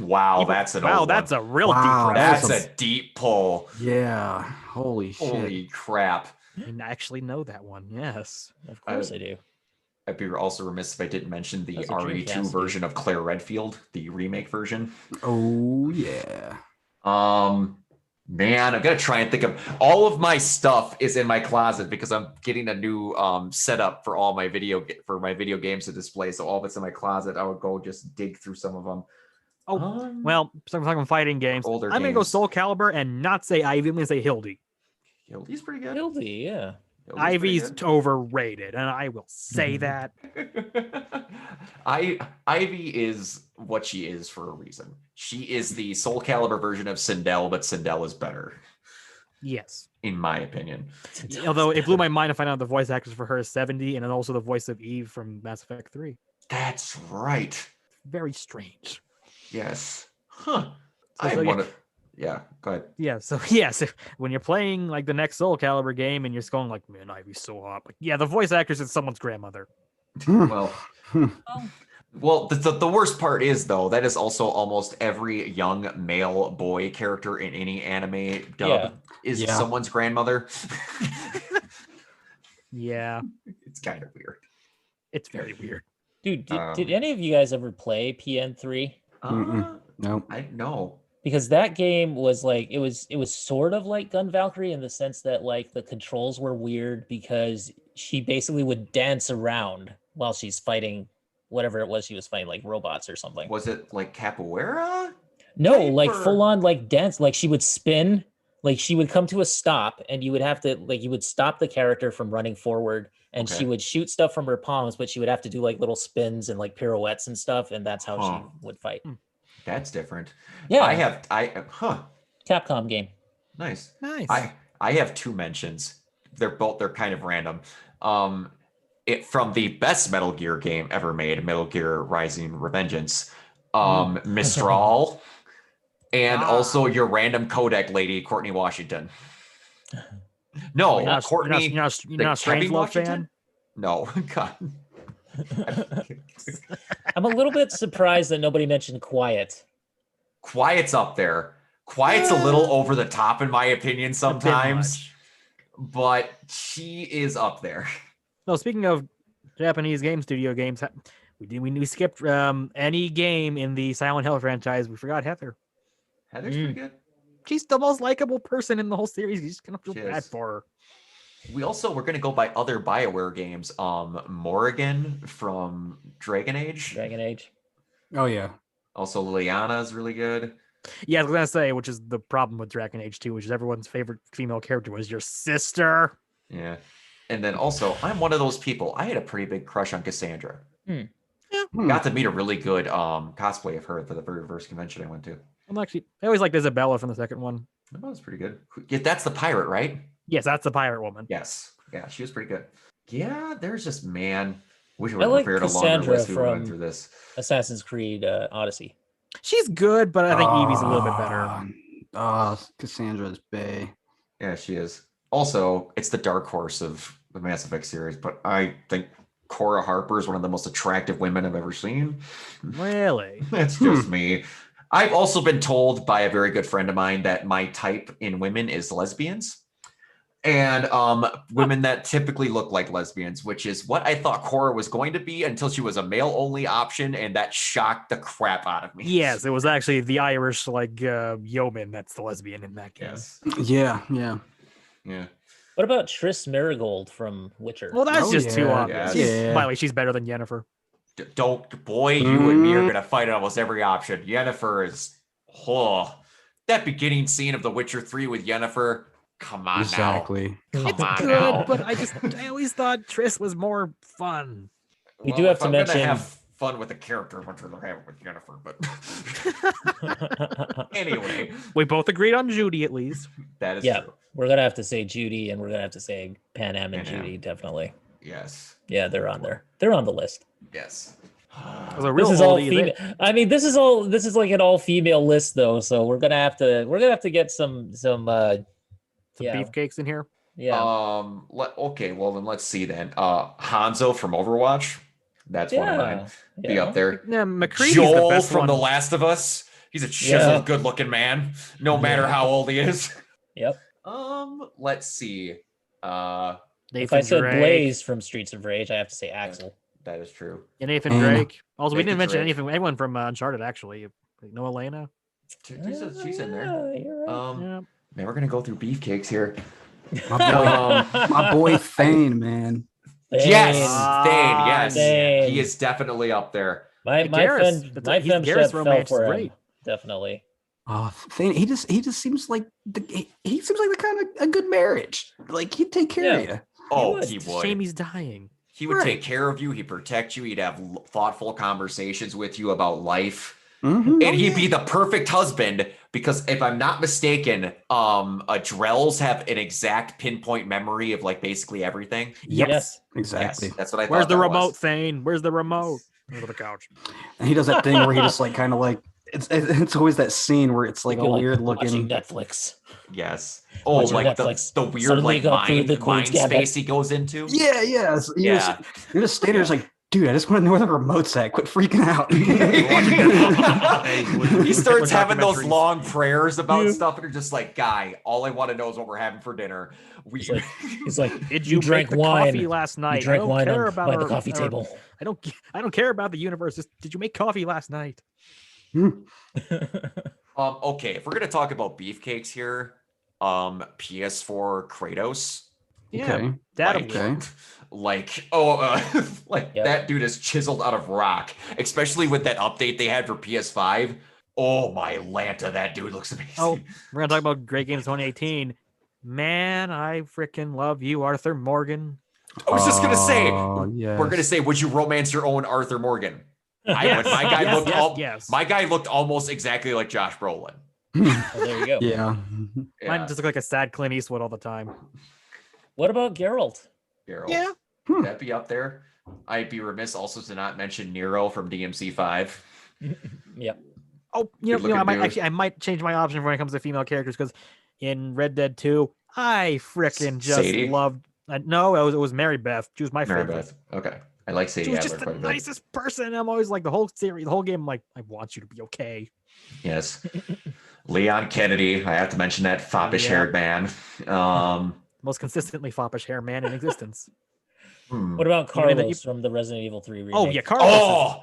Wow, that's an old that's one. a real deep That's a deep pull. Yeah. Holy shit. Holy crap. I actually know that one. Yes. Of course I do. I'd be also remiss if I didn't mention the RE2 version of Claire Redfield, the remake version. Oh, yeah. Man, I'm gonna try and think of all of my stuff is in my closet because I'm getting a new setup for all my video games to display. So all of it's in my closet. I would go just dig through some of them. Oh, well, so we're talking fighting games. Older I'm gonna go Soul Calibur and not say Ivy. I'm gonna say Hildy. Hildy's pretty good. Hildy, yeah. Ivy's overrated, and I will say that. Ivy is what she is for a reason. She is the Soul Calibur version of Sindel, but Sindel is better. Yes. In my opinion. Although it blew my mind to find out the voice actors for her is 70, and then also the voice of Eve from Mass Effect 3. That's right. Very strange. Yes. Huh. Yeah, go ahead. Yeah, so yes, when you're playing like the next Soul Calibur game and you're just going like, man, Ivy's so hot. Like, yeah, the voice actress is someone's grandmother. Well, the worst part is though that is also almost every young male boy character in any anime dub is someone's grandmother. Yeah, it's kind of weird. It's very weird. Dude, did any of you guys ever play PN3? No, I know. Because that game was like it was sort of like Gun Valkyrie in the sense that like the controls were weird because she basically would dance around while she's fighting whatever it was she was fighting, like robots or something. Was it like capoeira? No, like full on like dance. Like she would spin, like she would come to a stop and you would have to like you would stop the character from running forward and she would shoot stuff from her palms, but she would have to do like little spins and like pirouettes and stuff, and that's how she would fight. That's different. Yeah. Capcom game. Nice. I have two mentions. They're kind of random. It from the best Metal Gear game ever made, Metal Gear Rising Revengeance. Mistral. And also your random codec lady, Courtney Washington. No, Courtney. You're not a Strangelove fan? No, God. I'm a little bit surprised that nobody mentioned Quiet. Quiet's up there. Quiet's a little over the top in my opinion sometimes, but she is up there. No, speaking of Japanese game studio games, we skipped any game in the Silent Hill franchise. We forgot Heather. Heather's pretty good. She's the most likable person in the whole series. You just gonna feel bad for her. We're going to go by other BioWare games. Morrigan from Dragon Age. Oh, yeah. Also, Liliana is really good. Yeah, I was going to say, which is the problem with Dragon Age 2, which is everyone's favorite female character was your sister. Yeah. And then also, I'm one of those people. I had a pretty big crush on Cassandra. Got to meet a really good cosplay of her for the very first convention I went to. I always liked Isabella from the second one. That was pretty good. Yeah, that's the pirate, right? Yes, that's the pirate woman. Yes. Yeah, she was pretty good. Yeah, there's just, man. Wish I would have prepared a longer list before we went through this. Assassin's Creed Odyssey. She's good, but I think Evie's a little bit better. Cassandra's bae. Yeah, she is. Also, it's the dark horse of the Mass Effect series, but I think Cora Harper is one of the most attractive women I've ever seen. Really? That's just me. I've also been told by a very good friend of mine that my type in women is lesbians. And women that typically look like lesbians, which is what I thought Cora was going to be until she was a male-only option, and that shocked the crap out of me. Yes, it was actually the Irish yeoman that's the lesbian in that game. Yes. Yeah. What about Triss Marigold from Witcher? Well, that's just too obvious. Yes. By the way, she's better than Yennefer. You and me are gonna fight on almost every option. Yennefer is that beginning scene of The Witcher 3 with Yennefer. Come on exactly. now. It's good, now. But I always thought Triss was more fun. We do have to mention. I'm gonna have fun with the character, much rather have it with Yennefer. But anyway, we both agreed on Judy at least. That is true. We're gonna have to say Judy, and we're gonna have to say Pan Am and Judy, definitely. Yes. Yeah, they're on there. They're on the list. Yes. This is all female. I mean, this is like an all female list though, so we're gonna have to get some beefcakes in here. Yeah. Okay, well then let's see then. Hanzo from Overwatch. That's one of mine. Be up there. Yeah, McCready's Joel the best from one. The Last of Us. He's a chiseled, good-looking man, no matter how old he is. Yep. Let's see. If I said Blaze from Streets of Rage, I have to say Axel. That is true. And Nathan Drake. Also, we didn't mention anyone from Uncharted, actually. No Elena. She's in there. You're right. Man, we're gonna go through beefcakes here. My boy Thane, man. Yes, Thane. Yes, Thane. He is definitely up there. My femship fell for him. Definitely. Oh, Thane, he just seems like the kind of a good marriage. Like he'd take care of you. Oh, he would. Shame he's dying. He would take care of you. He'd protect you. He'd have thoughtful conversations with you about life. And he'd be the perfect husband because if I'm not mistaken, Drells have an exact pinpoint memory of like basically everything. Yes, exactly. Yes, that's what I thought. Where's the remote, Thane? Where's the remote? Under the couch. And he does that thing where he just like kind of like it's always that scene where it's like a weird looking Netflix. Yes. Oh, like the weird like mind space he goes into. Yeah. So you're just standing there like, dude, I just want to know where the remote's at. Quit freaking out. He starts having those long prayers about stuff, and you're just like, guy, all I want to know is what we're having for dinner. He's like, did you drink wine coffee last night? You drank wine by the coffee table. I don't care about the universe. Just, did you make coffee last night? Okay, if we're gonna talk about beefcakes here, PS4 Kratos. Yeah, that dude is chiseled out of rock, especially with that update they had for PS5. Oh my Lanta, that dude looks amazing. Oh, we're gonna talk about great games 2018. Man, I freaking love you, Arthur Morgan. I was just gonna say, we're gonna say, would you romance your own Arthur Morgan? I would. My guy looked almost exactly like Josh Brolin. There you go. Yeah. Mine just look like a sad Clint Eastwood all the time. What about Geralt? Yeah. That'd be up there. I'd be remiss also to not mention Nero from DMC5. Yep. Oh, I might change my option when it comes to female characters because in Red Dead 2, I freaking just loved. No, it was Mary Beth. She was my favorite. Beth. Okay, I like Sadie. She was just the nicest person. I'm always like the whole game. I'm like, I want you to be okay. Yes. Leon Kennedy. I have to mention that foppish-haired man. Most consistently foppish hair man in existence. What about Carlos from the Resident Evil 3 remake? Oh yeah, Carlos.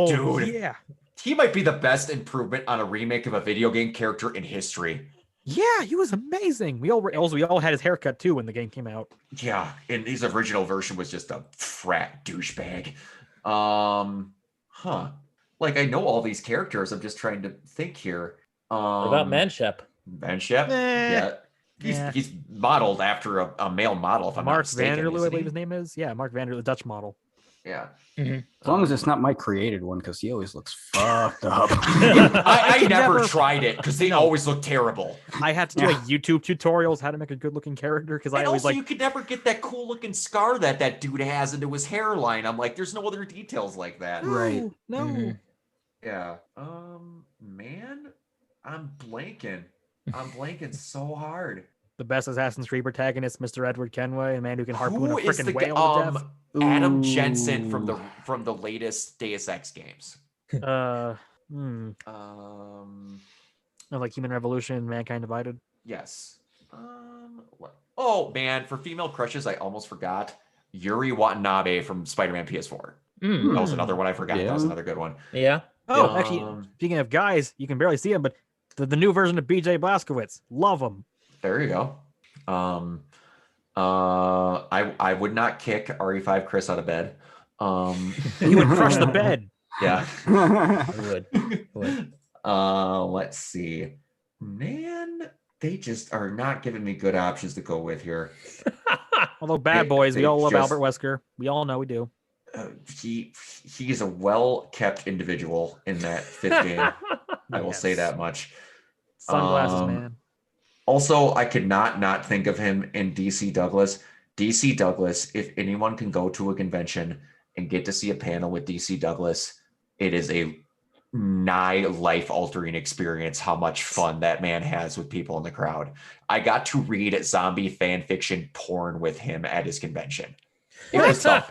Dude. Yeah. He might be the best improvement on a remake of a video game character in history. Yeah, he was amazing. We all had his haircut too when the game came out. Yeah, and his original version was just a frat douchebag. Like I know all these characters. I'm just trying to think here. What about Manshep? Manshep? Yeah. He's modeled after a male model, if I'm not mistaken. Mark Vanderloo, I believe his name is. Yeah, Mark Vanderloo, the Dutch model. Yeah. As long as it's not my created one, because he always looks fucked up. I never tried it because they always look terrible. I had to do YouTube tutorials how to make a good looking character because I always you could never get that cool looking scar that dude has into his hairline. I'm like, there's no other details like that. Right. No. Mm-hmm. Yeah. Man, I'm blanking so hard. The best Assassin's Creed protagonist, Mr. Edward Kenway, a man who can harpoon a freaking whale to death. Adam Jensen from the latest Deus Ex games. Like Human Revolution, Mankind Divided. Yes. Oh man, for female crushes, I almost forgot Yuri Watanabe from Spider-Man PS4. That was another one I forgot. That was another good one. Yeah. Oh, actually, speaking of guys, you can barely see him, but the new version of BJ Blazkowicz, love him. There you go. I would not kick RE5 Chris out of bed. He would crush the bed. Yeah. I would. Let's see. Man, they just are not giving me good options to go with here. Although Bad Boys, we all love Albert Wesker. We all know we do. He's a well-kept individual in that fifth game. I will say that much. Sunglasses, man. Also, I could not think of him in DC Douglas. DC Douglas, if anyone can go to a convention and get to see a panel with DC Douglas, it is a nigh life-altering experience how much fun that man has with people in the crowd. I got to read zombie fan fiction porn with him at his convention. It was the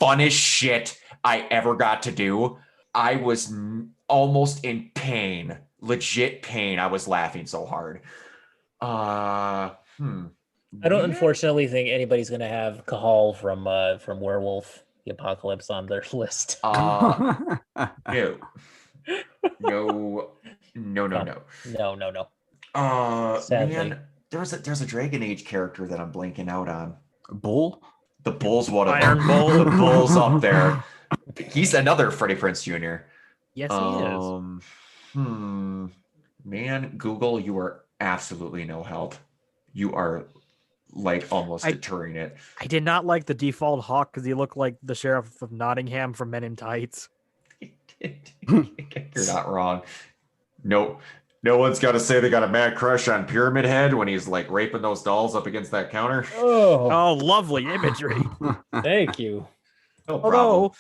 funnest shit I ever got to do. I was almost in pain, legit pain. I was laughing so hard. I don't unfortunately think anybody's gonna have Cahal from Werewolf the Apocalypse on their list. No. Sadly. Man, there's a Dragon Age character that I'm blanking out on. Bull? The Bull's one of Iron them. Bull. The Bull's up there. He's another Freddie Prinze Jr. Yes, he is. Man, Google, you are absolutely no help. You are like almost deterring it. I did not like the default Hawk because he looked like the sheriff of Nottingham from Men in Tights. You're not wrong. No one's got to say they got a mad crush on Pyramid Head when he's like raping those dolls up against that counter. Oh, lovely imagery. Thank you. No Although,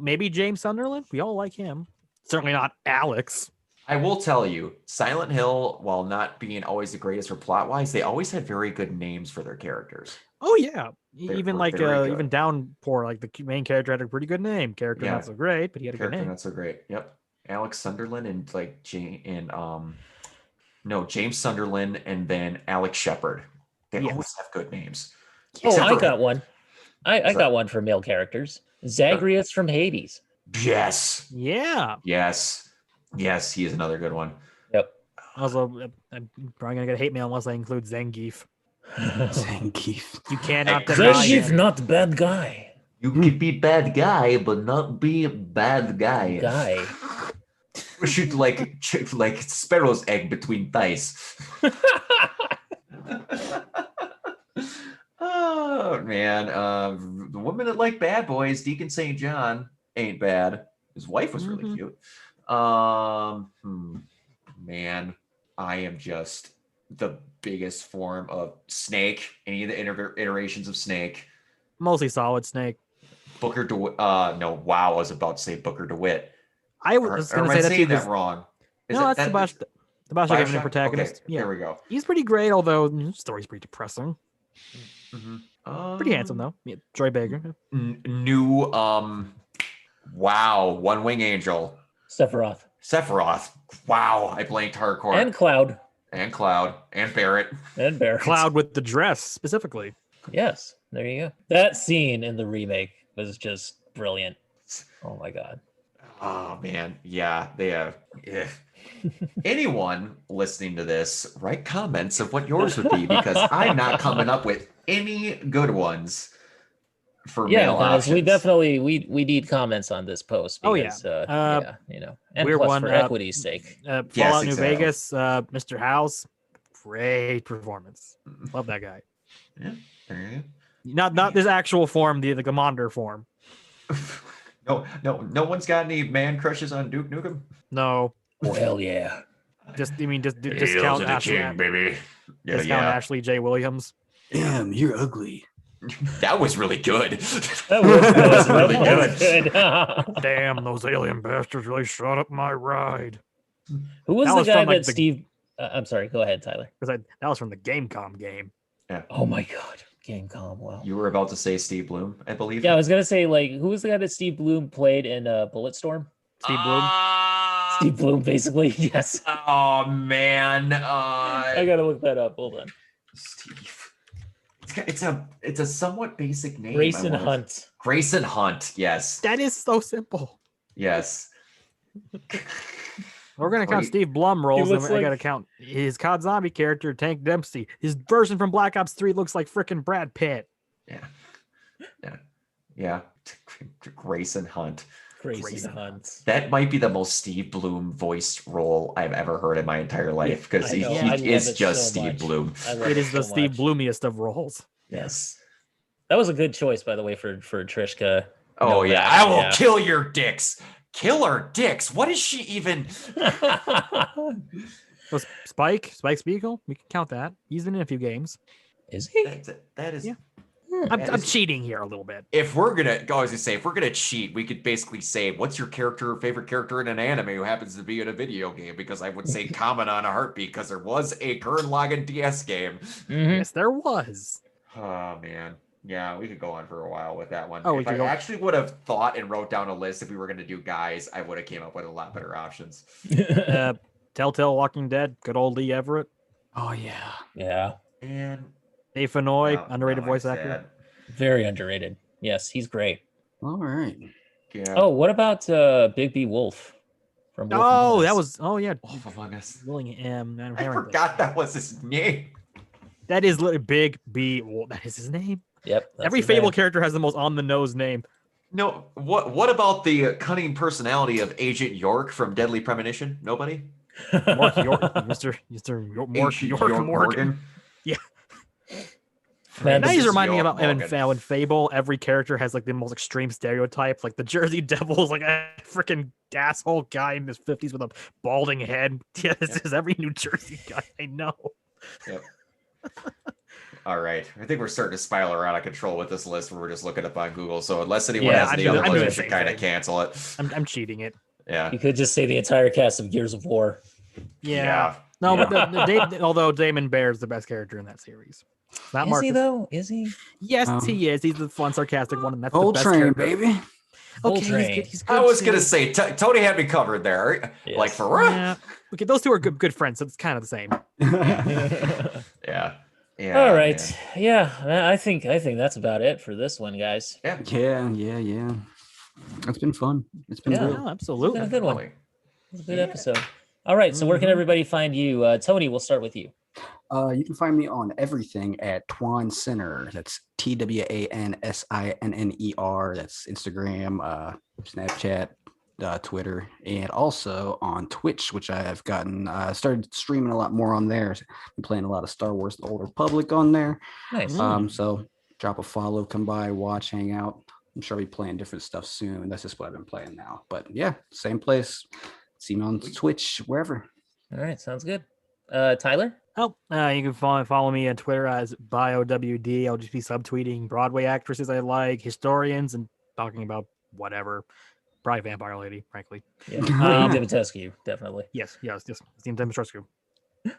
maybe James Sunderland. We all like him. Certainly not Alex. I will tell you, Silent Hill, while not being always the greatest for plot-wise, they always had very good names for their characters. Oh yeah, even even Downpour, like the main character had a pretty good name. Character not so great, but he had a good name. Not so great. Yep, Alex Sunderland and James Sunderland and then Alex Shepard. They always have good names. I got one. I got one for male characters. Zagreus from Hades. Yes. Yeah. Yes, he is another good one. Yep. Also, I'm probably gonna get hate mail unless I include Zangief. Zangief. You cannot deny Zangief, him. not bad guy. You could be bad guy, but not be a bad guy. We should like sparrow's egg between thighs. Oh man, the woman that liked bad boys, Deacon St. John, ain't bad. His wife was really cute. Man, I am just the biggest form of Snake. Any of the iterations of Snake. Mostly Solid Snake. Booker DeWitt. No, wow. I was about to say Booker DeWitt. I was going to say saying that wrong. That's the Bioshock protagonist. Okay, there we go. He's pretty great, although the story's pretty depressing. Pretty handsome though. Yeah, Troy Baker. New wow, One Wing Angel. Sephiroth. Wow, I blanked hardcore. And Cloud. And Barrett. Cloud with the dress specifically. Yes, there you go. That scene in the remake was just brilliant. Oh my god. Oh man, yeah, they have. Yeah. Anyone listening to this, write comments of what yours would be because I'm not coming up with any good ones for male options. We definitely we need comments on this post. Because, and we're plus one for equity's sake. Fallout New Vegas, Mr. House, great performance. Love that guy. Yeah, there you go. Not this actual form, the commander form. No one's got any man crushes on Duke Nukem. No. Oh hell yeah! Just count Ashley, baby. Count Ashley J. Williams. Damn, you're ugly. That was really good. That was really good. Damn, those alien bastards really shot up my ride. Who was the guy that Steve? I'm sorry. Go ahead, Tyler. Because that was from the Gamecom game. Yeah. Oh my god, Gamecom. Wow. You were about to say Steve Bloom, I believe. Yeah, I was gonna say who was the guy that Steve Bloom played in Bulletstorm? Steve Bloom. Steve Bloom, basically. Yes. Oh man. I gotta look that up. Hold on. Steve. It's a somewhat basic name. Grayson Hunt. Grayson Hunt. Yes. That is so simple. Yes. We're gonna count Steve Blum roles, and I gotta count his COD Zombie character, Tank Dempsey. His version from Black Ops 3 looks like frickin' Brad Pitt. Yeah. Grayson Hunt. Grayson Hunt. That might be the most Steve Bloom voiced role I've ever heard in my entire life because he is just Steve Bloom. It is the Steve Bloomiest of roles. Yes. That was a good choice, by the way, for Trishka. Oh yeah, I will kill your dicks. Kill her dicks. What is she even? Spike Spiegel. We can count that. He's been in a few games. Is he? That is. Yeah. I'm cheating here a little bit. If we're gonna cheat, we could basically say, "What's your favorite character in an anime who happens to be in a video game?" Because I would say "Kamen on a heartbeat" because there was a Gurren Lagann DS game. Yes, there was. Oh man, yeah, we could go on for a while with that one. Oh, if I actually would have thought and wrote down a list if we were gonna do guys, I would have came up with a lot better options. Telltale Walking Dead, good old Lee Everett. Oh yeah. Yeah. And Dave Fennoy, underrated voice actor. Very underrated. Yes, he's great. All right. Yeah. Oh, what about Big B Wolf from Wolf Oh, Among that Us? was Wolf Among Us. Willingham. I forgot that was his name. That is literally Big B Wolf. That is his name. Yep. Every Fable character has the most on the nose name. No, what about the cunning personality of Agent York from Deadly Premonition? Nobody? Mork York, Mr. York Morgan. Yeah. Man, Now he's reminding me York about in Fable, every character has like the most extreme stereotype. Like the Jersey Devil is like a freaking asshole guy in his 50s with a balding head. Yeah, this is every New Jersey guy I know. Yep. All right. I think we're starting to spiral out of control with this list where we're just looking up on Google. So unless anyone has any other ones, we should kind of cancel it. I'm cheating it. Yeah. You could just say the entire cast of Gears of War. Yeah. No, but although Damon Bear is the best character in that series. Not Is he though? Is he? Yes, he is. He's the fun, sarcastic one, and that's Whole the best train, character. baby. Okay, he's good. I was going to say, Tony had me covered there. Yes. Like, for real? Yeah. Okay, those two are good friends, so it's kind of the same. Yeah. All right. Man. Yeah, I think that's about it for this one, guys. Yeah. It's been fun. It's been good. Yeah, absolutely. It's been a good one. It's a good episode. All right. So where can everybody find you? Tony, we'll start with you. You can find me on everything at Twan Sinner. That's TWANSINNER. That's Instagram, Snapchat, Twitter, and also on Twitch, which I have gotten started streaming a lot more on there. I'm playing a lot of Star Wars: The Old Republic on there. Nice. So drop a follow, come by, watch, hang out. I'm sure I'll be playing different stuff soon. That's just what I've been playing now. But yeah, same place. See me on Twitch, wherever. All right, sounds good. Tyler? Oh, you can follow me on Twitter as BioWD. I'll just be subtweeting Broadway actresses I like, historians, and talking about whatever. Probably Vampire Lady, frankly. Yeah, Dimitrescu, definitely. Yes, Dean Dimitrescu. Do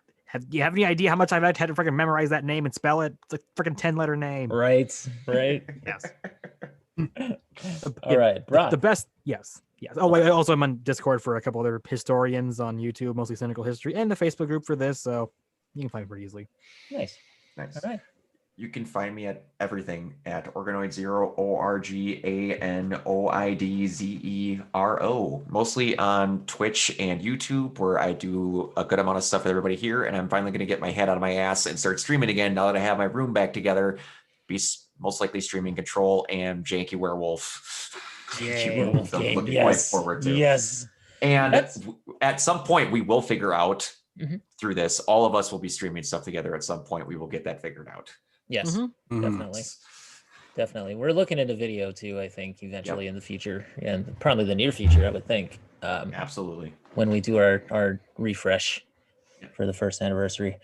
you have any idea how much I've had to freaking memorize that name and spell it? It's a freaking 10-letter name. Right. Yes. All right, Brock. The best, yes. Oh, wait, also I'm on Discord for a couple other historians on YouTube, mostly Cynical History, and the Facebook group for this, so you can find it pretty easily. Nice. All right. You can find me at everything at Organoid0, ORGANOIDZERO, mostly on Twitch and YouTube, where I do a good amount of stuff with everybody here. And I'm finally going to get my head out of my ass and start streaming again now that I have my room back together. Be most likely streaming Control and Janky Werewolf. I'm looking quite forward to. Yes. And at some point, we will figure out through this. All of us will be streaming stuff together at some point. We will get that figured out. Yes, definitely. We're looking into video too, I think, eventually in the future, and probably the near future, I would think. Absolutely. When we do our refresh for the first anniversary.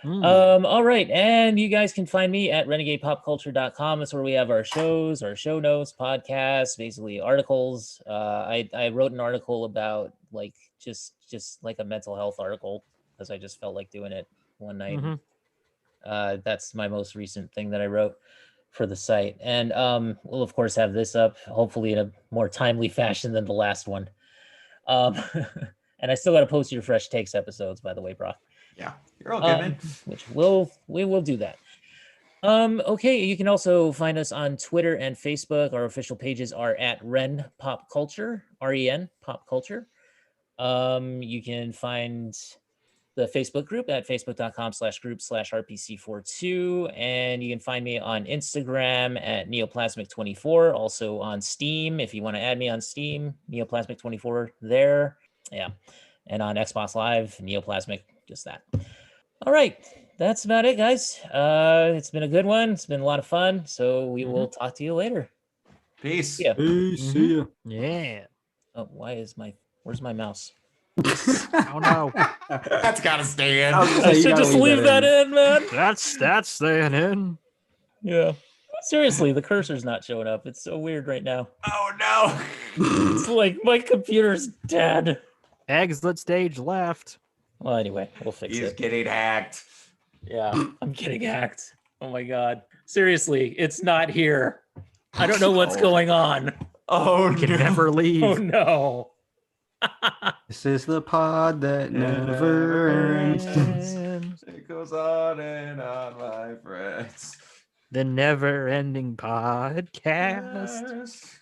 All right, and you guys can find me at renegadepopculture.com. That's where we have our shows, our show notes, podcasts, basically articles. I wrote an article about like just like a mental health article because I just felt like doing it one night. That's my most recent thing that I wrote for the site, and we'll of course have this up hopefully in a more timely fashion than the last one. And I still got to post your fresh takes episodes, by the way, Brock. Yeah, you're all good, man. Which we will do that. Okay, you can also find us on Twitter and Facebook. Our official pages are at Ren Pop Culture, REN Pop Culture. You can find the Facebook group at facebook.com/group/RPC42. And you can find me on Instagram at Neoplasmic24, also on Steam. If you want to add me on Steam, Neoplasmic24 there. Yeah. And on Xbox Live, Neoplasmic, just that. All right. That's about it, guys. It's been a good one. It's been a lot of fun. So we will talk to you later. Peace. Yeah. Peace. See ya. Yeah. Oh, where's my mouse? Oh no. That's gotta stay in. I should just leave that in, man. That's staying in. Yeah. Seriously, the cursor's not showing up. It's so weird right now. Oh no! It's like my computer's dead. Exit stage left. Well, anyway, we'll fix it. He's getting hacked. Yeah, I'm getting hacked. Oh my god. Seriously, it's not here. I don't know what's going on. Oh, Can never leave. Oh no. This is the pod that never ends. It goes on and on, my friends. The never-ending podcast. Yes.